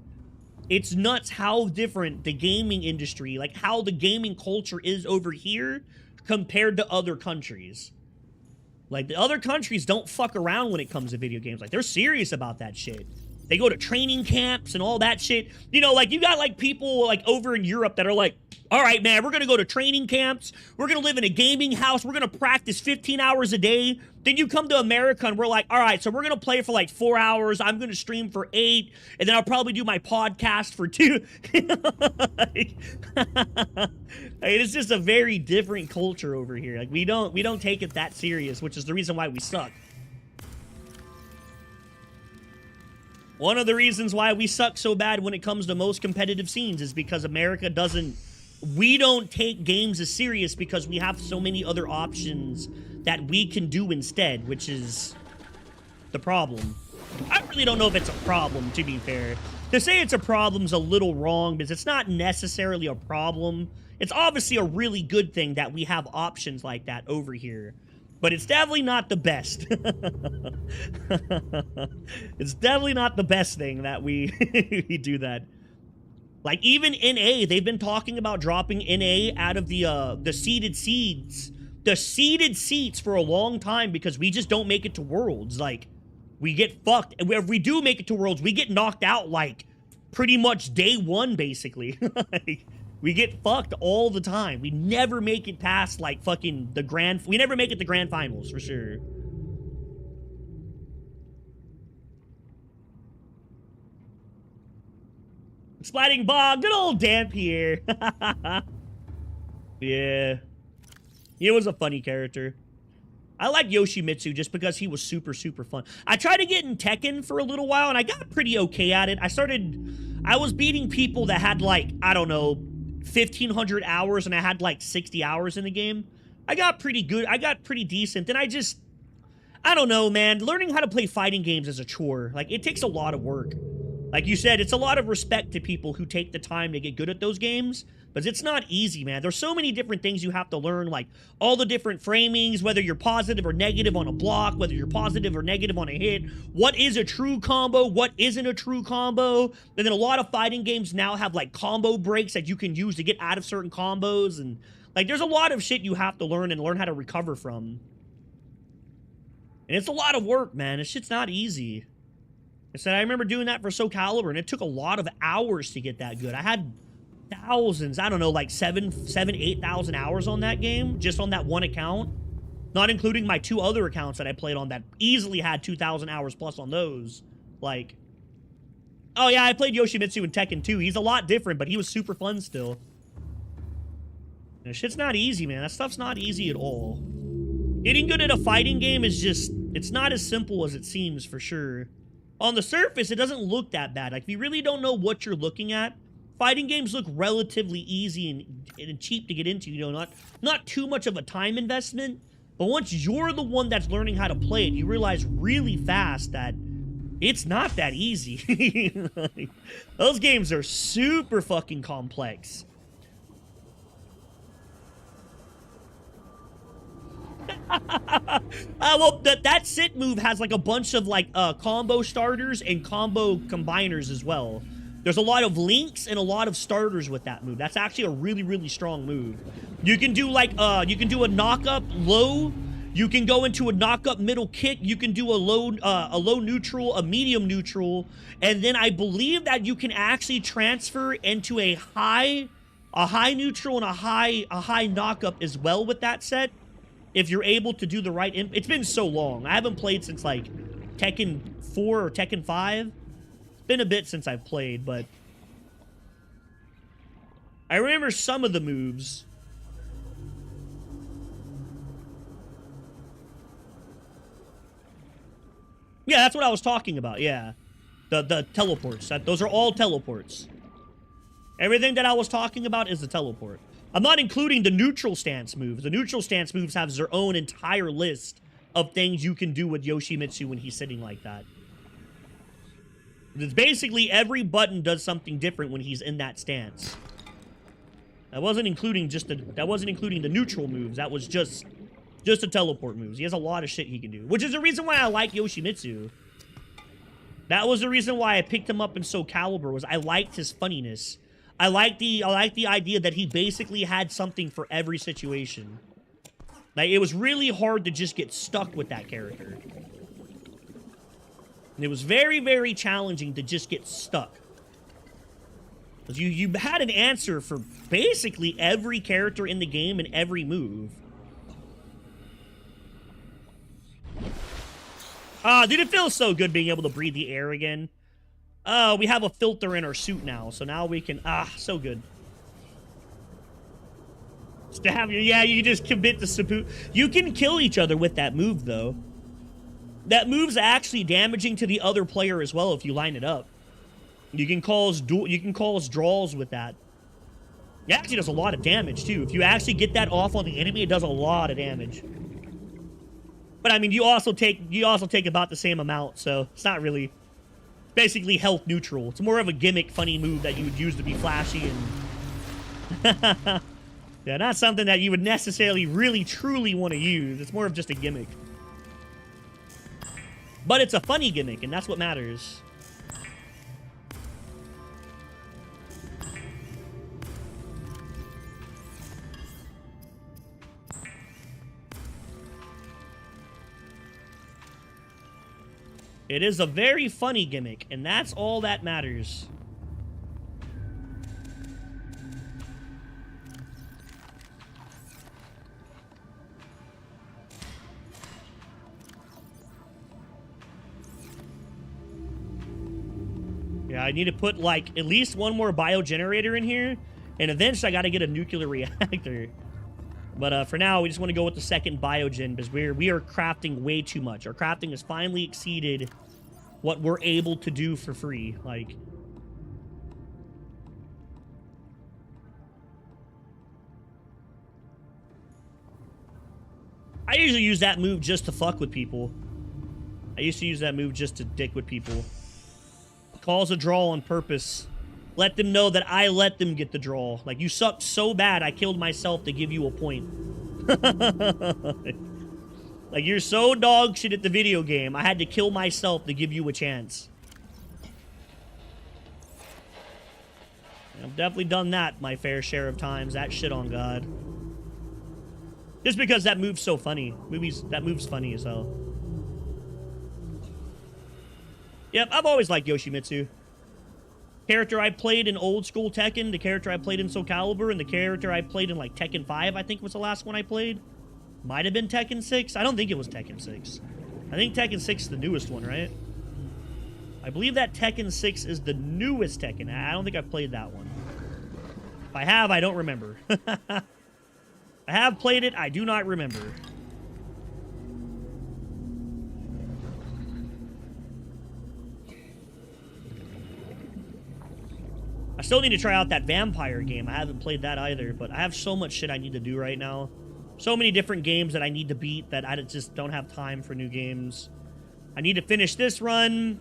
It's nuts how different the gaming industry, like how the gaming culture is over here compared to other countries. Like, the other countries don't fuck around when it comes to video games. Like, they're serious about that shit. They go to training camps and all that shit. You know, like, you got, like, people, like, over in Europe that are like, all right, man, we're going to go to training camps. We're going to live in a gaming house. We're going to practice 15 hours a day. Then you come to America and we're like, all right, so we're going to play for, like, 4 hours. I'm going to stream for 8. And then I'll probably do my podcast for 2. It's just a very different culture over here. Like, we don't take it that serious, which is the reason why we suck. One of the reasons why we suck so bad when it comes to most competitive scenes is because America doesn't... We don't take games as serious because we have so many other options that we can do instead, which is the problem. I really don't know if it's a problem, to be fair. To say it's a problem's a little wrong, because it's not necessarily a problem. It's obviously a really good thing that we have options like that over here. But it's definitely not the best. It's definitely not the best thing that we, we do that. Like, even NA, they've been talking about dropping NA out of the seeded seeds. The seeded seats for a long time because we just don't make it to Worlds. Like, we get fucked. And if we do make it to Worlds, we get knocked out, like, pretty much day one, basically. Like, we get fucked all the time. We never make it past, like, fucking the grand... We never make it to grand finals, for sure. Splatting Bog, good old Dan Pierre. Yeah. He was a funny character. I like Yoshimitsu just because he was super, super fun. I tried to get in Tekken for a little while, and I got pretty okay at it. I was beating people that had, like, I don't know, 1,500 hours, and I had, like, 60 hours in the game. I got pretty good. I got pretty decent. And I don't know, man. Learning how to play fighting games is a chore. Like, it takes a lot of work. Like you said, it's a lot of respect to people who take the time to get good at those games, but it's not easy, man. There's so many different things you have to learn, like all the different framings, whether you're positive or negative on a block, whether you're positive or negative on a hit, what is a true combo, what isn't a true combo, and then a lot of fighting games now have like combo breaks that you can use to get out of certain combos, and like there's a lot of shit you have to learn and learn how to recover from. And it's a lot of work, man. This shit's not easy. I said, I remember doing that for Soul Calibur, and it took a lot of hours to get that good. I had thousands, I don't know, like 8,000 hours on that game, just on that one account. Not including my 2 other accounts that I played on that easily had 2,000 hours plus on those. Like, oh yeah, I played Yoshimitsu in Tekken 2. He's a lot different, but he was super fun still. This shit's not easy, man. That stuff's not easy at all. Getting good at a fighting game is just, it's not as simple as it seems, for sure. On the surface, it doesn't look that bad. Like, if you really don't know what you're looking at, fighting games look relatively easy and cheap to get into. You know, not too much of a time investment. But once you're the one that's learning how to play it, you realize really fast that it's not that easy. Those games are super fucking complex. Well, that sit move has like a bunch of like combo starters and combo combiners as well. There's a lot of links and a lot of starters with that move. That's actually a really, really strong move. You can do like you can do a knock up low. You can go into a knock up middle kick. You can do a low neutral, a medium neutral, and then I believe that you can actually transfer into a high neutral and a high knock up as well with that set. If you're able to do the right... It's been so long. I haven't played since, like, Tekken 4 or Tekken 5. It's been a bit since I've played, but... I remember some of the moves. Yeah, that's what I was talking about, yeah. The teleports. Those are all teleports. Everything that I was talking about is the teleport. I'm not including the neutral stance moves. The neutral stance moves have their own entire list of things you can do with Yoshimitsu when he's sitting like that. It's basically every button does something different when he's in that stance. That wasn't including the neutral moves. That was just the teleport moves. He has a lot of shit he can do, which is the reason why I like Yoshimitsu. That was the reason why I picked him up in Soul Calibur, was I liked his funniness. I like the idea that he basically had something for every situation. Like, it was really hard to just get stuck with that character. And it was very, very challenging to just get stuck. Because you had an answer for basically every character in the game and every move. Ah, dude, it feels so good being able to breathe the air again. Oh, we have a filter in our suit now, so now we can... Ah, so good. Stab you. Yeah, you just commit to Sabu. You can kill each other with that move, though. That move's actually damaging to the other player as well if you line it up. You can cause draws with that. It actually does a lot of damage, too. If you actually get that off on the enemy, it does a lot of damage. But, I mean, you also take about the same amount, so it's not really... Basically health neutral. It's more of a gimmick funny move that you would use to be flashy and... Yeah, not something that you would necessarily really truly want to use. It's more of just a gimmick. But it's a funny gimmick, and that's what matters. It is a very funny gimmick, and that's all that matters. Yeah, I need to put, like, at least one more biogenerator in here, and eventually I gotta get a nuclear reactor. But for now, we just want to go with the second biogen, because we are crafting way too much. Our crafting has finally exceeded what we're able to do for free. Like... I usually use that move just to fuck with people. I used to use that move just to dick with people. Calls a draw on purpose. Let them know that I let them get the draw. Like, you sucked so bad, I killed myself to give you a point. Like, you're so dog shit at the video game, I had to kill myself to give you a chance. I've definitely done that my fair share of times. That shit on God. Just because that move's so funny. That move's funny as hell. Yep, I've always liked Yoshimitsu. Character I played in old school Tekken, the character I played in Soul Calibur, and the character I played in, like, Tekken 5, I think was the last one I played. Might have been Tekken 6. I don't think it was Tekken 6. I think Tekken 6 is the newest one, right? I believe that Tekken 6 is the newest Tekken. I don't think I've played that one. If I have, I don't remember. I have played it, I do not remember. I still need to try out that vampire game. I haven't played that either, but I have so much shit I need to do right now. So many different games that I need to beat that I just don't have time for new games. I need to finish this run.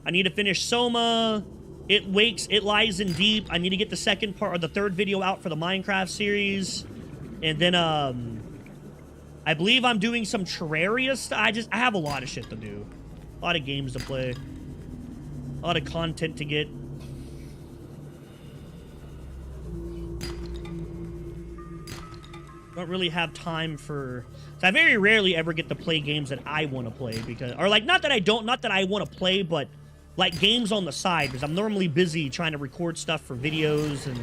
I need to finish Soma. It lies in deep. I need to get the second part or the third video out for the Minecraft series. And then, I believe I'm doing some Terraria stuff. I have a lot of shit to do. A lot of games to play. A lot of content to get. Don't really have time for... So I very rarely ever get to play games that I want to play because... Or, like, not that I want to play, but, like, games on the side, because I'm normally busy trying to record stuff for videos, and...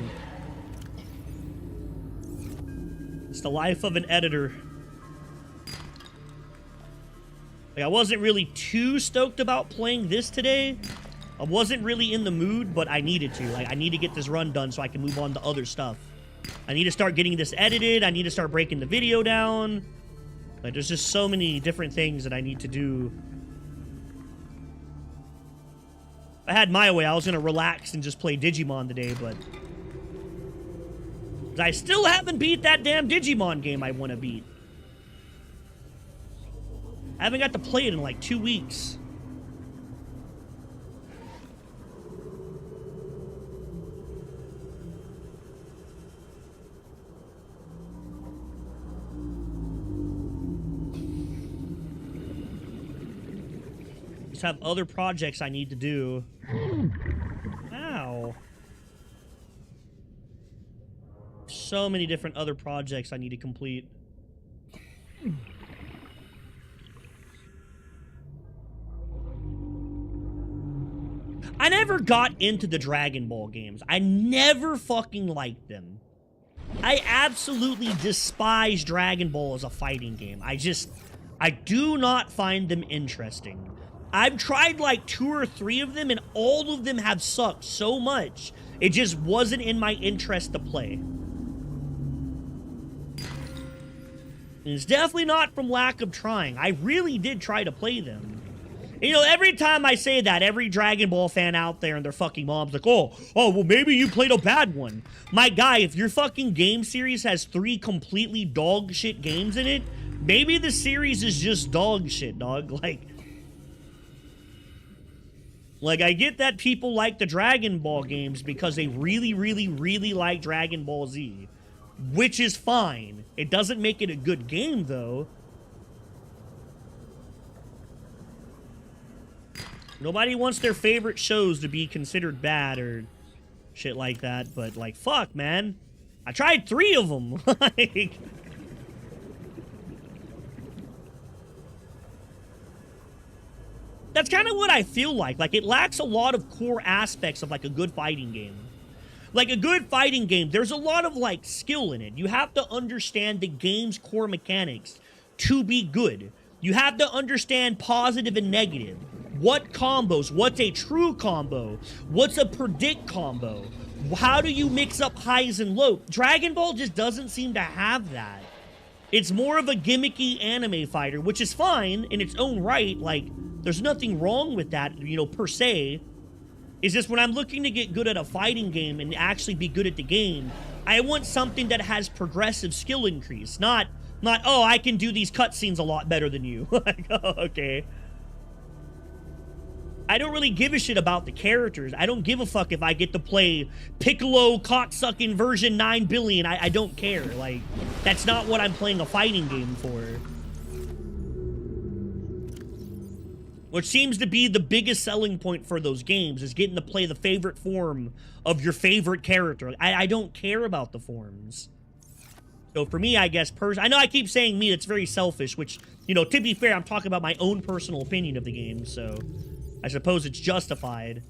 It's the life of an editor. Like, I wasn't really too stoked about playing this today. I wasn't really in the mood, but I needed to. Like, I need to get this run done so I can move on to other stuff. I need to start getting this edited. I need to start breaking the video down. Like, there's just so many different things that I need to do. If I had my way, I was going to relax and just play Digimon today, but... 'Cause I still haven't beat that damn Digimon game I want to beat. I haven't got to play it in like 2 weeks. Just have other projects I need to do. Ow. So many different other projects I need to complete. I never got into the Dragon Ball games. I never fucking liked them. I absolutely despise Dragon Ball as a fighting game. I do not find them interesting. I've tried like 2 or 3 of them, and all of them have sucked so much. It just wasn't in my interest to play. And it's definitely not from lack of trying. I really did try to play them. And, you know, every time I say that, every Dragon Ball fan out there and their fucking mom's like, oh, well, maybe you played a bad one. My guy, if your fucking game series has 3 completely dog shit games in it, maybe the series is just dog shit, dog. Like, I get that people like the Dragon Ball games because they really, really, really like Dragon Ball Z. Which is fine. It doesn't make it a good game, though. Nobody wants their favorite shows to be considered bad or shit like that, but, like, fuck, man. I tried 3 of them. Like... That's kind of what I feel like. Like, it lacks a lot of core aspects of, like, a good fighting game. Like, a good fighting game, there's a lot of, like, skill in it. You have to understand the game's core mechanics to be good. You have to understand positive and negative. What combos? What's a true combo? What's a predict combo? How do you mix up highs and lows? Dragon Ball just doesn't seem to have that. It's more of a gimmicky anime fighter, which is fine in its own right. Like, there's nothing wrong with that, you know, per se. It's just when I'm looking to get good at a fighting game and actually be good at the game, I want something that has progressive skill increase. Not, oh, I can do these cutscenes a lot better than you. Like, oh, okay. I don't really give a shit about the characters. I don't give a fuck if I get to play Piccolo cocksucking version 9 billion. I don't care. Like, that's not what I'm playing a fighting game for. Which seems to be the biggest selling point for those games, is getting to play the favorite form of your favorite character. I don't care about the forms. So for me, I guess, I know I keep saying me, that's very selfish, which, you know, to be fair, I'm talking about my own personal opinion of the game, so I suppose it's justified.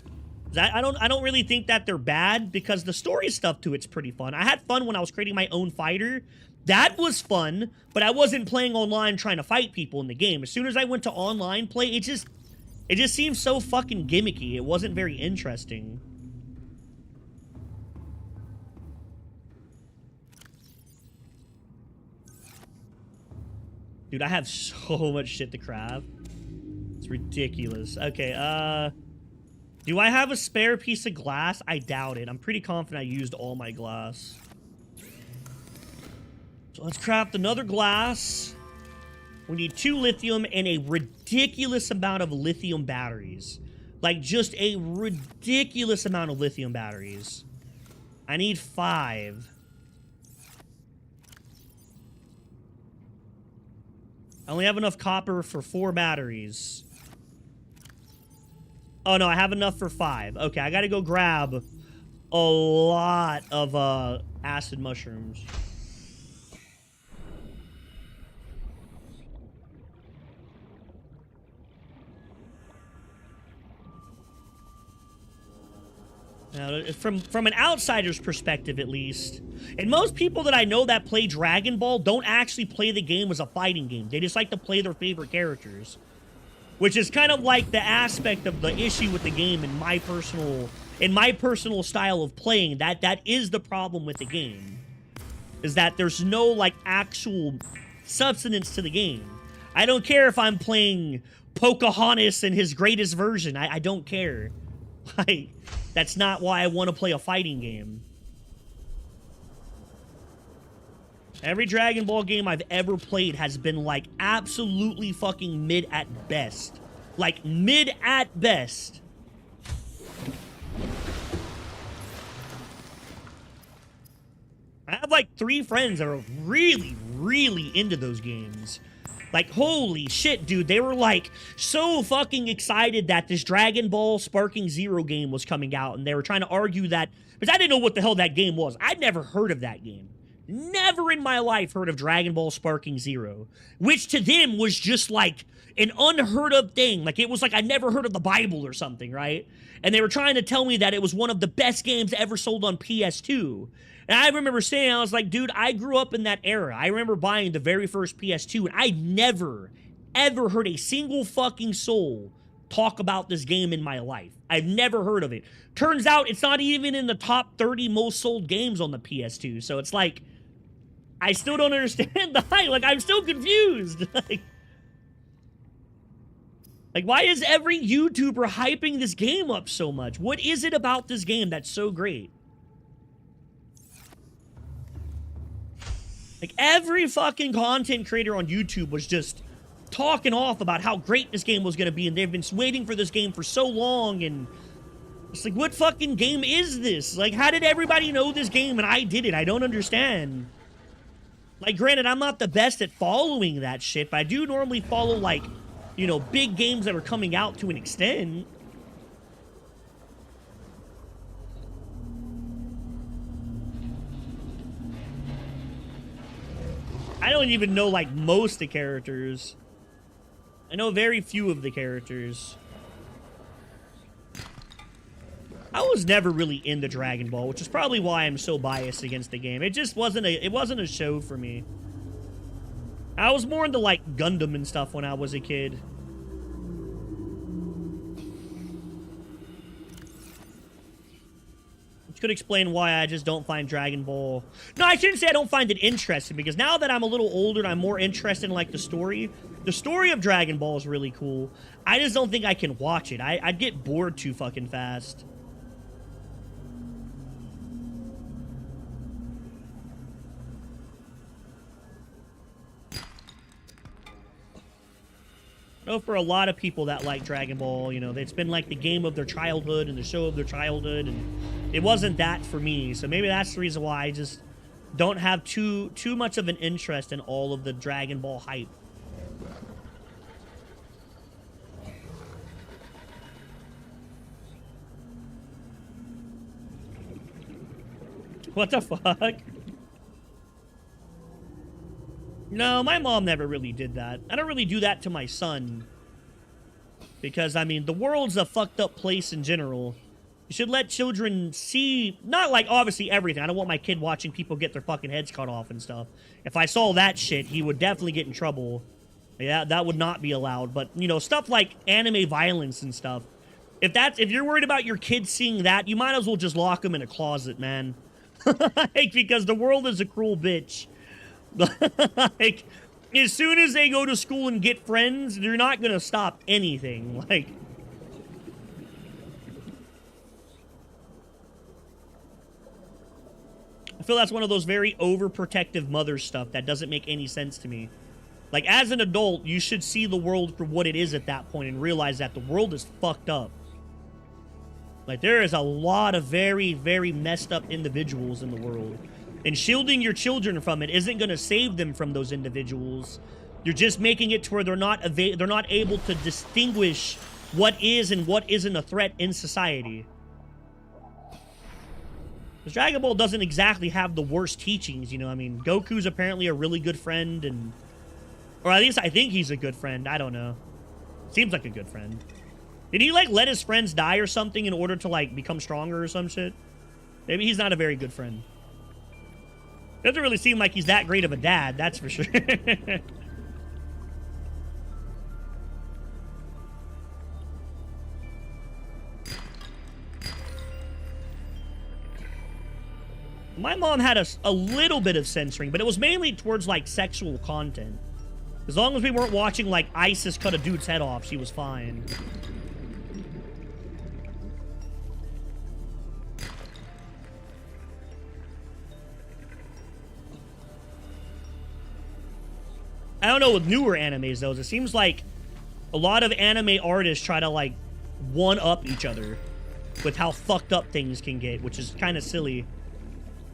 I don't really think that they're bad, because the story stuff to it's pretty fun. I had fun when I was creating my own fighter. That was fun, but I wasn't playing online trying to fight people in the game. As soon as I went to online play, it just seemed so fucking gimmicky. It wasn't very interesting. Dude, I have so much shit to craft. It's ridiculous. Okay, do I have a spare piece of glass? I doubt it. I'm pretty confident I used all my glass. So let's craft another glass. We need 2 lithium and a ridiculous amount of lithium batteries. Like, just a ridiculous amount of lithium batteries. I need 5. I only have enough copper for 4 batteries. Oh, no, I have enough for 5. Okay, I gotta go grab a lot of, acid mushrooms. Now, from an outsider's perspective, at least, and most people that I know that play Dragon Ball don't actually play the game as a fighting game. They just like to play their favorite characters, which is kind of like the aspect of the issue with the game in my personal style of playing. That is the problem with the game, is that there's no, like, actual substance to the game. I don't care if I'm playing Pocahontas in his greatest version. I don't care. Like, that's not why I want to play a fighting game. Every Dragon Ball game I've ever played has been, like, absolutely fucking mid at best. Like, mid at best. I have, like, 3 friends that are really, really into those games. Like, holy shit, dude. They were, like, so fucking excited that this Dragon Ball Sparking Zero game was coming out, and they were trying to argue that... Because I didn't know what the hell that game was. I'd never heard of that game. Never in my life heard of Dragon Ball Sparking Zero. Which to them was just, like, an unheard of thing. Like, it was like I never heard of the Bible or something, right? And they were trying to tell me that it was one of the best games ever sold on PS2. And I remember saying, I was like, dude, I grew up in that era. I remember buying the very first PS2, and I never, ever heard a single fucking soul talk about this game in my life. I've never heard of it. Turns out it's not even in the top 30 most sold games on the PS2. So it's like, I still don't understand the hype. Like, I'm still confused. Like, why is every YouTuber hyping this game up so much? What is it about this game that's so great? Like, every fucking content creator on YouTube was just talking off about how great this game was going to be, and they've been waiting for this game for so long, and it's like, what fucking game is this? Like, how did everybody know this game and I did it? I don't understand. Like, granted, I'm not the best at following that shit, but I do normally follow, like, you know, big games that are coming out to an extent. I don't even know, like, most of the characters. I know very few of the characters. I was never really into Dragon Ball, which is probably why I'm so biased against the game. It just wasn't a show for me. I was more into, like, Gundam and stuff when I was a kid. Which could explain why I just don't find Dragon Ball... No, I shouldn't say I don't find it interesting, because now that I'm a little older and I'm more interested in, like, the story of Dragon Ball is really cool. I just don't think I can watch it. I'd get bored too fucking fast. I know for a lot of people that like Dragon Ball, you know, it's been like the game of their childhood and the show of their childhood, and it wasn't that for me. So maybe that's the reason why I just don't have too much of an interest in all of the Dragon Ball hype. What the fuck? No, my mom never really did that. I don't really do that to my son. Because, I mean, the world's a fucked up place in general. You should let children see, not like, obviously, everything. I don't want my kid watching people get their fucking heads cut off and stuff. If I saw that shit, he would definitely get in trouble. Yeah, that would not be allowed. But, you know, stuff like anime violence and stuff. If you're worried about your kids seeing that, you might as well just lock them in a closet, man. Like, because the world is a cruel bitch. Like, as soon as they go to school and get friends, they're not gonna stop anything. Like, I feel that's one of those very overprotective mother stuff that doesn't make any sense to me. Like, as an adult, you should see the world for what it is at that point and realize that the world is fucked up. Like, there is a lot of very, very messed up individuals in the world. And shielding your children from it isn't going to save them from those individuals. You're just making it to where they're not able to distinguish what is and what isn't a threat in society. Because Dragon Ball doesn't exactly have the worst teachings, you know. I mean, Goku's apparently a really good friend, and... Or at least I think he's a good friend. I don't know. Seems like a good friend. Did he, like, let his friends die or something in order to, like, become stronger or some shit? Maybe he's not a very good friend. Doesn't really seem like he's that great of a dad, that's for sure. My mom had a little bit of censoring, but it was mainly towards, like, sexual content. As long as we weren't watching, like, ISIS cut a dude's head off, she was fine. I don't know with newer animes, though. It seems like a lot of anime artists try to, like, one-up each other with how fucked up things can get, which is kind of silly.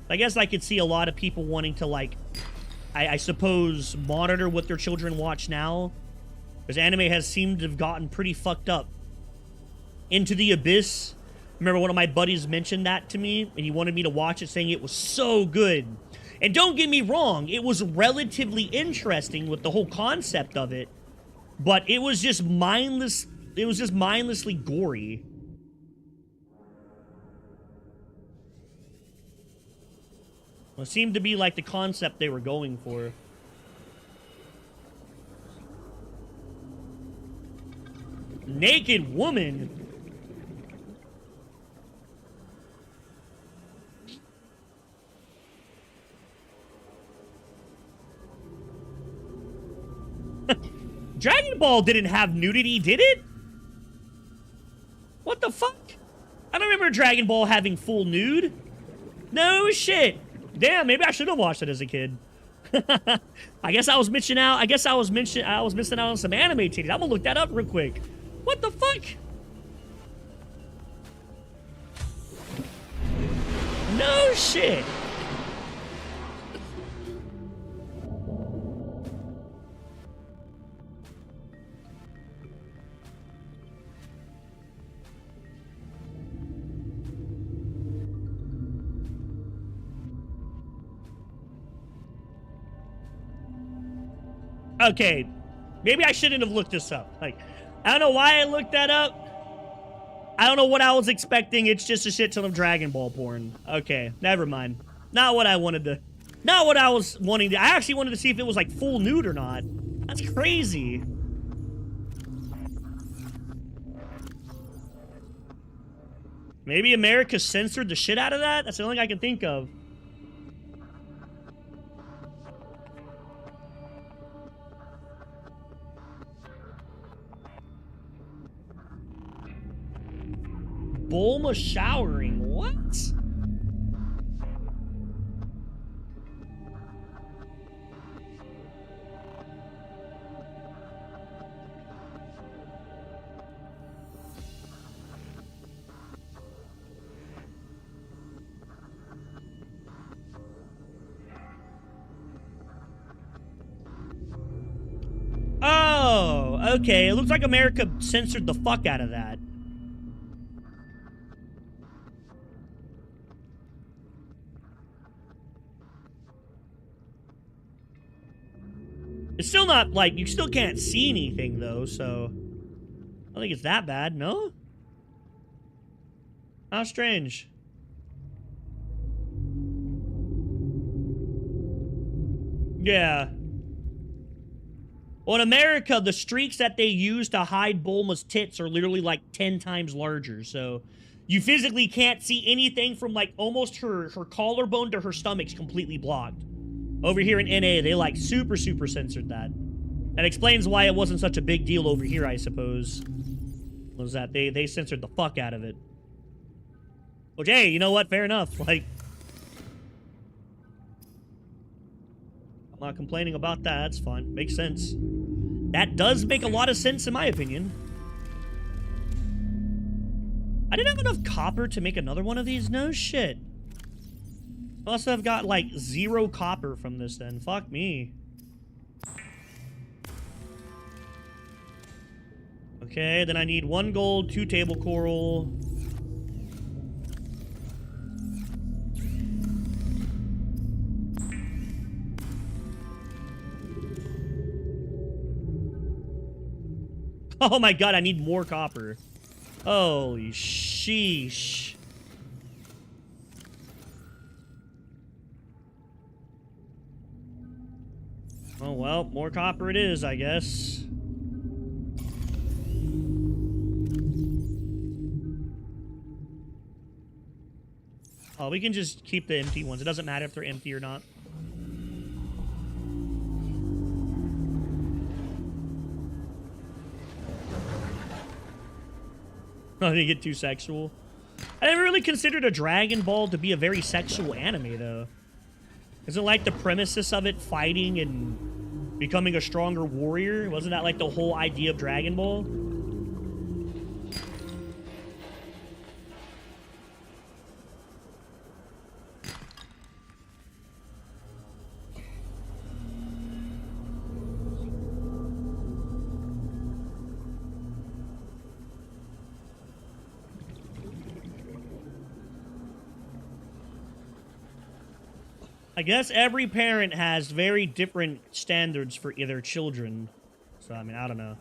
I guess I could see a lot of people wanting to, like, I suppose, monitor what their children watch now. Because anime has seemed to have gotten pretty fucked up. Into the Abyss. Remember one of my buddies mentioned that to me, and he wanted me to watch it, saying it was so good. And don't get me wrong, it was relatively interesting with the whole concept of it, but it was just mindless. It was just mindlessly gory. It seemed to be like the concept they were going for. Naked woman? Dragon Ball didn't have nudity, did it? What the fuck? I don't remember Dragon Ball having full nude. No shit. Damn, maybe I should have watched it as a kid. I guess I was missing out. I was missing out on some anime titties. I'm gonna look that up real quick. What the fuck? No shit. Okay, maybe I shouldn't have looked this up. Like, I don't know why I looked that up. I don't know what I was expecting. It's just a shit ton of Dragon Ball porn. Okay, never mind. Not what I wanted to... Not what I was wanting to... I actually wanted to see if it was, like, full nude or not. That's crazy. Maybe America censored the shit out of that? That's the only thing I can think of. Bulma showering. What? Oh, okay. It looks like America censored the fuck out of that. It's still not, like, you still can't see anything, though, so... I don't think it's that bad, no? How strange. Yeah. Well, in America, the streaks that they use to hide Bulma's tits are literally, like, 10 times larger, so... You physically can't see anything from, like, almost her collarbone to her stomach's completely blocked. Over here in NA, they, like, super censored that. That explains why it wasn't such a big deal over here, I suppose. Was that they censored the fuck out of it. Which, hey, you know what? Fair enough. Like... I'm not complaining about that. That's fine. Makes sense. That does make a lot of sense, in my opinion. I didn't have enough copper to make another one of these? No shit. Must have got, like, 0 copper from this, then. Fuck me. Okay, then I need 1 gold, 2 table coral. Oh my god, I need more copper. Holy sheesh. Oh, well, more copper it is, I guess. Oh, we can just keep the empty ones. It doesn't matter if they're empty or not. Oh, did it get too sexual? I never really considered a Dragon Ball to be a very sexual anime, though. Isn't like the premises of it fighting and Becoming a stronger warrior? Wasn't that like the whole idea of Dragon Ball? I guess every parent has very different standards for their children. So, I mean, I don't know.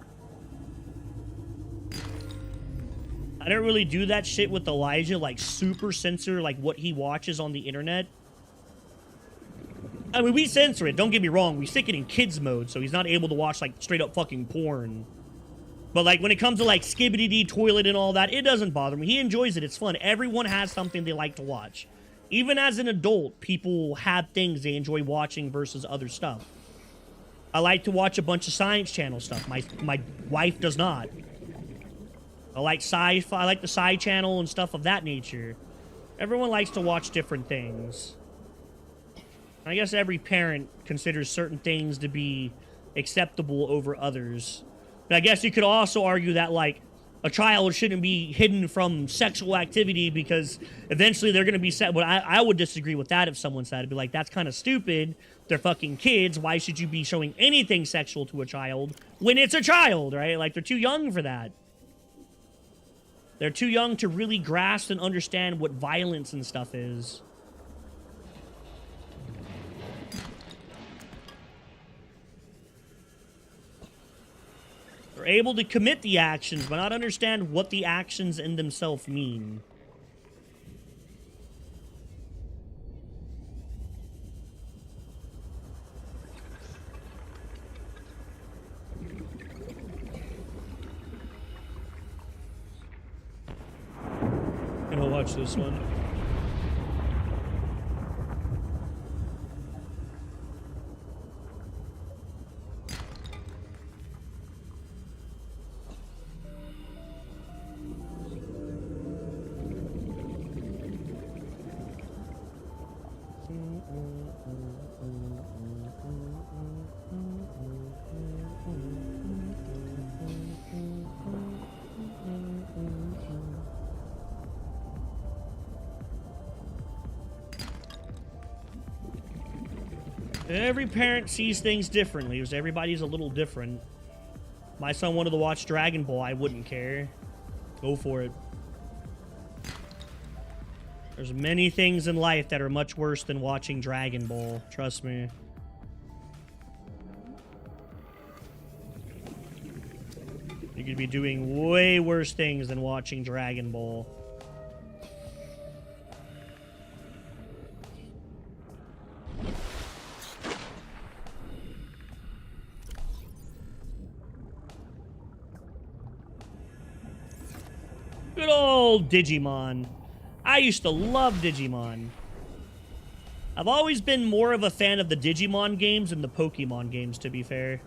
I don't really do that shit with Elijah, like super censor like what he watches on the internet. I mean, we censor it, don't get me wrong. We stick it in kids mode, so he's not able to watch like straight up fucking porn. But like when it comes to like Skibbity-Dee Toilet and all that, it doesn't bother me. He enjoys it, it's fun. Everyone has something they like to watch. Even as an adult, people have things they enjoy watching versus other stuff. I like to watch a bunch of Science Channel stuff. My wife does not. I like sci-fi. I like the Sci Channel and stuff of that nature. Everyone likes to watch different things. I guess every parent considers certain things to be acceptable over others. But I guess you could also argue that, like, a child shouldn't be hidden from sexual activity because eventually they're going to be set. But I would disagree with that if someone said it'd be like, that's kind of stupid. They're fucking kids. Why should you be showing anything sexual to a child when it's a child, right? Like, they're too young for that. They're too young to really grasp and understand what violence and stuff is. They're able to commit the actions, but not understand what the actions in themselves mean. I'm gonna watch this one. Every parent sees things differently, because everybody's a little different. My son wanted to watch Dragon Ball, I wouldn't care. Go for it. There's many things in life that are much worse than watching Dragon Ball, trust me. You could be doing way worse things than watching Dragon Ball. Good old Digimon. I used to love Digimon. I've always been more of a fan of the Digimon games than the Pokemon games, to be fair.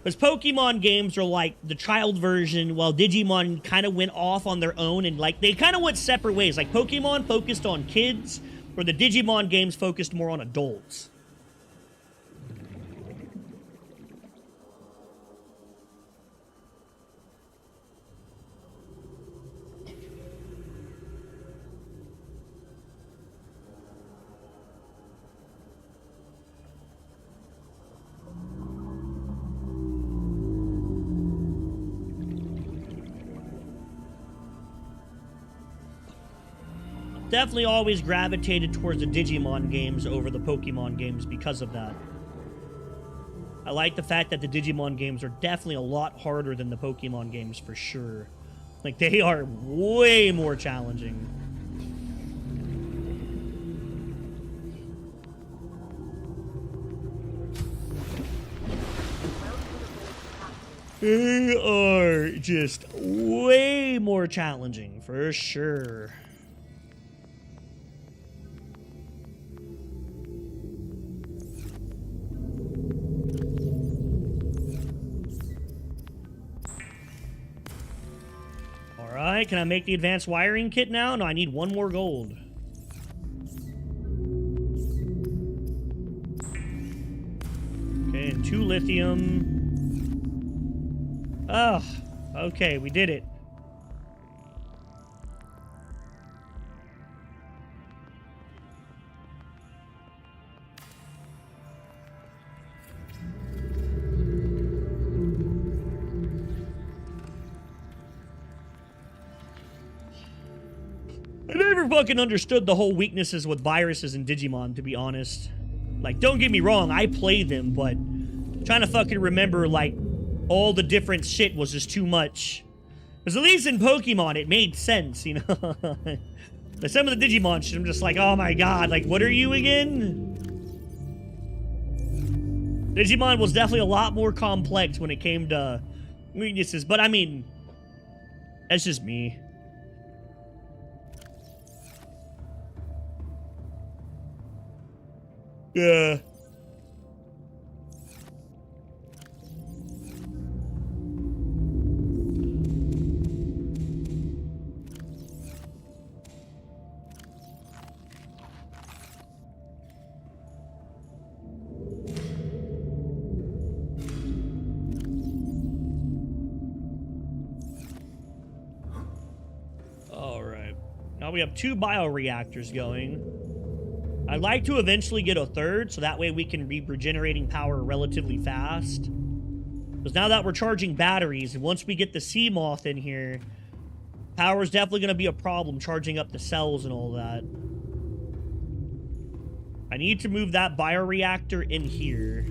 Because Pokemon games are like the child version, while Digimon kind of went off on their own, and like they kind of went separate ways. Like Pokemon focused on kids, where the Digimon games focused more on adults. Definitely always gravitated towards the Digimon games over the Pokemon games because of that. I like the fact that the Digimon games are definitely a lot harder than the Pokemon games for sure. Like, they are way more challenging. They are just way more challenging for sure. Alright, can I make the advanced wiring kit now? No, I need one more gold. And 2 lithium. Oh, okay, we did it. I never fucking understood the whole weaknesses with viruses and Digimon, to be honest. Like, don't get me wrong, I play them, but trying to fucking remember, like, all the different shit was just too much. Because at least in Pokemon, it made sense, you know? But some of the Digimon shit, I'm just like, oh my god, like, what are you again? Digimon was definitely a lot more complex when it came to weaknesses, but I mean, that's just me. Yeah. All right. Now we have 2 bioreactors going. I'd like to eventually get a 3rd, so that way we can be regenerating power relatively fast. Because now that we're charging batteries, and once we get the sea moth in here, power is definitely going to be a problem charging up the cells and all that. I need to move that bioreactor in here.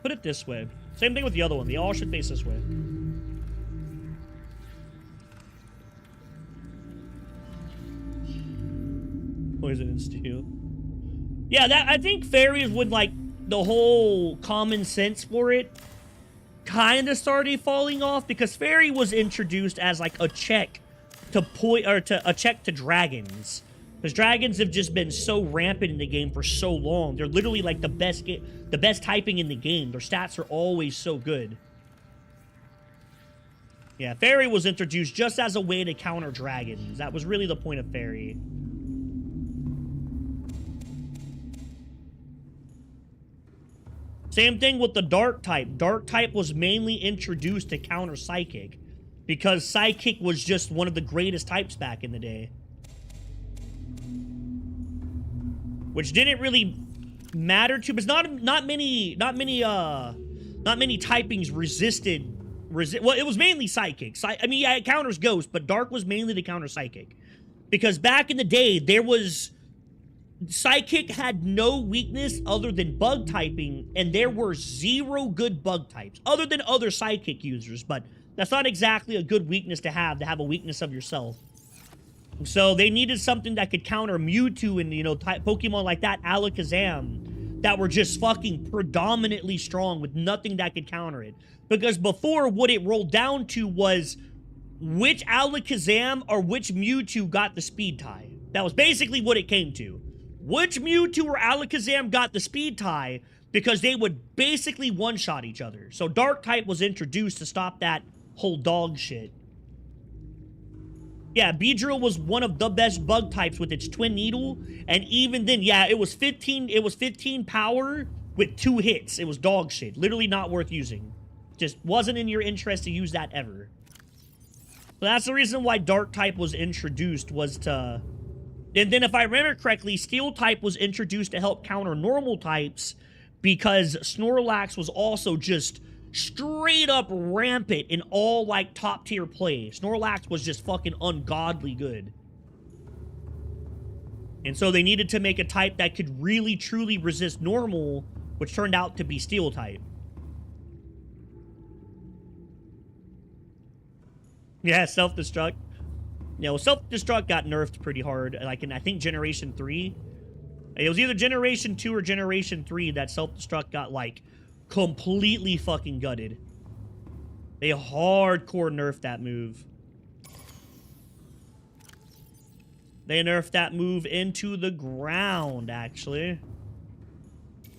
Put it this way. Same thing with the other one. They all should face this way. Poison and steel. Yeah, that I think fairies would, like, the whole common sense for it kind of started falling off, because fairy was introduced as like a check to a check to dragons. Because dragons have just been so rampant in the game for so long. They're literally like the best typing in the game. Their stats are always so good. Yeah, fairy was introduced just as a way to counter dragons. That was really the point of fairy. Same thing with the dark type. Dark type was mainly introduced to counter psychic, because psychic was just one of the greatest types back in the day. Which didn't really matter to, because not many typings resisted. Well, it was mainly psychic. I mean, yeah, it counters ghost, but dark was mainly to counter psychic, because back in the day there was psychic had no weakness other than bug typing, and there were 0 good bug types other than other psychic users. But that's not exactly a good weakness to have a weakness of yourself. So they needed something that could counter Mewtwo and, you know, Pokemon like that, Alakazam, that were just fucking predominantly strong with nothing that could counter it. Because before, what it rolled down to was which Alakazam or which Mewtwo got the speed tie. That was basically what it came to. Which Mewtwo or Alakazam got the speed tie, because they would basically one-shot each other. So Dark type was introduced to stop that whole dog shit. Yeah, Beedrill was one of the best bug types with its twin needle, and even then, yeah, it was 15 power with 2 hits. It was dog shit. Literally not worth using. Just wasn't in your interest to use that ever. So that's the reason why Dark type was introduced, was to... And then if I remember correctly, Steel type was introduced to help counter normal types, because Snorlax was also just straight up rampant in all, like, top tier play. Snorlax was just fucking ungodly good. And so they needed to make a type that could really truly resist normal, which turned out to be Steel type. Yeah, self-destruct. Yeah, well, self-destruct got nerfed pretty hard, like in, I think, Generation 3. It was either Generation 2 or Generation 3 that self-destruct got, like, completely fucking gutted. They hardcore nerfed that move. They nerfed that move into the ground, actually.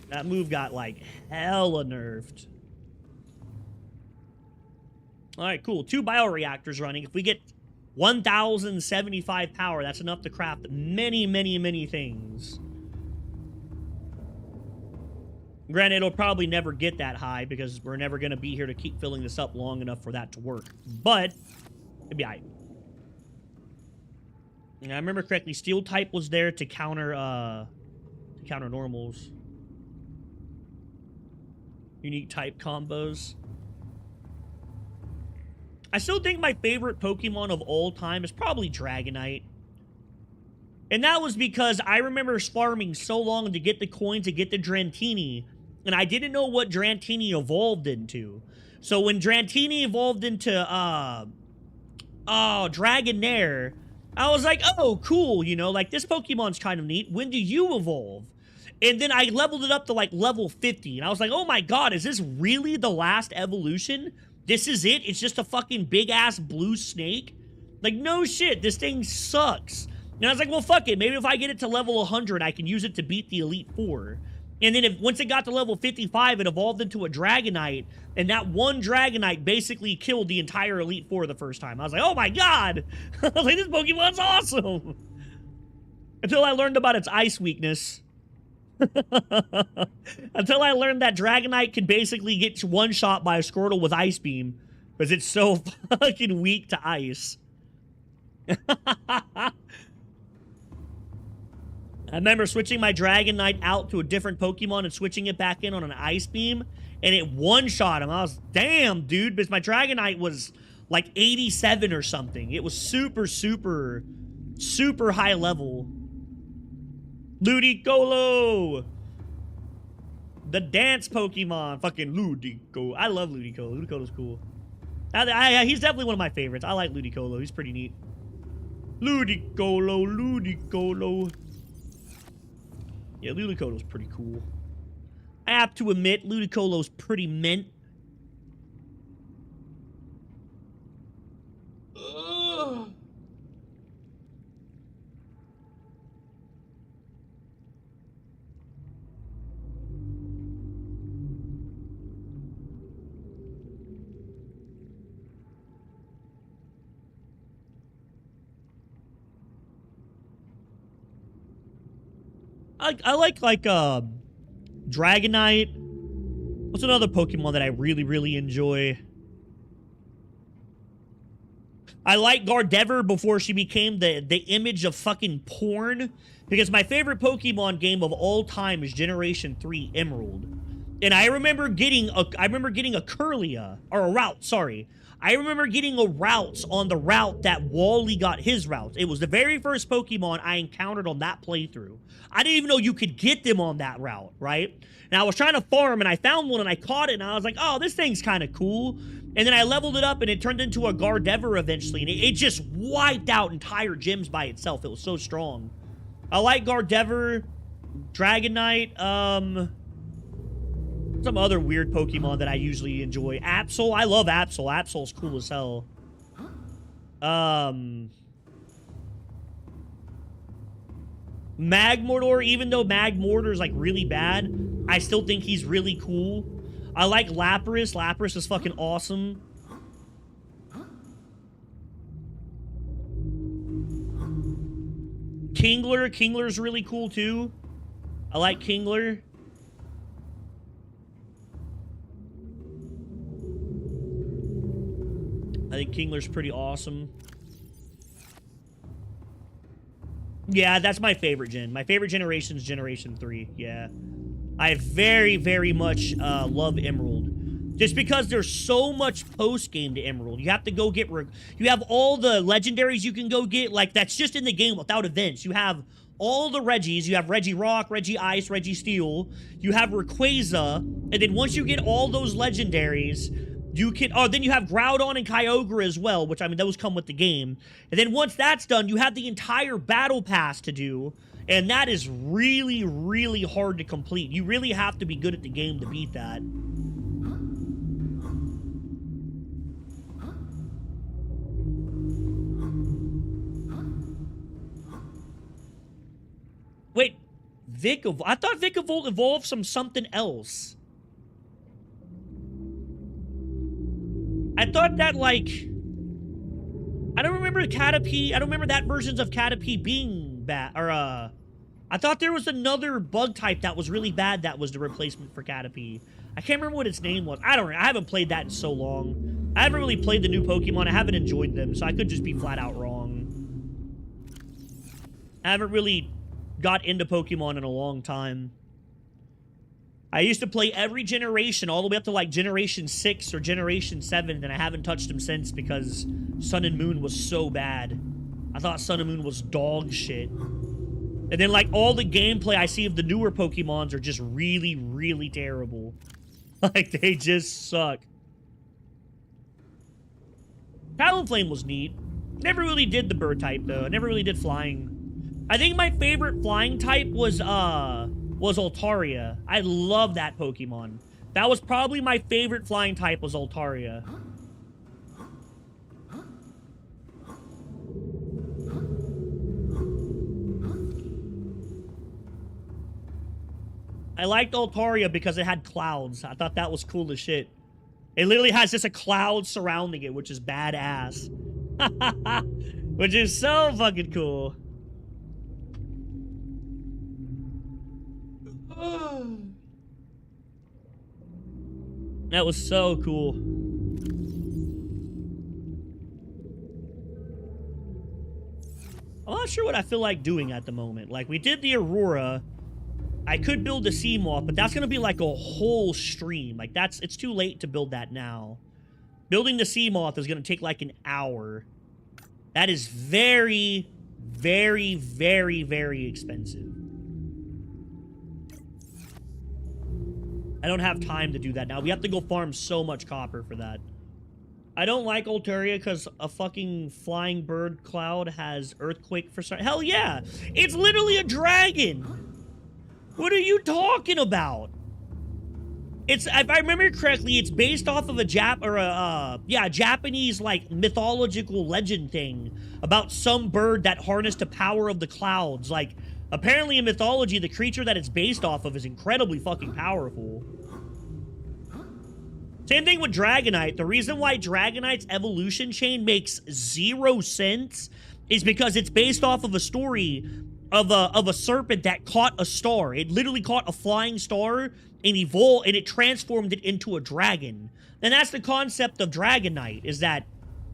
That move got, like, hella nerfed. Alright, cool. 2 bioreactors running. If we get 1,075 power, that's enough to craft many, many, many things. Granted, it'll probably never get that high because we're never going to be here to keep filling this up long enough for that to work. But, it'd be alright. And I remember correctly, steel type was there to counter normals. Unique type combos. I still think my favorite Pokemon of all time is probably Dragonite. And that was because I remember farming so long to get the coin to get the Dratini, and I didn't know what Dratini evolved into. So when Dratini evolved into, Dragonair, I was like, oh, cool, you know, like, this Pokemon's kind of neat. When do you evolve? And then I leveled it up to, like, level 50, and I was like, oh my god, is this really the last evolution? This is it? It's just a fucking big-ass blue snake? Like, no shit, this thing sucks. And I was like, well, fuck it. Maybe if I get it to level 100, I can use it to beat the Elite Four. And then once it got to level 55, it evolved into a Dragonite, and that one Dragonite basically killed the entire Elite Four the first time. I was like, oh my god! I was like, this Pokemon's awesome! Until I learned about its ice weakness. Until I learned that Dragonite can basically get one-shot by a Squirtle with Ice Beam. Because it's so fucking weak to ice. I remember switching my Dragonite out to a different Pokemon and switching it back in on an Ice Beam, and it one-shot him. I was, damn, dude, because my Dragonite was like 87 or something. It was super, super, super high level. Ludicolo! The dance Pokemon. Fucking Ludicolo. I love Ludicolo. Ludicolo's cool. He's definitely one of my favorites. I like Ludicolo. He's pretty neat. Ludicolo, Ludicolo. Yeah, Ludicolo's pretty cool. I have to admit, Ludicolo's pretty mint. Ugh. I like Dragonite. What's another Pokemon that I really, really enjoy? I like Gardevoir before she became the image of fucking porn. Because my favorite Pokemon game of all time is Generation 3 Emerald. And I remember getting a Curlia, or a route, sorry. I remember getting a route on the route that Wally got his route. It was the very first Pokemon I encountered on that playthrough. I didn't even know you could get them on that route, right? And I was trying to farm, and I found one, and I caught it, and I was like, oh, this thing's kind of cool. And then I leveled it up, and it turned into a Gardevoir eventually, and it just wiped out entire gyms by itself. It was so strong. I like Gardevoir, Dragonite, some other weird Pokemon that I usually enjoy. Absol, I love Absol. Absol's cool as hell. Magmortar, even though Magmortar's like really bad, I still think he's really cool. I like Lapras. Lapras is fucking awesome. Kingler. Kingler's really cool too. I like Kingler. I think Kingler's pretty awesome. Yeah, that's my favorite gen. My favorite generation is Generation 3. Yeah. I very, very much love Emerald. Just because there's so much post-game to Emerald. You have to go get... You have all the legendaries you can go get. Like, that's just in the game without events. You have all the Reggies. You have Regirock, Regice, Registeel. You have Rayquaza. And then once you get all those legendaries... You can, oh, then you have Groudon and Kyogre as well, which, I mean, those come with the game. And then once that's done, you have the entire Battle Pass to do, and that is really, really hard to complete. You really have to be good at the game to beat that. Wait, I thought Vikavolt evolved from something else. I thought that, like... I don't remember Caterpie. I don't remember that versions of Caterpie being bad. Or, I thought there was another bug type that was really bad that was the replacement for Caterpie. I can't remember what its name was. I haven't played that in so long. I haven't really played the new Pokemon. I haven't enjoyed them, so I could just be flat out wrong. I haven't really got into Pokemon in a long time. I used to play every generation, all the way up to like Generation 6 or Generation 7, and I haven't touched them since because Sun and Moon was so bad. I thought Sun and Moon was dog shit. And then, like, all the gameplay I see of the newer Pokemons are just really, really terrible. Like, they just suck. Talonflame was neat. Never really did the bird type, though. I never really did flying. I think my favorite flying type was Altaria. I love that Pokemon. That was probably my favorite flying type was Altaria. I liked Altaria because it had clouds. I thought that was cool as shit. It literally has just a cloud surrounding it, which is badass. Which is so fucking cool. That was so cool. I'm not sure what I feel like doing at the moment. Like, we did the Aurora. I could build a Seamoth, but that's gonna be like a whole stream. Like, it's too late to build that now. Building the Seamoth is gonna take like an hour. That is very, very, very, very expensive. I don't have time to do that now. We have to go farm so much copper for that. I don't like Altaria because a fucking flying bird cloud has earthquake for some... Hell yeah! It's literally a dragon! What are you talking about? It's, if I remember correctly, it's based off of a Japanese, like, mythological legend thing about some bird that harnessed the power of the clouds. Like, apparently in mythology, the creature that it's based off of is incredibly fucking powerful. Same thing with Dragonite. The reason why Dragonite's evolution chain makes 0 sense is because it's based off of a story of a serpent that caught a star. It literally caught a flying star and evolved, and it transformed it into a dragon. And that's the concept of Dragonite, is that,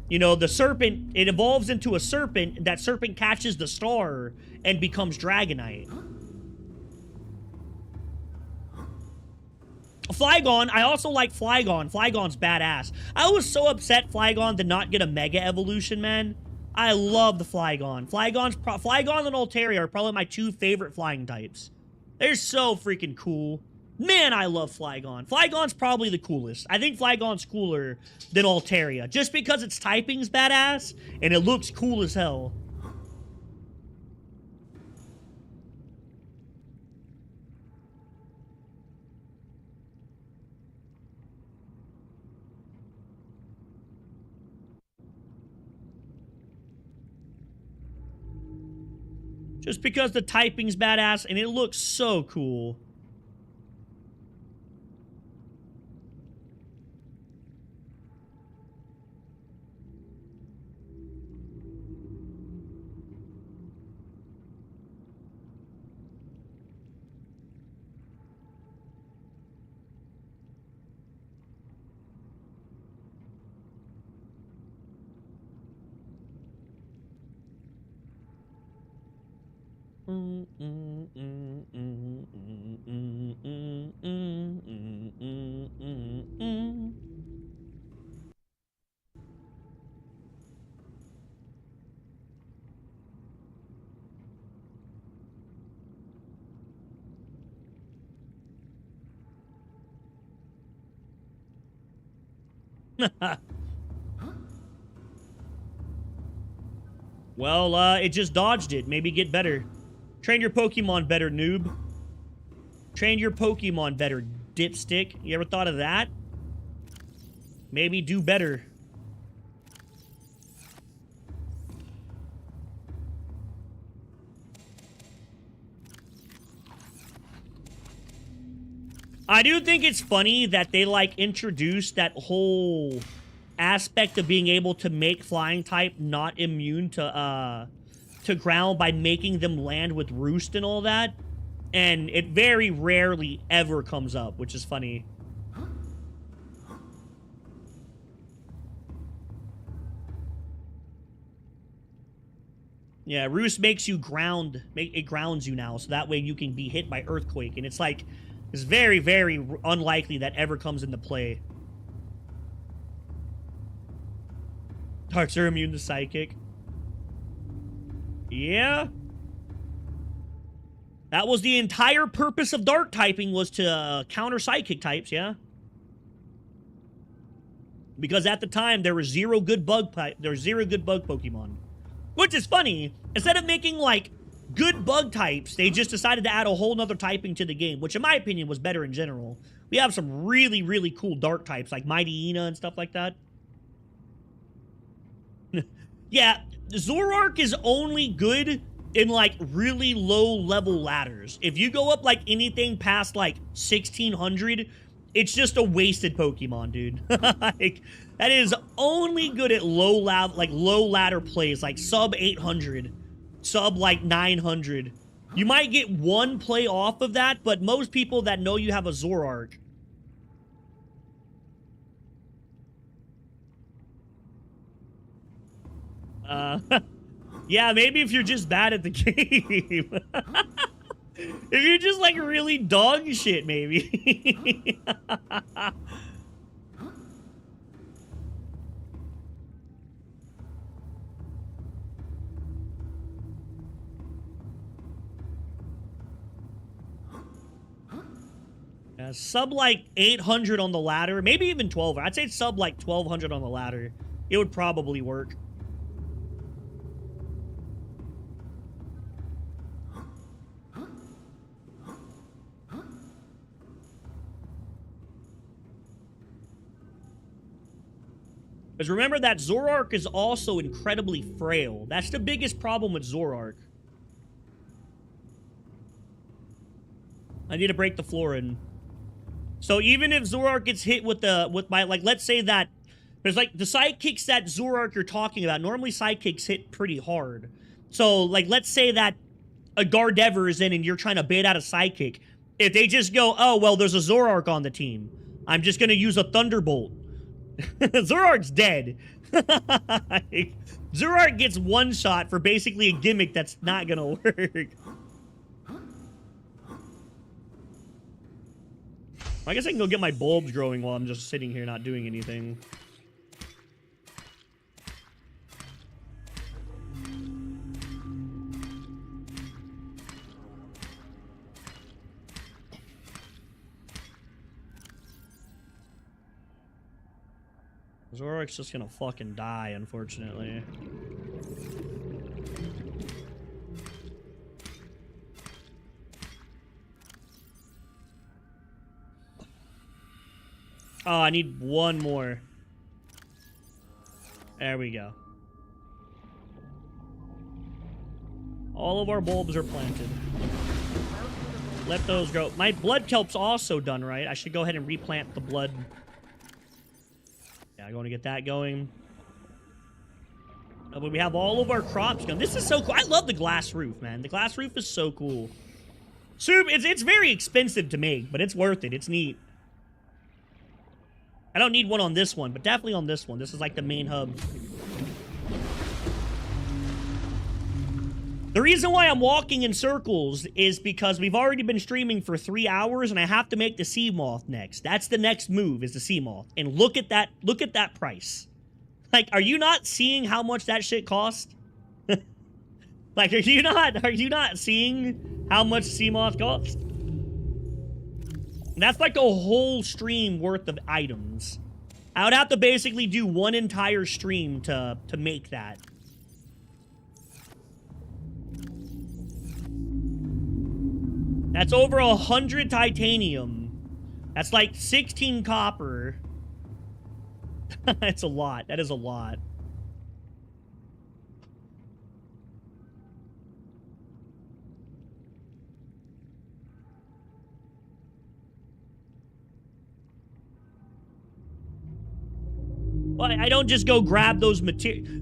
you know, the serpent, it evolves into a serpent, and that serpent catches the star and becomes Dragonite. Flygon, I also like Flygon. Flygon's badass. I was so upset Flygon did not get a Mega Evolution, man. I love the Flygon. Flygon and Altaria are probably my 2 favorite flying types. They're so freaking cool. Man, I love Flygon. Flygon's probably the coolest. I think Flygon's cooler than Altaria, just because its typing's badass, and it looks cool as hell. Just because the typing's badass and it looks so cool. Well, it just dodged it. Maybe get better. Train your Pokemon better, noob. Train your Pokemon better, dipstick. You ever thought of that? Maybe do better. I do think it's funny that they, like, introduced that whole aspect of being able to make flying type not immune to ground by making them land with roost and all that. And it very rarely ever comes up, which is funny. Yeah, roost makes you ground. It grounds you now, so that way you can be hit by earthquake. And it's like, it's very, very unlikely that ever comes into play. Darks are immune to psychic. Yeah. That was the entire purpose of dark typing, was to counter psychic types, yeah? Because at the time, there were zero good bug Pokemon. Which is funny. Instead of making, like, good bug types, they just decided to add a whole nother typing to the game, which in my opinion was better in general. We have some really, really cool dark types, like Mighty Ina and stuff like that. Yeah, Zoroark is only good in, like, really low-level ladders. If you go up, like, anything past, like, 1600, it's just a wasted Pokemon, dude. Like, that is only good at low ladder plays, like sub 800, sub, like, 900. You might get one play off of that, but most people that know you have a Zoroark... yeah, maybe if you're just bad at the game. If you're just, like, really dog shit, maybe. Sub, like, 800 on the ladder. Maybe even 12. I'd say sub, like, 1200 on the ladder. It would probably work. Because remember that Zoroark is also incredibly frail. That's the biggest problem with Zoroark. I need to break the floor in. So even if Zoroark gets hit with my, like, let's say that there's, like, the sidekicks that Zoroark you're talking about, normally sidekicks hit pretty hard. So, like, let's say that a Gardevoir is in and you're trying to bait out a sidekick. If they just go, oh, well, there's a Zoroark on the team, I'm just going to use a Thunderbolt. Zoroark's dead. Zoroark gets one shot for basically a gimmick that's not gonna work. I guess I can go get my bulbs growing while I'm just sitting here not doing anything. Zoroark's just gonna fucking die, unfortunately. Oh, I need one more. There we go. All of our bulbs are planted. Let those grow. My blood kelp's also done, right? I should go ahead and replant the blood. Yeah, I'm going to get that going. But we have all of our crops going. This is so cool. I love the glass roof, man. The glass roof is so cool. It's very expensive to make, but it's worth it. It's neat. I don't need one on this one, but definitely on this one. This is like the main hub. The reason why I'm walking in circles is because we've already been streaming for 3 hours and I have to make the sea moth next. That's the next move, is the sea moth. And look at that price. Like, are you not seeing how much that shit cost? Like, are you not seeing how much sea moth costs? That's like a whole stream worth of items. I would have to basically do one entire stream to make that. That's over 100 titanium. That's like 16 copper. That's a lot. That is a lot. Well, I don't just go grab those materials.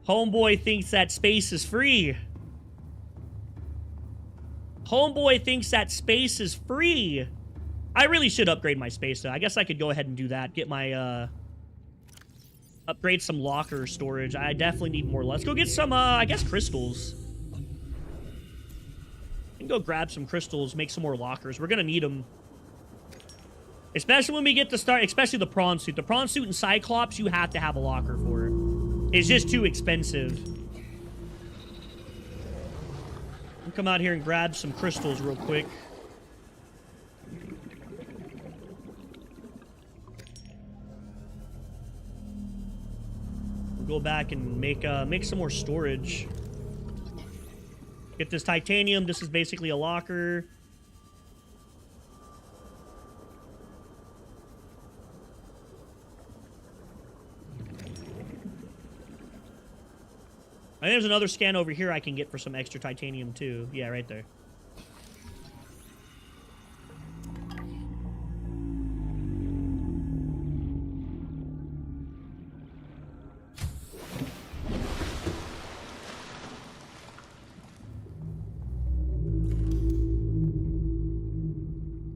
Homeboy thinks that space is free. Homeboy thinks that space is free. I really should upgrade my space, though. I guess I could go ahead and do that. Get my, upgrade some locker storage. I definitely need more. Let's go get some, I guess, crystals. We can go grab some crystals, make some more lockers. We're gonna need them. Especially when we get to start, especially the prawn suit. The prawn suit and Cyclops, you have to have a locker for. It's just too expensive. I'll come out here and grab some crystals real quick. We'll go back and make some more storage. Get this titanium. This is basically a locker. I think there's another scan over here I can get for some extra titanium too. Yeah, right there.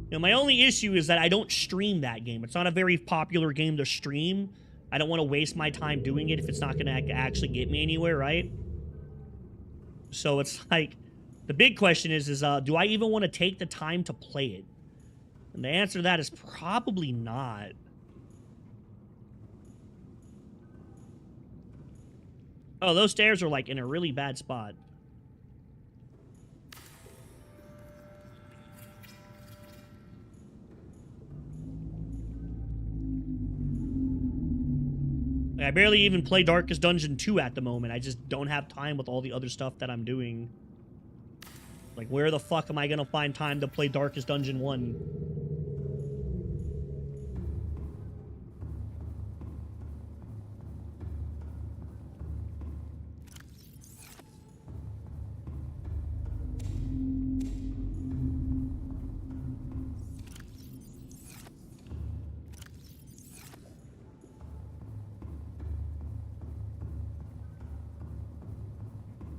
You know, my only issue is that I don't stream that game. It's not a very popular game to stream. I don't want to waste my time doing it if it's not going to actually get me anywhere, right? So it's like, the big question is do I even want to take the time to play it? And the answer to that is probably not. Oh, those stairs are like in a really bad spot. I barely even play Darkest Dungeon 2 at the moment. I just don't have time with all the other stuff that I'm doing. Like, where the fuck am I gonna find time to play Darkest Dungeon 1?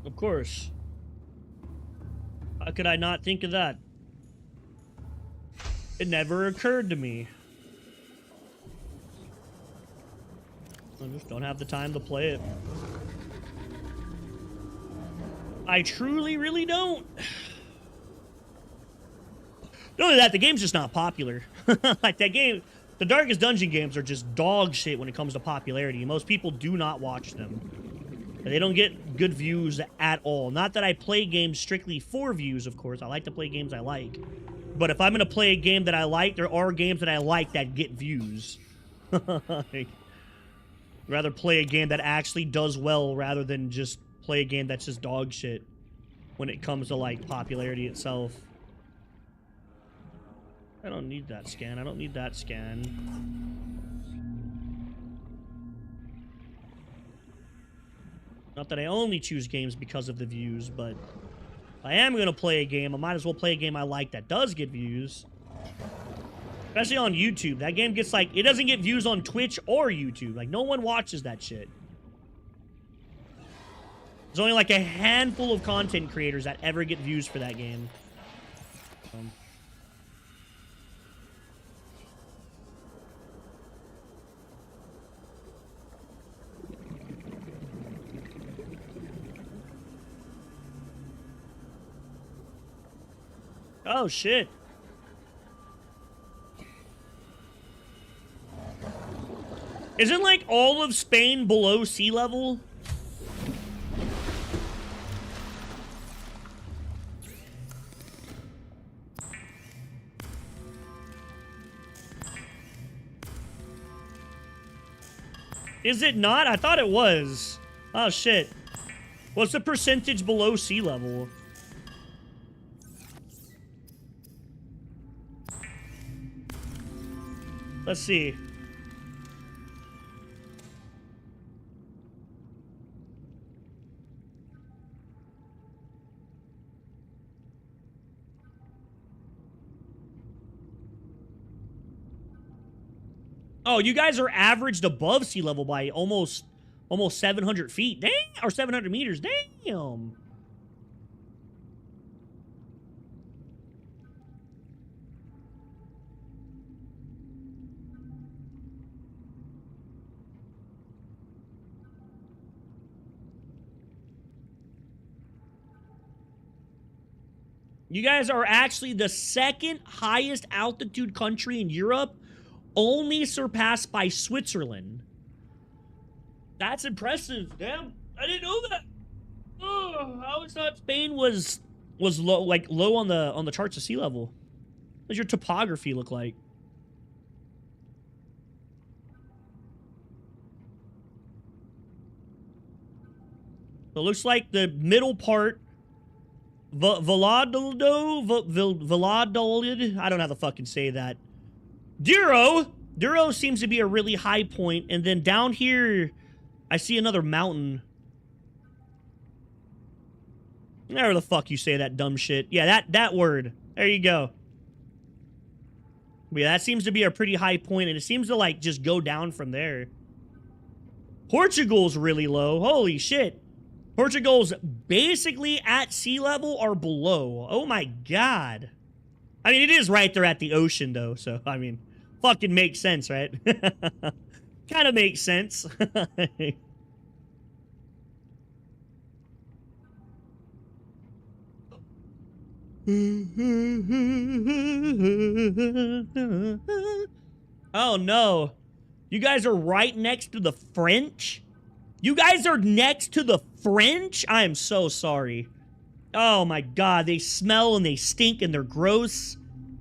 Of course. How could I not think of that? It never occurred to me. I just don't have the time to play it. I truly, really don't. Not only that, the game's just not popular. Like, that game, the Darkest Dungeon games are just dog shit when it comes to popularity. Most people do not watch them. They don't get good views at all. Not that I play games strictly for views, of course. I like to play games I like. But if I'm going to play a game that I like, there are games that I like that get views. Like, rather play a game that actually does well rather than just play a game that's just dog shit when it comes to, like, popularity itself. I don't need that scan. I don't need that scan. Not that I only choose games because of the views, but if I am going to play a game, I might as well play a game I like that does get views. Especially on YouTube. That game gets, like, it doesn't get views on Twitch or YouTube. Like, no one watches that shit. There's only, like, a handful of content creators that ever get views for that game. Oh, shit. Isn't, like, all of Spain below sea level? Is it not? I thought it was. Oh, shit. What's the percentage below sea level? Let's see. Oh, you guys are averaged above sea level by almost 700 feet. Damn, or 700 meters. Damn. You guys are actually the second highest altitude country in Europe, only surpassed by Switzerland. That's impressive. Damn, I didn't know that. Oh, I always thought Spain was low, like low on the charts of sea level. What does your topography look like? So it looks like the middle part, Valladolid, I don't know how to fucking say that. Duro seems to be a really high point, and then down here, I see another mountain. Whatever the fuck you say that dumb shit. Yeah, that word. There you go. But yeah, that seems to be a pretty high point, and it seems to, like, just go down from there. Portugal's really low. Holy shit. Portugal's basically at sea level or below. Oh my god. I mean, it is right there at the ocean, though, so, I mean, fucking makes sense, right? Kind of makes sense. Oh, no. You guys are right next to the French? You guys are next to the French? I am so sorry. Oh my god, they smell and they stink and they're gross.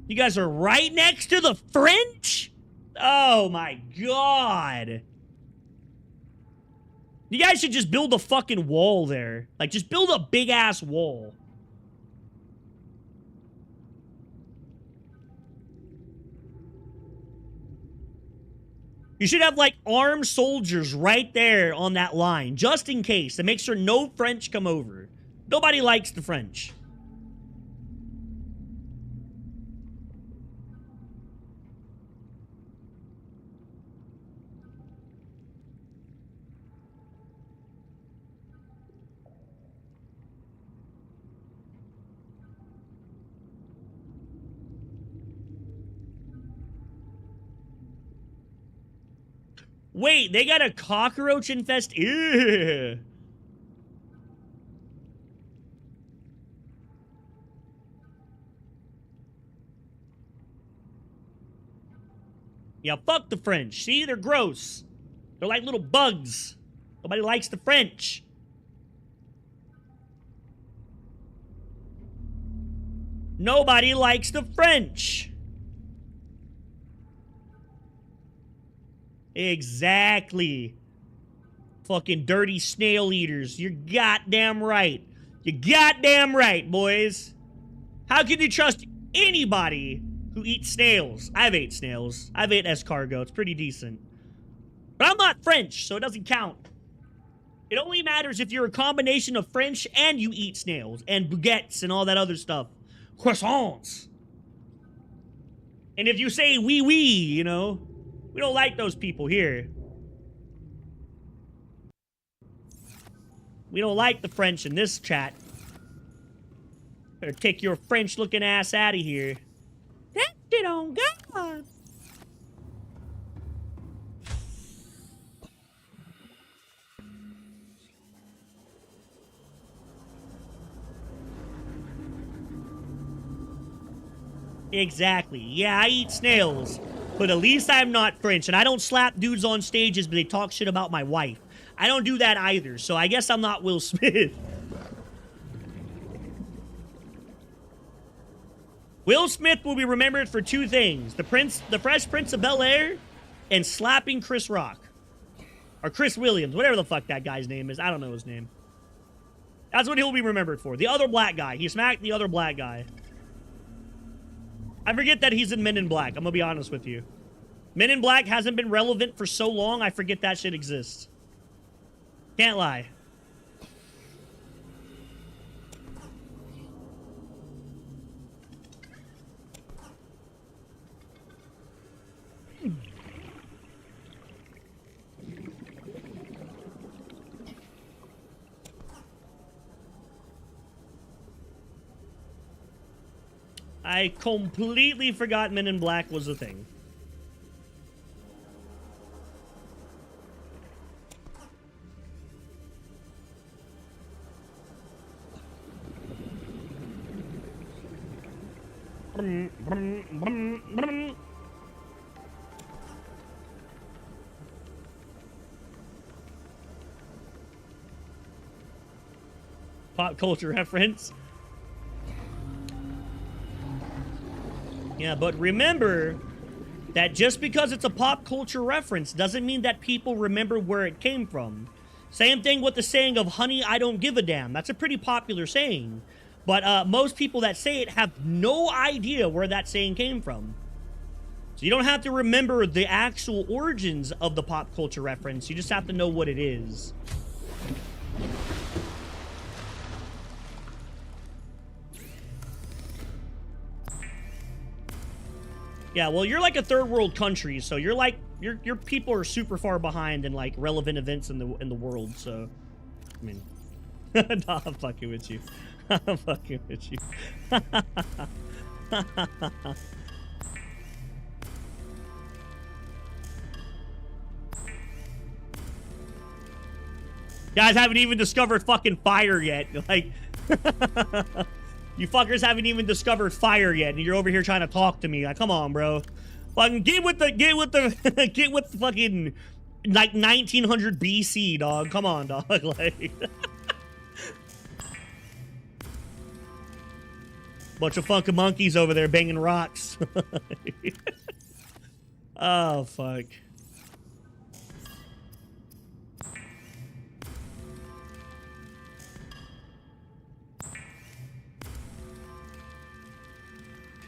You guys are right next to the French? Oh my god. You guys should just build a fucking wall there. Like, just build a big-ass wall. You should have, like, armed soldiers right there on that line, just in case, to make sure no French come over. Nobody likes the French. Wait, they got a cockroach infest? Ew. Yeah, fuck the French. See, they're gross. They're like little bugs. Nobody likes the French. Nobody likes the French. Exactly. Fucking dirty snail eaters. You're goddamn right. You're goddamn right, boys. How can you trust anybody who eats snails? I've ate snails. I've ate escargot. It's pretty decent. But I'm not French, so it doesn't count. It only matters if you're a combination of French and you eat snails and baguettes and all that other stuff. Croissants. And if you say oui, oui, you know, we don't like those people here. We don't like the French in this chat. Better take your French-looking ass out of here. That shit on God. Exactly. Yeah, I eat snails. But at least I'm not French. And I don't slap dudes on stages, but they talk shit about my wife. I don't do that either. So I guess I'm not Will Smith. Will Smith will be remembered for two things. The Fresh Prince of Bel-Air and slapping Chris Rock. Or Chris Williams. Whatever the fuck that guy's name is. I don't know his name. That's what he'll be remembered for. The other black guy. He smacked the other black guy. I forget that he's in Men in Black. I'm gonna be honest with you. Men in Black hasn't been relevant for so long, I forget that shit exists. Can't lie. I completely forgot Men in Black was a thing. Pop culture reference. Yeah, but remember that just because it's a pop culture reference doesn't mean that people remember where it came from. Same thing with the saying of "honey, I don't give a damn." That's a pretty popular saying. But most people that say it have no idea where that saying came from. So you don't have to remember the actual origins of the pop culture reference. You just have to know what it is. Yeah, well, you're like a third world country, so you're like your people are super far behind in like relevant events in the world. So, I mean, nah, I'm fucking with you. I'm fucking with you. Guys haven't even discovered fucking fire yet. Like, you fuckers haven't even discovered fire yet, and you're over here trying to talk to me. Like, come on, bro. Fucking get with the fucking like 1900 BC, dog. Come on, dog. Like, bunch of fucking monkeys over there banging rocks. Oh, fuck.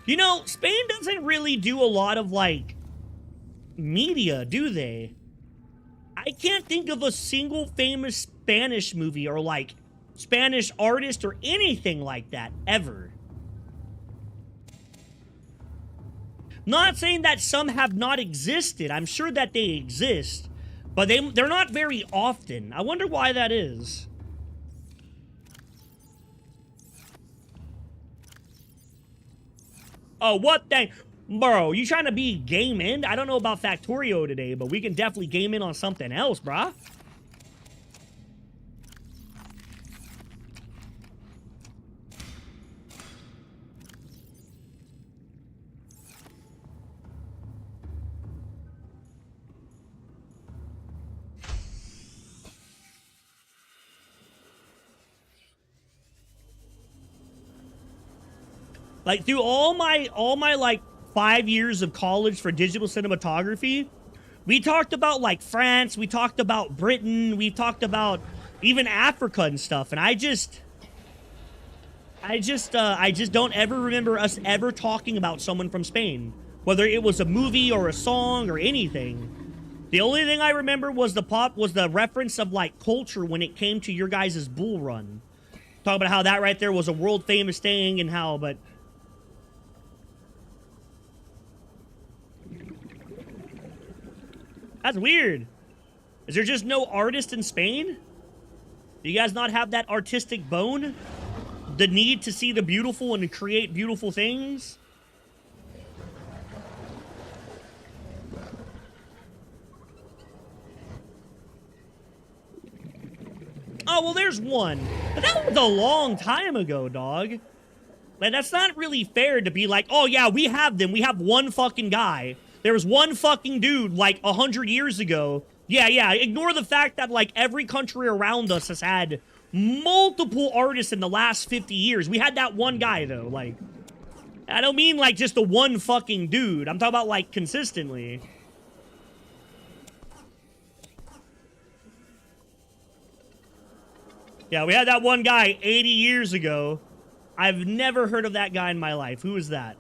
You know, Spain doesn't really do a lot of, like, media, do they? I can't think of a single famous Spanish movie or, like, Spanish artist or anything like that, ever. Not saying that some have not existed. I'm sure that they exist. But they're not very often. I wonder why that is. Oh, what the... Bro, you trying to be game in? I don't know about Factorio today, but we can definitely game in on something else, brah. Like, through all my like 5 years of college for digital cinematography, we talked about like France, we talked about Britain, we talked about even Africa and stuff, and I just don't ever remember us ever talking about someone from Spain, whether it was a movie or a song or anything. The only thing I remember was the reference of like culture when it came to your guys' bull run. Talk about how that right there was a world famous thing and how, but that's weird. Is there just no artist in Spain? Do you guys not have that artistic bone? The need to see the beautiful and create beautiful things? Oh, well, there's one. But that was a long time ago, dog. Like, that's not really fair to be like, oh, yeah, we have them. We have one fucking guy. There was one fucking dude, like, 100 years ago. Yeah, ignore the fact that, like, every country around us has had multiple artists in the last 50 years. We had that one guy, though. Like, I don't mean, like, just the one fucking dude. I'm talking about, like, consistently. Yeah, we had that one guy 80 years ago. I've never heard of that guy in my life. Who is that?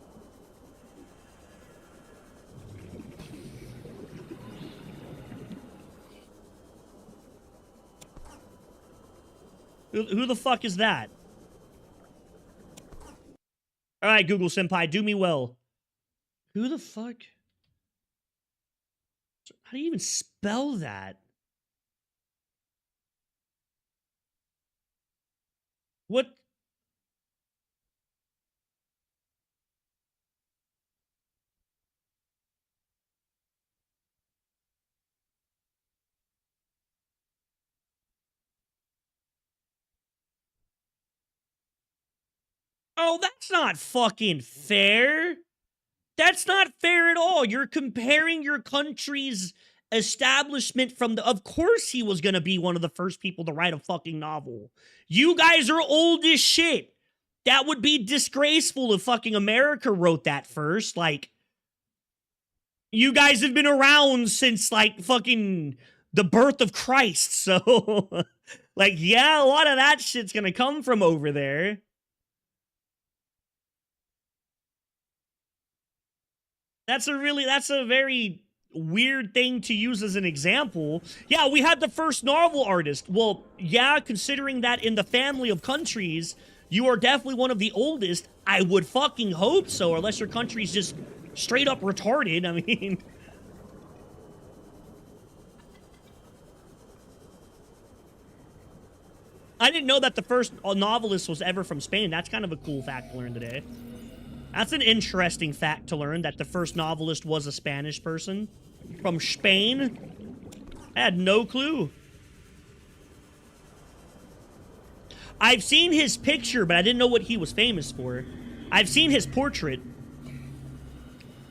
Who the fuck is that? All right, Google Senpai, do me well. Who the fuck? How do you even spell that? What? Oh, that's not fucking fair. That's not fair at all. You're comparing your country's establishment from the... Of course he was gonna be one of the first people to write a fucking novel. You guys are old as shit. That would be disgraceful if fucking America wrote that first. Like, you guys have been around since, like, fucking the birth of Christ. So, like, yeah, a lot of that shit's gonna come from over there. That's a very weird thing to use as an example. Yeah, we had the first novel artist. Well, yeah, considering that in the family of countries, you are definitely one of the oldest. I would fucking hope so, unless your country's just straight up retarded. I mean... I didn't know that the first novelist was ever from Spain. That's kind of a cool fact to learn today. That's an interesting fact to learn, that the first novelist was a Spanish person from Spain. I had no clue. I've seen his picture, but I didn't know what he was famous for. I've seen his portrait.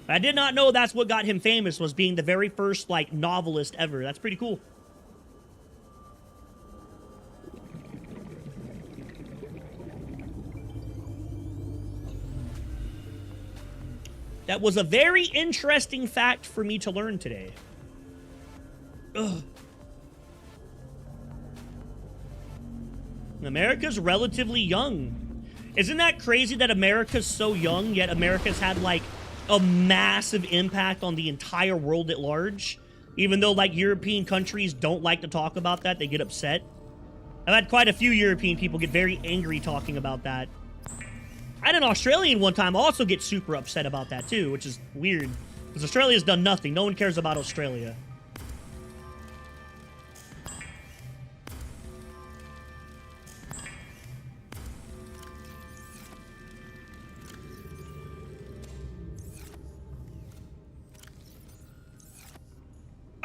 But I did not know that's what got him famous, was being the very first, like, novelist ever. That's pretty cool. That was a very interesting fact for me to learn today. Ugh. America's relatively young. Isn't that crazy that America's so young, yet America's had, like, a massive impact on the entire world at large? Even though, like, European countries don't like to talk about that, they get upset. I've had quite a few European people get very angry talking about that. I had an Australian one time also get super upset about that too, which is weird. Because Australia's done nothing. No one cares about Australia.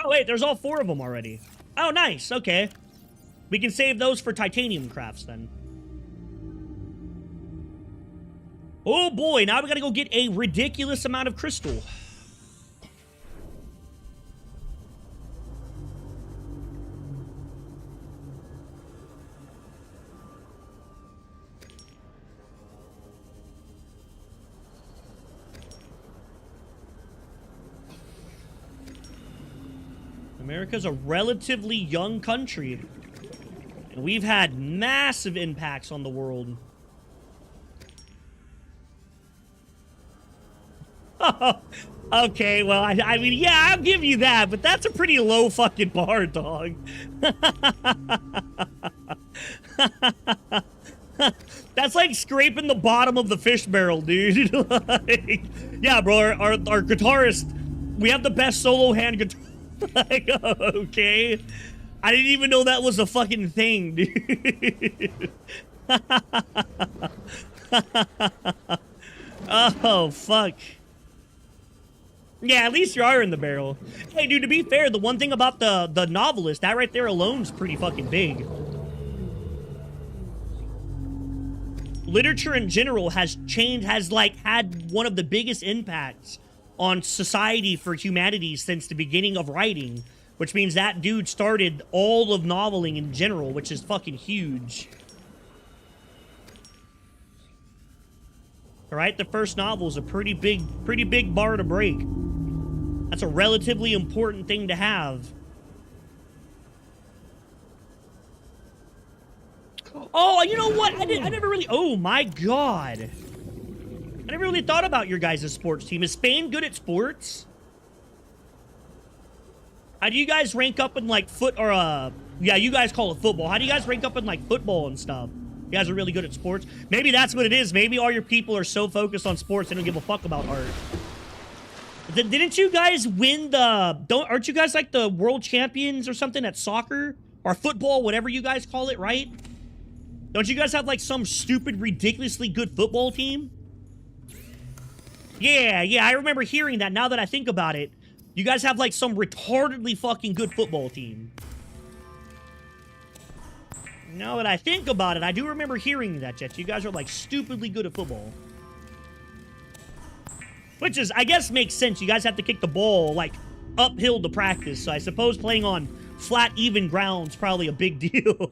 Oh wait, there's all 4 of them already. Oh nice, okay. We can save those for titanium crafts then. Oh boy, now we gotta go get a ridiculous amount of crystal. America's a relatively young country, and we've had massive impacts on the world. Okay, well, I mean, yeah, I'll give you that, but that's a pretty low fucking bar, dog. That's like scraping the bottom of the fish barrel, dude. Like, yeah, bro, our guitarist, we have the best solo hand guitar. Like, okay. I didn't even know that was a fucking thing, dude. Oh, fuck. Yeah, at least you are in the barrel. Hey, dude, to be fair, the one thing about the novelist, that right there alone's pretty fucking big. Literature in general has changed, has, like, had one of the biggest impacts on society for humanity since the beginning of writing, which means that dude started all of noveling in general, which is fucking huge. All right, the first novel is a pretty big bar to break. That's a relatively important thing to have. Oh, you know what? I never really... Oh, my God. I never really thought about your guys' sports team. Is Spain good at sports? How do you guys rank up in, like, yeah, you guys call it football. How do you guys rank up in, like, football and stuff? You guys are really good at sports. Maybe that's what it is. Maybe all your people are so focused on sports they don't give a fuck about art. Didn't you guys win aren't you guys like the world champions or something at soccer? Or football, whatever you guys call it, right? Don't you guys have like some stupid, ridiculously good football team? Yeah, I remember hearing that now that I think about it. You guys have like some retardedly fucking good football team. Now that I think about it, I do remember hearing that, Jets. You guys are, like, stupidly good at football. Which is, I guess, makes sense. You guys have to kick the ball, like, uphill to practice. So I suppose playing on flat, even ground's probably a big deal.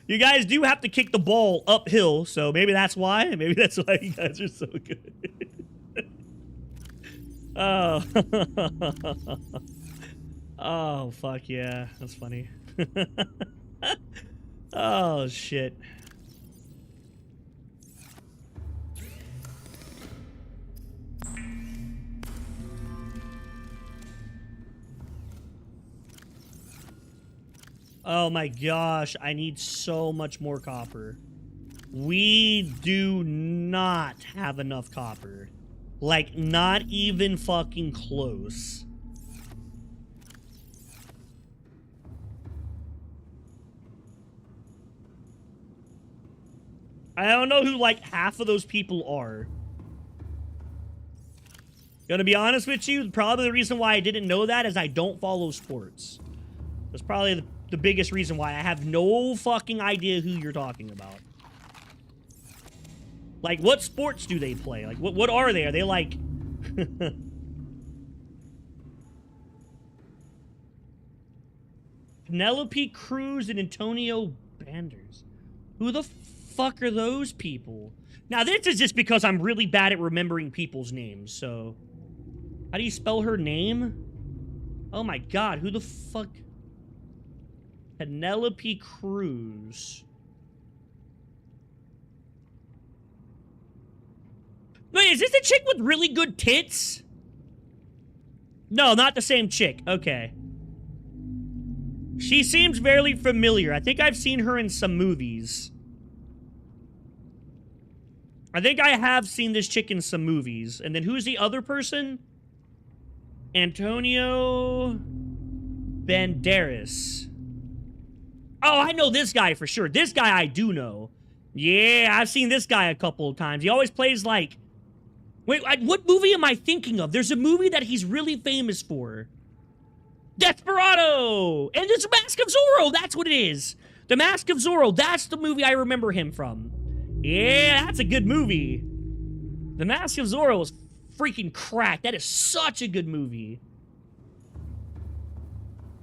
You guys do have to kick the ball uphill, so maybe that's why. Maybe that's why you guys are so good. Oh. Oh, fuck yeah. That's funny. Oh, shit. Oh my gosh, I need so much more copper. We do not have enough copper. Like, not even fucking close. I don't know who, like, half of those people are. Gonna be honest with you, probably the reason why I didn't know that is I don't follow sports. That's probably the biggest reason why I have no fucking idea who you're talking about. Like, what sports do they play? Like, what are they? Are they, like... Penelope Cruz and Antonio Banders. Who the fuck are those people? Now, this is just because I'm really bad at remembering people's names, so... How do you spell her name? Oh my god, who the fuck... Penelope Cruz. Wait, is this the chick with really good tits? No, not the same chick. Okay. She seems very familiar. I think I've seen her in some movies. I think I have seen this chick in some movies. And then who's the other person? Antonio Banderas. Oh, I know this guy for sure. This guy I do know. Yeah, I've seen this guy a couple of times. He always plays like... Wait, what movie am I thinking of? There's a movie that he's really famous for. Desperado! And there's Mask of Zorro! That's what it is! The Mask of Zorro, that's the movie I remember him from. Yeah, that's a good movie. The Mask of Zorro is freaking crack. That is such a good movie.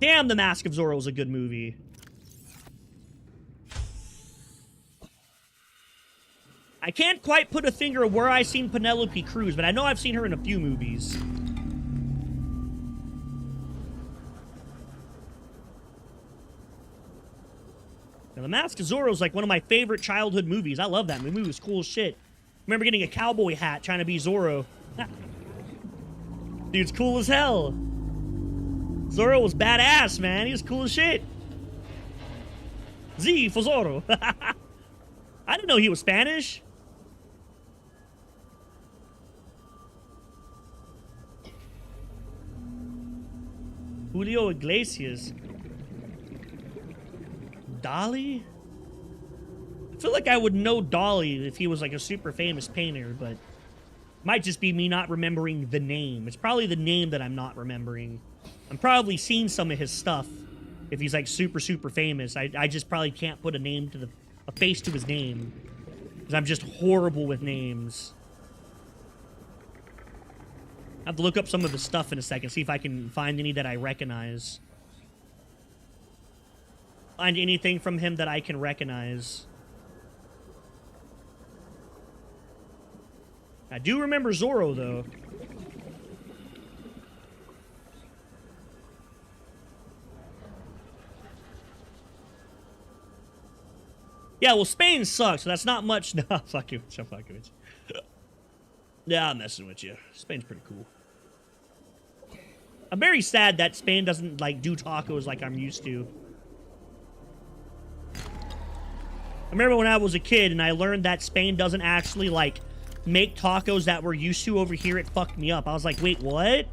Damn, The Mask of Zorro is a good movie. I can't quite put a finger on where I've seen Penelope Cruz, but I know I've seen her in a few movies. Now, The Mask of Zorro is like one of my favorite childhood movies. I love that movie. The movie was cool as shit. I remember getting a cowboy hat trying to be Zorro. Dude's cool as hell. Zorro was badass, man. He was cool as shit. Z for Zorro. I didn't know he was Spanish. Julio Iglesias. Dolly? I feel like I would know Dolly if he was like a super famous painter, but it might just be me not remembering the name. It's probably the name that I'm not remembering. I'm probably seen some of his stuff if he's like super, super famous. I just probably can't put a face to his name because I'm just horrible with names. I have to look up some of his stuff in a second, see if I can find any that I recognize. Find anything from him that I can recognize. I do remember Zorro, though. Yeah, well, Spain sucks, so that's not much. No, I'm fucking with you. I'm fucking with you. Yeah, I'm messing with you. Spain's pretty cool. I'm very sad that Spain doesn't, like, do tacos like I'm used to. I remember when I was a kid and I learned that Spain doesn't actually, like, make tacos that we're used to over here. It fucked me up. I was like, wait, what?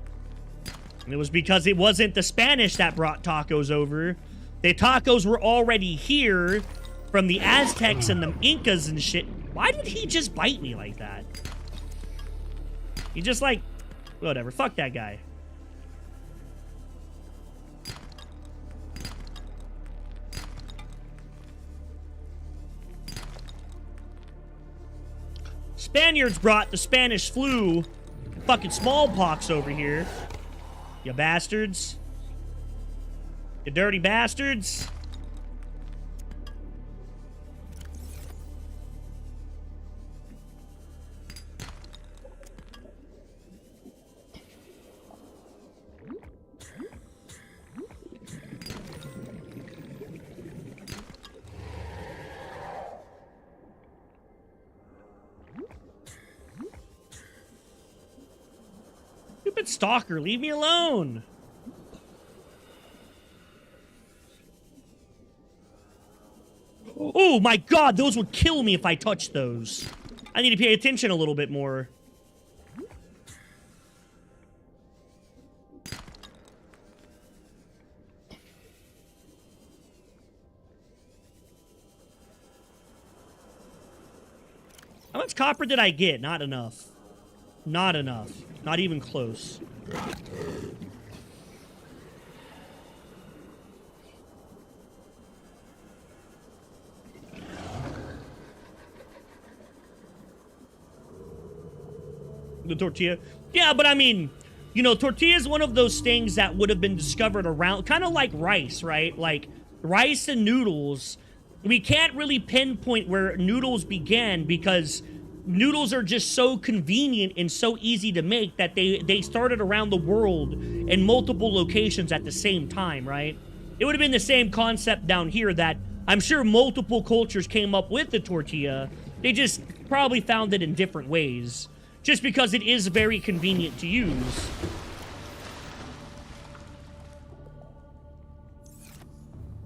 And it was because it wasn't the Spanish that brought tacos over. The tacos were already here from the Aztecs and the Incas and shit. Why did he just bite me like that? He just, like, whatever. Fuck that guy. Spaniards brought the Spanish flu, fucking smallpox over here. You bastards. You dirty bastards. Stupid stalker, leave me alone. Oh my god, those would kill me if I touched those. I need to pay attention a little bit more. How much copper did I get? Not enough. Not enough. Not even close. The tortilla. Yeah, but I mean, you know, tortilla is one of those things that would have been discovered around, kind of like rice, right? Like rice and noodles. We can't really pinpoint where noodles began because noodles are just so convenient and so easy to make that they started around the world in multiple locations at the same time, right? It would have been the same concept down here that I'm sure multiple cultures came up with the tortilla. They just probably found it in different ways. Just because it is very convenient to use.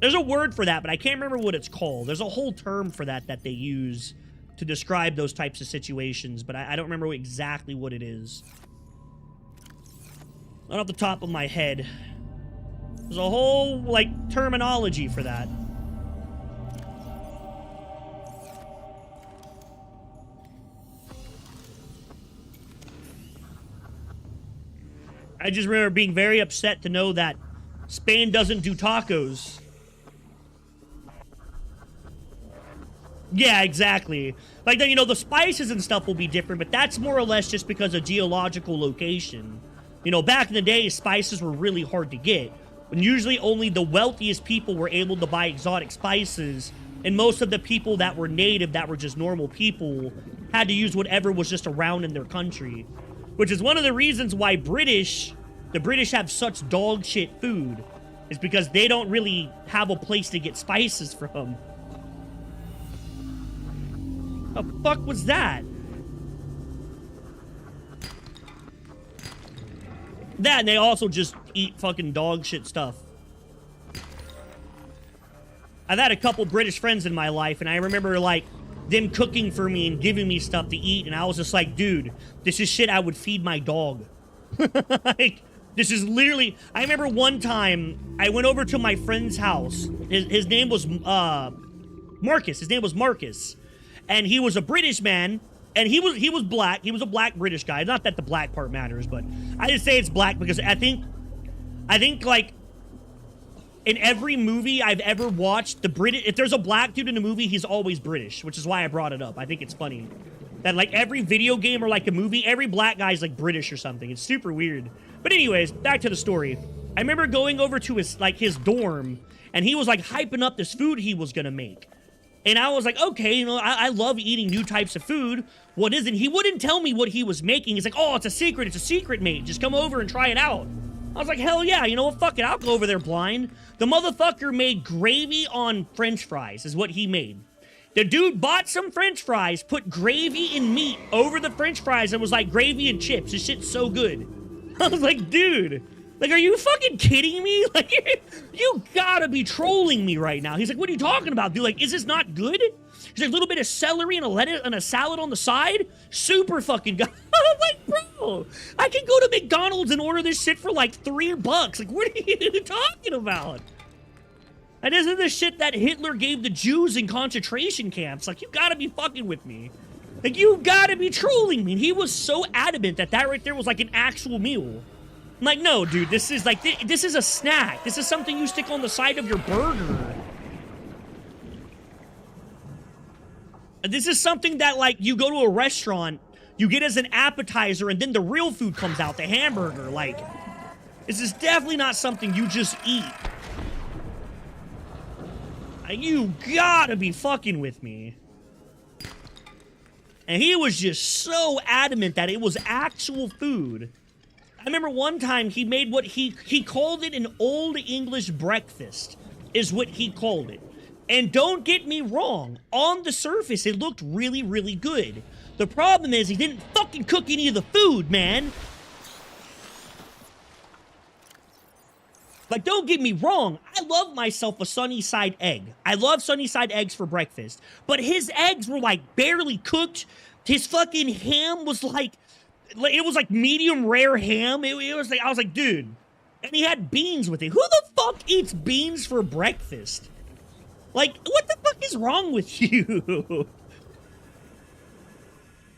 There's a word for that, but I can't remember what it's called. There's a whole term for that they use to describe those types of situations, but I don't remember exactly what it is. Not off the top of my head. There's a whole, like, terminology for that. I just remember being very upset to know that Spain doesn't do tacos. Yeah, exactly. Like, you know, the spices and stuff will be different, but that's more or less just because of geological location. You know, back in the day, spices were really hard to get. And usually only the wealthiest people were able to buy exotic spices, and most of the people that were native, that were just normal people, had to use whatever was just around in their country. Which is one of the reasons why the British have such dog shit food. Is because they don't really have a place to get spices from. The fuck was that? That, and they also just eat fucking dog shit stuff. I've had a couple British friends in my life, and I remember, like, them cooking for me and giving me stuff to eat, and I was just like, dude, this is shit I would feed my dog. Like, this is literally... I remember one time, I went over to my friend's house. His name was, Marcus. His name was Marcus. And he was a British man, and he was black. He was a black British guy. Not that the black part matters, but I just say it's black because I think, like, in every movie I've ever watched, if there's a black dude in a movie, he's always British, which is why I brought it up. I think it's funny that, like, every video game or, like, a movie, every black guy's, like, British or something. It's super weird. But anyways, back to the story. I remember going over to his dorm, and he was, like, hyping up this food he was gonna make. And I was like, okay, you know, I love eating new types of food. What is it? He wouldn't tell me what he was making. He's like, oh, it's a secret, mate. Just come over and try it out. I was like, hell yeah, you know what, fuck it, I'll go over there blind. The motherfucker made gravy on French fries, is what he made. The dude bought some French fries, put gravy and meat over the French fries, and was like, gravy and chips. This shit's so good. I was like, dude, like, are you fucking kidding me? Like, you gotta be trolling me right now. He's like, what are you talking about, dude? Like, is this not good? He's like, a little bit of celery and a lettuce and a salad on the side? Super fucking good. I'm like, bro, I can go to McDonald's and order this shit for like $3. Like, what are you talking about? And isn't this shit that Hitler gave the Jews in concentration camps? Like, you gotta be fucking with me. Like, you gotta be trolling me. And he was so adamant that that right there was like an actual meal. I'm like, no, dude, this is like, this is a snack. This is something you stick on the side of your burger. This is something that, like, you go to a restaurant, you get as an appetizer, and then the real food comes out, the hamburger. Like, this is definitely not something you just eat. You gotta be fucking with me. And he was just so adamant that it was actual food. I remember one time he made what he called it an Old English breakfast, is what he called it. And don't get me wrong, on the surface, it looked really, really good. The problem is he didn't fucking cook any of the food, man. Like, don't get me wrong, I love myself a sunny side egg. I love sunny side eggs for breakfast. But his eggs were, like, barely cooked. His fucking ham was, like it was, like, medium rare ham. It was, like, I was like, dude. And he had beans with it. Who the fuck eats beans for breakfast? Like, what the fuck is wrong with you?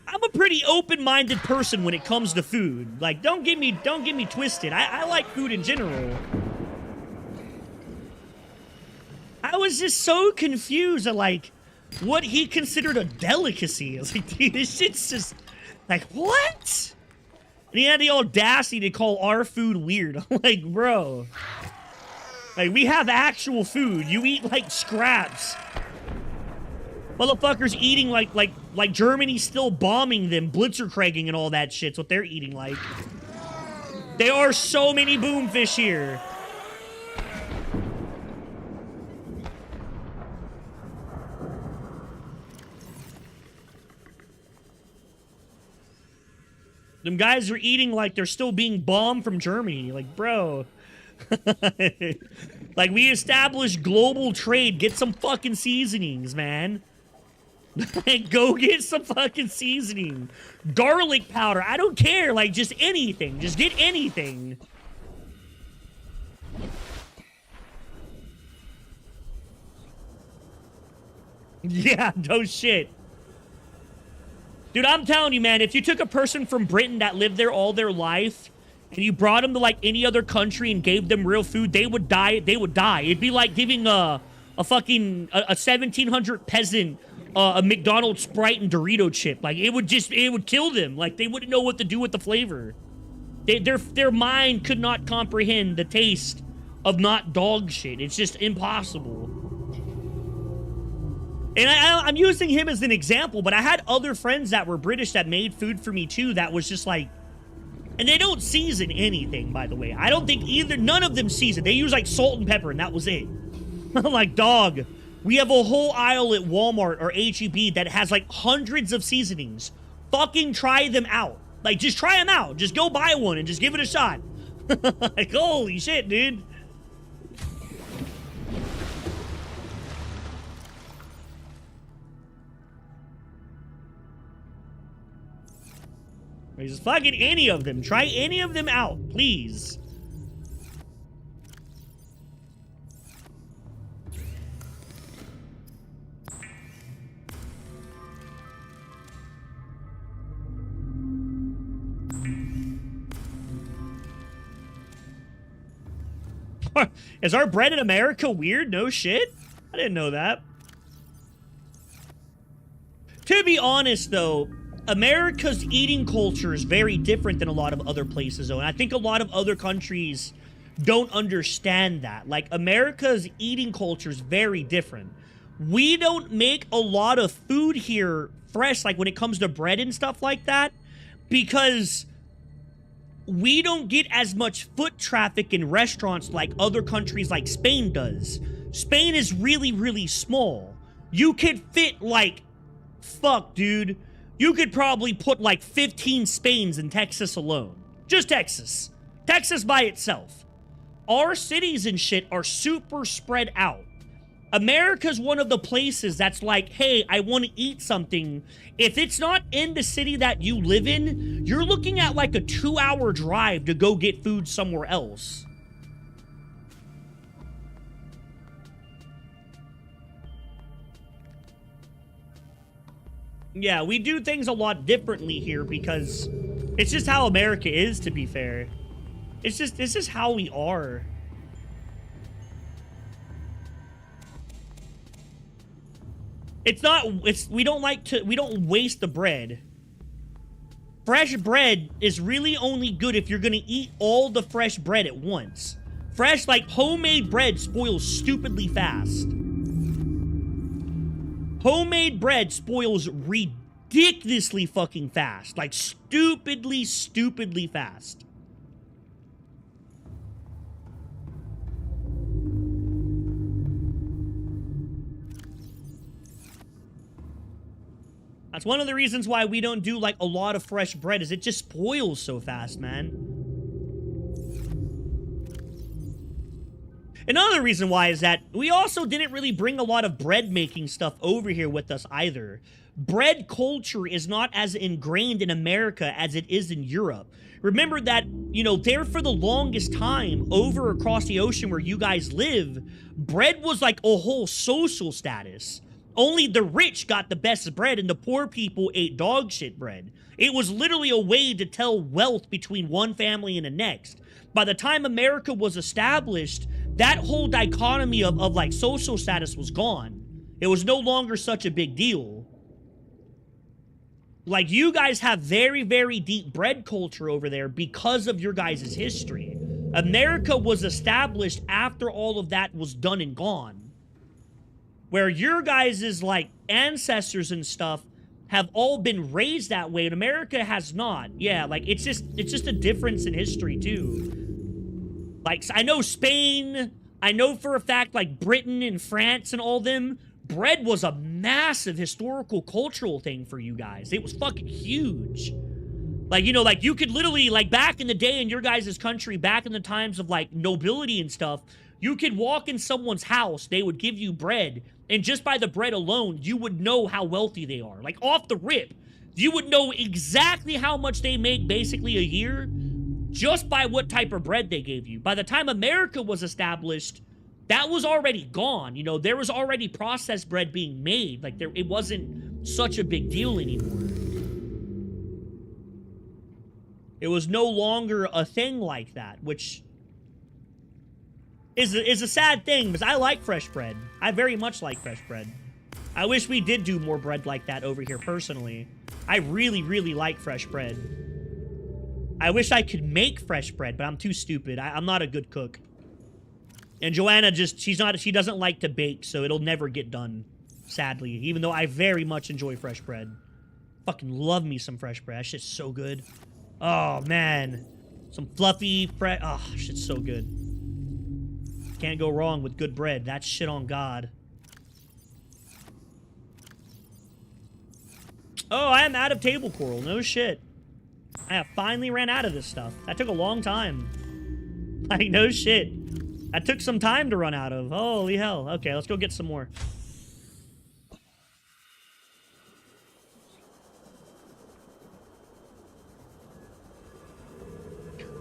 I'm a pretty open-minded person when it comes to food. Like, don't get me twisted. I like food in general. I was just so confused at, like, what he considered a delicacy. I was like, dude, this shit's just, like, what? And he had the audacity to call our food weird. I'm like, bro. Like, we have actual food. You eat, like, scraps. Motherfuckers eating like Germany's still bombing them, blitzerkrieging and all that shit's what they're eating like. There are so many boomfish here. Them guys are eating like they're still being bombed from Germany. Like, bro. Like, we established global trade. Get some fucking seasonings, man. Go get some fucking seasoning. Garlic powder. I don't care. Like, just anything. Just get anything. Yeah, no shit. Dude, I'm telling you, man, if you took a person from Britain that lived there all their life and you brought them to, like, any other country and gave them real food, they would die. They would die. It'd be like giving a 1700 peasant a McDonald's Sprite and Dorito chip. Like, it would kill them. Like, they wouldn't know what to do with the flavor. Their mind could not comprehend the taste of not dog shit. It's just impossible. And I'm using him as an example, but I had other friends that were British that made food for me too that was just like, and they don't season anything, by the way. I don't think none of them season. They use like salt and pepper and that was it. I'm like, dog, we have a whole aisle at Walmart or H-E-B that has like hundreds of seasonings. Fucking try them out. Like, just try them out. Just go buy one and just give it a shot. Like, holy shit, dude. Just fucking any of them. Try any of them out, please. Is our bread in America weird? No shit? I didn't know that. To be honest, though, America's eating culture is very different than a lot of other places, though. And I think a lot of other countries don't understand that. Like, America's eating culture is very different. We don't make a lot of food here fresh, like when it comes to bread and stuff like that, because we don't get as much foot traffic in restaurants like other countries like Spain does. Spain is really, really small. You could fit, like, fuck, dude. You could probably put like 15 Spains in Texas alone. Just Texas. Texas by itself. Our cities and shit are super spread out. America's one of the places that's like, hey, I want to eat something. If it's not in the city that you live in, you're looking at like a 2-hour drive to go get food somewhere else. Yeah, we do things a lot differently here because it's just how America is, to be fair. It's just how we are. It's not, we don't waste the bread. Fresh bread is really only good if you're gonna eat all the fresh bread at once. Fresh, like, homemade bread spoils stupidly fast. Homemade bread spoils ridiculously fucking fast. Like, stupidly fast. That's one of the reasons why we don't do, like, a lot of fresh bread, is it just spoils so fast, man. Another reason why is that we also didn't really bring a lot of bread-making stuff over here with us either. Bread culture is not as ingrained in America as it is in Europe. Remember that, you know, there for the longest time, over across the ocean where you guys live, bread was like a whole social status. Only the rich got the best bread and the poor people ate dog shit bread. It was literally a way to tell wealth between one family and the next. By the time America was established, that whole dichotomy of like social status was gone. It was no longer such a big deal. Like, you guys have very, very deep bread culture over there because of your guys' history. America was established after all of that was done and gone. Where your guys' like ancestors and stuff have all been raised that way, and America has not. Yeah, like it's just a difference in history too. Like, I know Spain, I know for a fact like Britain and France and all them, bread was a massive historical cultural thing for you guys. It was fucking huge. Like, you know, like you could literally, like back in the day in your guys' country, back in the times of like nobility and stuff, you could walk in someone's house, they would give you bread, and just by the bread alone, you would know how wealthy they are. Like, off the rip, you would know exactly how much they make basically a year just by what type of bread they gave you. By the time America was established, that was already gone. You know, there was already processed bread being made. Like, it wasn't such a big deal anymore. It was no longer a thing like that, which is a sad thing, because I like fresh bread. I very much like fresh bread. I wish we did do more bread like that over here personally. I really, really like fresh bread. I wish I could make fresh bread, but I'm too stupid. I'm not a good cook. And Joanna she doesn't like to bake, so it'll never get done, sadly. Even though I very much enjoy fresh bread. Fucking love me some fresh bread. That shit's so good. Oh, man. Some fluffy bread. Oh, shit's so good. Can't go wrong with good bread. That's shit on God. Oh, I am out of table coral. No shit. I have finally ran out of this stuff. That took a long time. Like, no shit. That took some time to run out of. Holy hell. Okay, let's go get some more.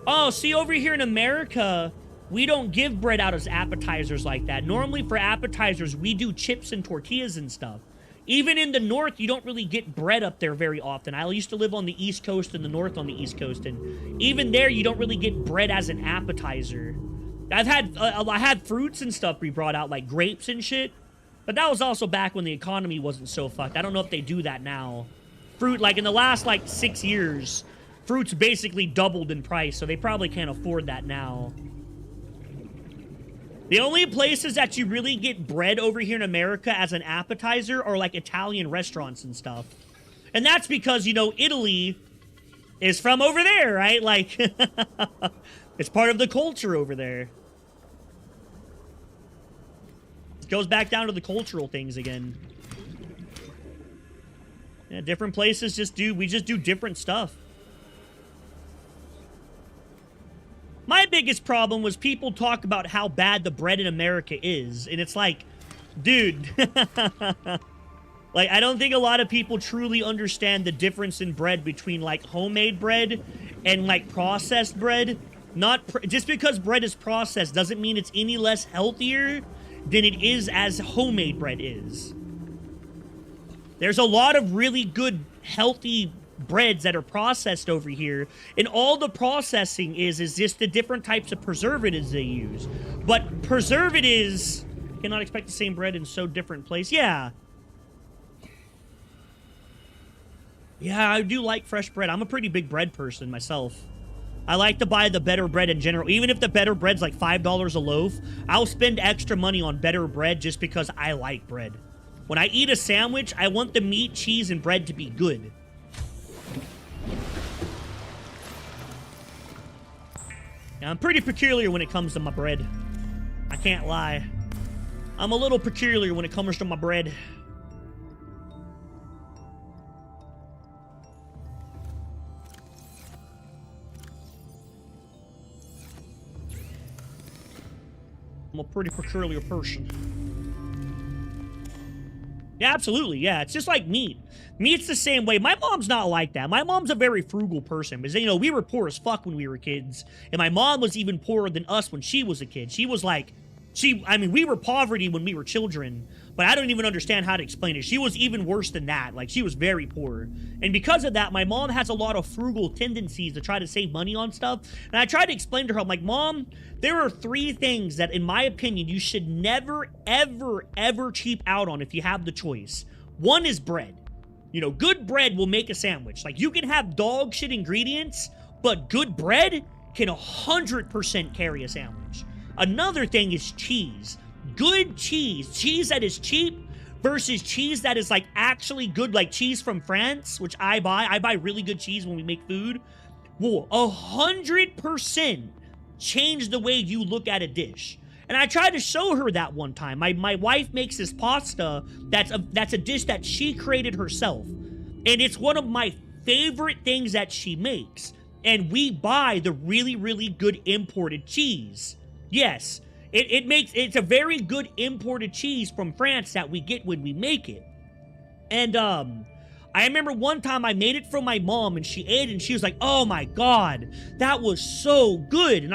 Oh, see, over here in America, we don't give bread out as appetizers like that. Normally for appetizers, we do chips and tortillas and stuff. Even in the north, you don't really get bread up there very often. I used to live on the East Coast and the north on the East Coast, and even there, you don't really get bread as an appetizer. I had fruits and stuff be brought out, like grapes and shit, but that was also back when the economy wasn't so fucked. I don't know if they do that now. Fruit, like in the last, like, 6 years, fruits basically doubled in price, so they probably can't afford that now. The only places that you really get bread over here in America as an appetizer are like Italian restaurants and stuff. And that's because, you know, Italy is from over there, right? Like, it's part of the culture over there. It goes back down to the cultural things again. Yeah, different places we just do different stuff. My biggest problem was people talk about how bad the bread in America is. And it's like, dude, like, I don't think a lot of people truly understand the difference in bread between, like, homemade bread and, like, processed bread. Just because bread is processed doesn't mean it's any less healthier than it is as homemade bread is. There's a lot of really good, healthy breads that are processed over here, and all the processing is just the different types of preservatives they use. But preservatives cannot expect the same bread in so different place. Yeah. Yeah, I do like fresh bread. I'm a pretty big bread person myself. I like to buy the better bread in general. Even if the better bread's like $5 a loaf, I'll spend extra money on better bread just because I like bread. When I eat a sandwich, I want the meat, cheese, and bread to be good. Now, I'm pretty peculiar when it comes to my bread. I can't lie. I'm a little peculiar when it comes to my bread. I'm a pretty peculiar person. Yeah, absolutely. Yeah, it's just like meat. Meat's the same way. My mom's not like that. My mom's a very frugal person. Because, you know, we were poor as fuck when we were kids. And my mom was even poorer than us when she was a kid. She was like... I mean, we were poverty when we were children, but I don't even understand how to explain it. She was even worse than that. Like, she was very poor. And because of that, my mom has a lot of frugal tendencies to try to save money on stuff. And I tried to explain to her, I'm like, Mom, there are 3 things that, in my opinion, you should never, ever, ever cheap out on if you have the choice. One is bread. You know, good bread will make a sandwich. Like, you can have dog shit ingredients, but good bread can 100% carry a sandwich. Another thing is cheese. Good cheese. Cheese that is cheap versus cheese that is, like, actually good, like cheese from France, which I buy. I buy really good cheese when we make food. Will 100% change the way you look at a dish. And I tried to show her that one time. My wife makes this pasta that's a dish that she created herself. And it's one of my favorite things that she makes. And we buy the really, really good imported cheese. Yes, it's a very good imported cheese from France that we get when we make it. And I remember one time I made it for my mom and she ate it and she was like, oh my God, that was so good. And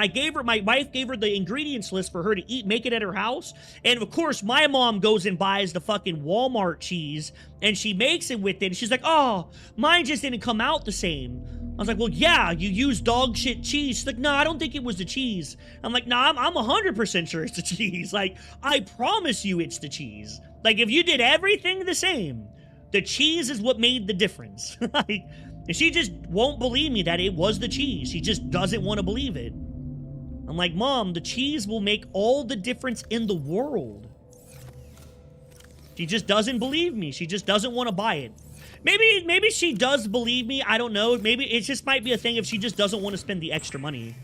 my wife gave her the ingredients list for her to make it at her house. And of course, my mom goes and buys the fucking Walmart cheese and she makes it with it. And she's like, oh, mine just didn't come out the same. I was like, well, yeah, you use dog shit cheese. She's like, no, I don't think it was the cheese. I'm like, no, I'm 100% sure it's the cheese. Like, I promise you it's the cheese. Like, if you did everything the same, the cheese is what made the difference. Like, and she just won't believe me that it was the cheese. She just doesn't want to believe it. I'm like, Mom, the cheese will make all the difference in the world. She just doesn't believe me. She just doesn't want to buy it. Maybe she does believe me. I don't know. Maybe it just might be a thing if she just doesn't want to spend the extra money.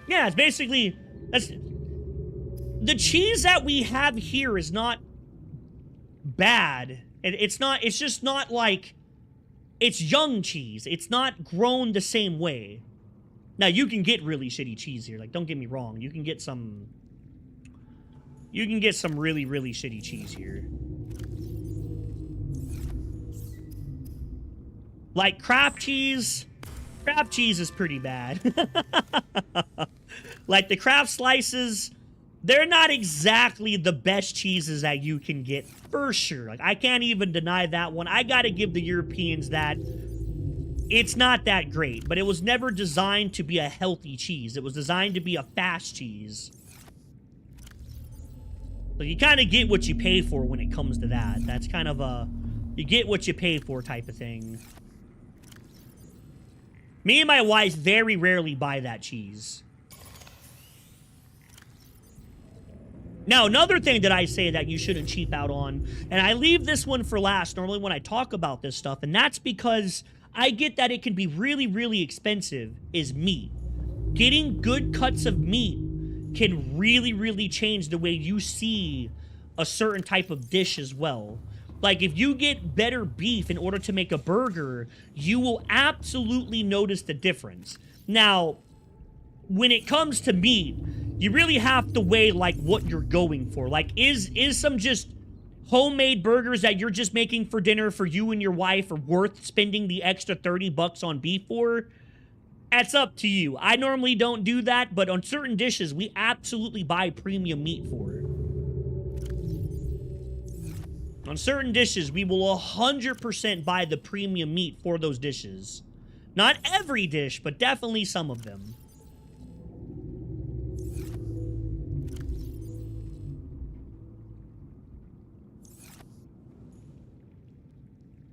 Yeah, it's basically... the cheese that we have here is not bad. It's just not like... It's young cheese. It's not grown the same way. Now, you can get really shitty cheese here. Like, don't get me wrong. You can get some... really, really shitty cheese here. Like, Kraft cheese is pretty bad. Like, the Kraft slices, they're not exactly the best cheeses that you can get, for sure. Like, I can't even deny that one. I gotta give the Europeans that. It's not that great, but it was never designed to be a healthy cheese. It was designed to be a fast cheese. So you kind of get what you pay for when it comes to that. That's kind of a, you get what you pay for type of thing. Me and my wife very rarely buy that cheese. Now, another thing that I say that you shouldn't cheap out on, and I leave this one for last normally when I talk about this stuff, and that's because I get that it can be really, really expensive, is meat. Getting good cuts of meat can really, really change the way you see a certain type of dish as well. Like, if you get better beef in order to make a burger, you will absolutely notice the difference. Now, when it comes to meat, you really have to weigh, like, what you're going for. Like, is some just homemade burgers that you're just making for dinner for you and your wife are worth spending the extra $30 on beef for? That's up to you. I normally don't do that, but on certain dishes, we absolutely buy premium meat for it. On certain dishes, we will 100% buy the premium meat for those dishes. Not every dish, but definitely some of them.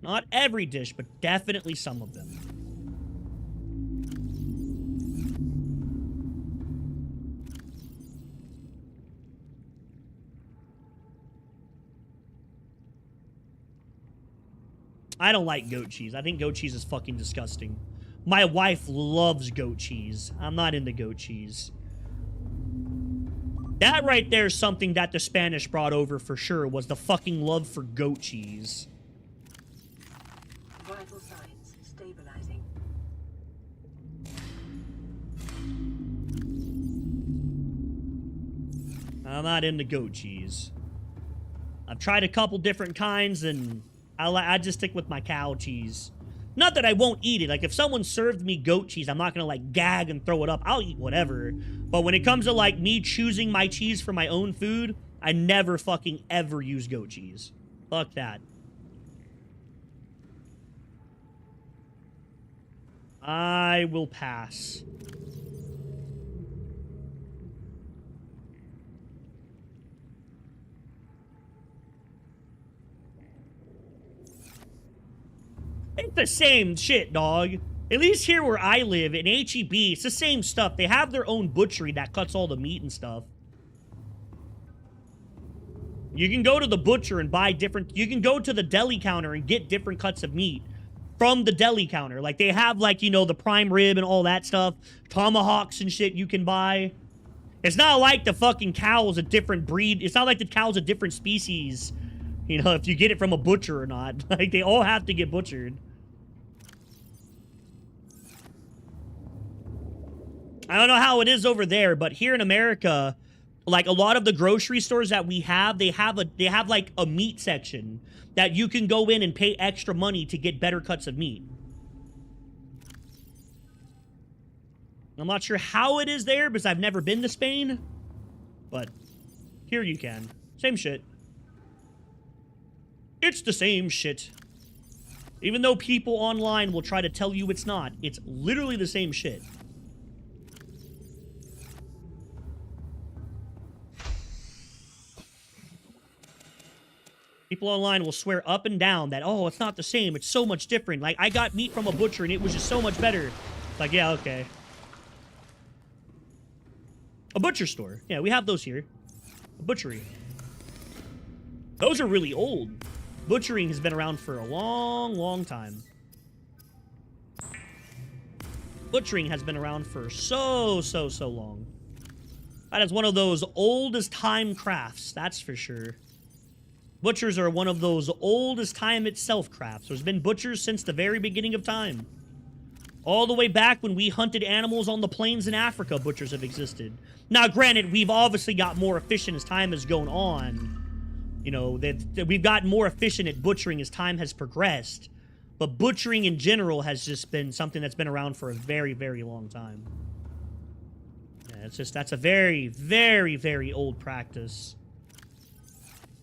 Not every dish, but definitely some of them. I don't like goat cheese. I think goat cheese is fucking disgusting. My wife loves goat cheese. I'm not into goat cheese. That right there is something that the Spanish brought over for sure, was the fucking love for goat cheese. Vital signs stabilizing. I'm not into goat cheese. I've tried a couple different kinds, and I just stick with my cow cheese. Not that I won't eat it. Like, if someone served me goat cheese, I'm not gonna, like, gag and throw it up. I'll eat whatever. But when it comes to, like, me choosing my cheese for my own food, I never fucking ever use goat cheese. Fuck that. I will pass. It's the same shit, dog. At least here where I live, in HEB, it's the same stuff. They have their own butchery that cuts all the meat and stuff. You can go to the butcher and buy different... You can go to the deli counter and get different cuts of meat from the deli counter. Like, they have, like, you know, the prime rib and all that stuff. Tomahawks and shit you can buy. It's not like the fucking cow is a different breed. It's not like the cow's a different species. You know, if you get it from a butcher or not. Like, they all have to get butchered. I don't know how it is over there, but here in America, like, a lot of the grocery stores that we have, they have like a meat section that you can go in and pay extra money to get better cuts of meat. I'm not sure how it is there because I've never been to Spain, but here you can. Same shit. It's the same shit. Even though people online will try to tell you it's not, it's literally the same shit. People online will swear up and down that, oh, it's not the same. It's so much different. Like, I got meat from a butcher and it was just so much better. It's like, yeah, okay. A butcher store. Yeah, we have those here. A butchery. Those are really old. Butchering has been around for a long, long time. Butchering has been around for so long. That is one of those oldest time crafts, that's for sure. Butchers are one of those oldest time itself crafts. There's been butchers since the very beginning of time. All the way back when we hunted animals on the plains in Africa, butchers have existed. Now, granted, we've obviously got more efficient as time has gone on. You know, we've gotten more efficient at butchering as time has progressed. But butchering in general has just been something that's been around for a very, very long time. Yeah, it's just, that's a very, very, very old practice.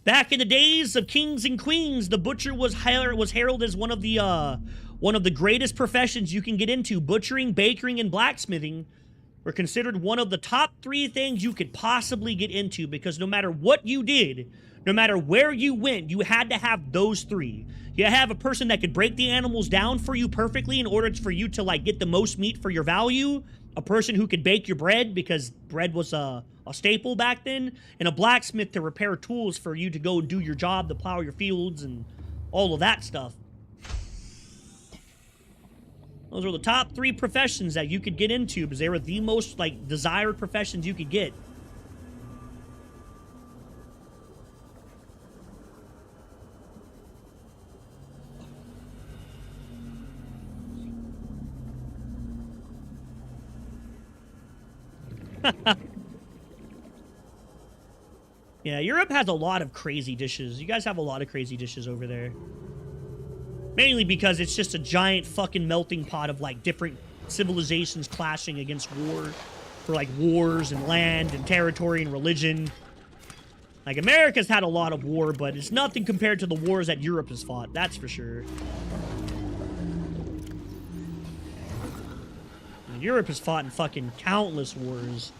Back in the days of kings and queens, the butcher was heralded as one of the greatest professions you can get into. Butchering, baking, and blacksmithing were considered one of the top 3 things you could possibly get into, because no matter what you did, no matter where you went, you had to have those 3. You had to have a person that could break the animals down for you perfectly in order for you to, like, get the most meat for your value. A person who could bake your bread, because bread was a staple back then, and a blacksmith to repair tools for you to go and do your job, to plow your fields and all of that stuff. Those were the top 3 professions that you could get into because they were the most, like, desired professions you could get. Yeah, Europe has a lot of crazy dishes. You guys have a lot of crazy dishes over there. Mainly because it's just a giant fucking melting pot of, like, different civilizations clashing against war. For, like, wars and land and territory and religion. Like, America's had a lot of war, but it's nothing compared to the wars that Europe has fought. That's for sure. And Europe has fought in fucking countless wars.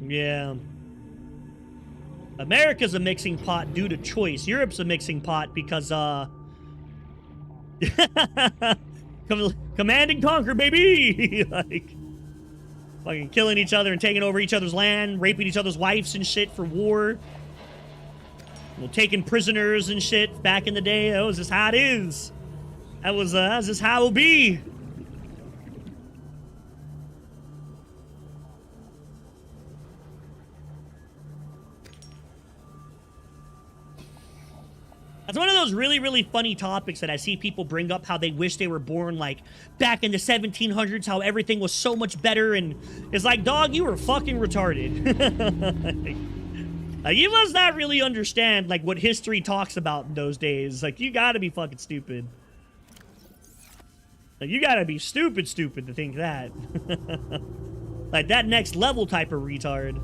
Yeah. America's a mixing pot due to choice. Europe's a mixing pot because, command and conquer, baby! Like, fucking killing each other and taking over each other's land, raping each other's wives and shit for war. Well, taking prisoners and shit back in the day. That was just how it is. That's just how it will be. It's one of those really, really funny topics that I see people bring up, how they wish they were born, like, back in the 1700s, how everything was so much better, and it's like, dog, you were fucking retarded. Like, you must not really understand, like, what history talks about in those days. Like, you gotta be fucking stupid. Like, you gotta be stupid to think that. Like, that next level type of retard.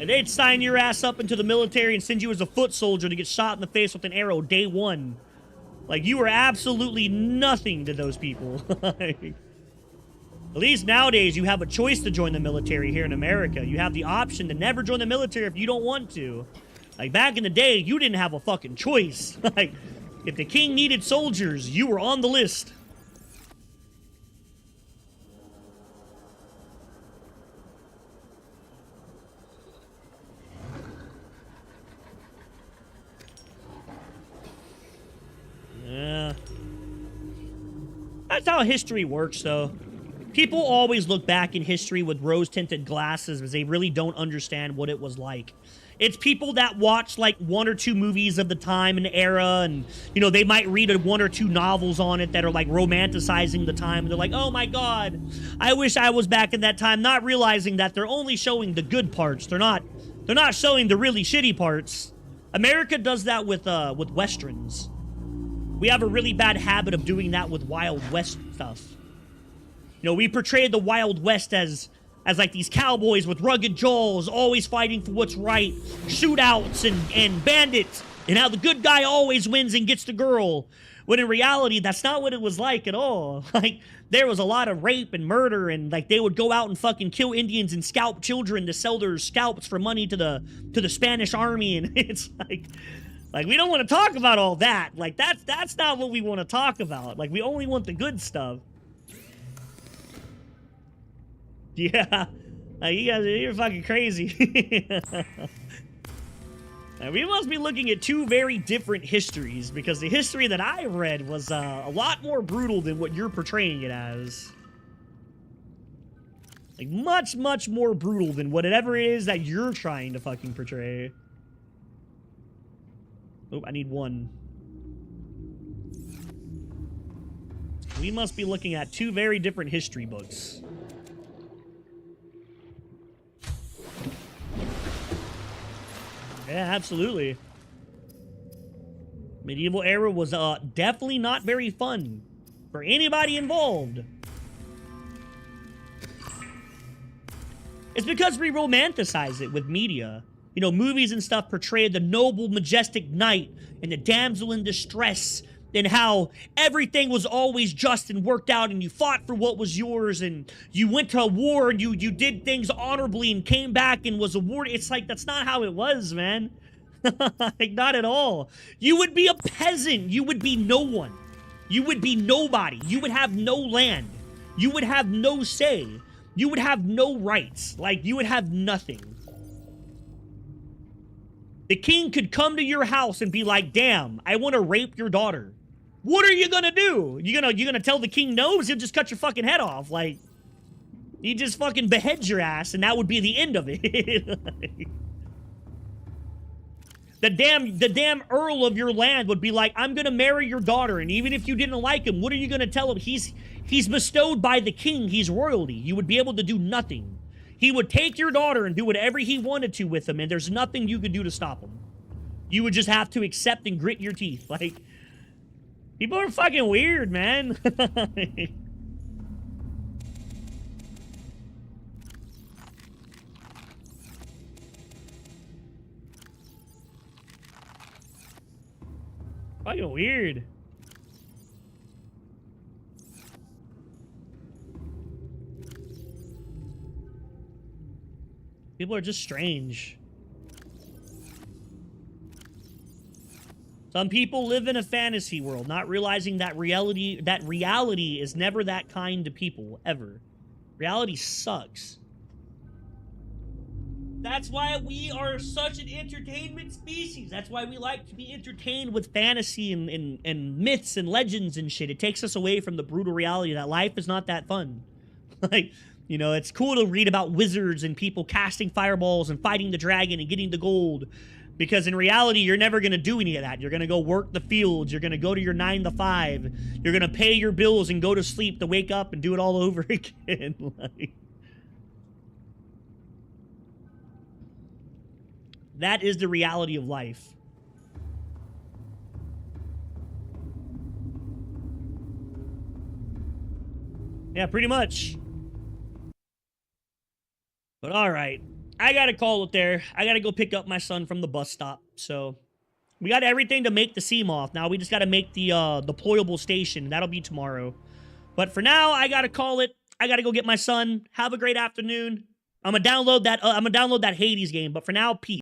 They'd sign your ass up into the military and send you as a foot soldier to get shot in the face with an arrow day one. Like, you were absolutely nothing to those people. At least nowadays, you have a choice to join the military here in America. You have the option to never join the military if you don't want to. Like, back in the day, you didn't have a fucking choice. Like, if the king needed soldiers, you were on the list. Yeah. That's how history works, though. People always look back in history with rose-tinted glasses because they really don't understand what it was like. It's people that watch, like, 1 or 2 movies of the time and era, and, you know, they might read 1 or 2 novels on it that are, like, romanticizing the time, and they're like, oh my god, I wish I was back in that time, not realizing that they're only showing the good parts. They're not showing the really shitty parts. America does that with Westerns. We have a really bad habit of doing that with Wild West stuff. You know, we portrayed the Wild West as like these cowboys with rugged jaws, always fighting for what's right, shootouts and bandits, and how the good guy always wins and gets the girl. When in reality, that's not what it was like at all. Like, there was a lot of rape and murder, and like they would go out and fucking kill Indians and scalp children to sell their scalps for money to the Spanish army, and it's like, we don't want to talk about all that. Like, that's not what we want to talk about. Like, we only want the good stuff. Yeah. Like, you guys, you're fucking crazy. Now, we must be looking at 2 very different histories, because the history that I read was a lot more brutal than what you're portraying it as. Like, much, much more brutal than whatever it is that you're trying to fucking portray. Oh, I need 1. We must be looking at 2 very different history books. Yeah, absolutely. Medieval era was definitely not very fun for anybody involved. It's because we romanticize it with media. You know, movies and stuff portray the noble, majestic knight and the damsel in distress, and how everything was always just and worked out, and you fought for what was yours, and you went to a war, and you did things honorably and came back and was awarded. It's like, that's not how it was, man. Like, not at all. You would be a peasant. You would be no one. You would be nobody. You would have no land. You would have no say. You would have no rights. Like, you would have nothing. The king could come to your house and be like, damn, I want to rape your daughter. What are you gonna do? You gonna tell the king no? He'll just cut your fucking head off. Like, he just fucking beheads your ass, and that would be the end of it. Like, the damn earl of your land would be like, I'm gonna marry your daughter, and even if you didn't like him, what are you gonna tell him? He's bestowed by the king. He's royalty. You would be able to do nothing. He would take your daughter and do whatever he wanted to with him, and there's nothing you could do to stop him. You would just have to accept and grit your teeth. Like, people are fucking weird, man. Fucking weird. People are just strange. Some people live in a fantasy world, not realizing that reality is never that kind to people, ever. Reality sucks. That's why we are such an entertainment species. That's why we like to be entertained with fantasy and myths and legends and shit. It takes us away from the brutal reality that life is not that fun. Like, you know, it's cool to read about wizards and people casting fireballs and fighting the dragon and getting the gold. Because in reality, you're never going to do any of that. You're going to go work the fields. You're going to go to your 9 to 5. You're going to pay your bills and go to sleep to wake up and do it all over again. Like, that is the reality of life. Yeah, pretty much. But all right. I gotta call it there. I gotta go pick up my son from the bus stop. So we got everything to make the Seamoth. Now we just gotta make the deployable station. That'll be tomorrow. But for now, I gotta call it. I gotta go get my son. Have a great afternoon. I'm gonna download that Hades game. But for now, peace.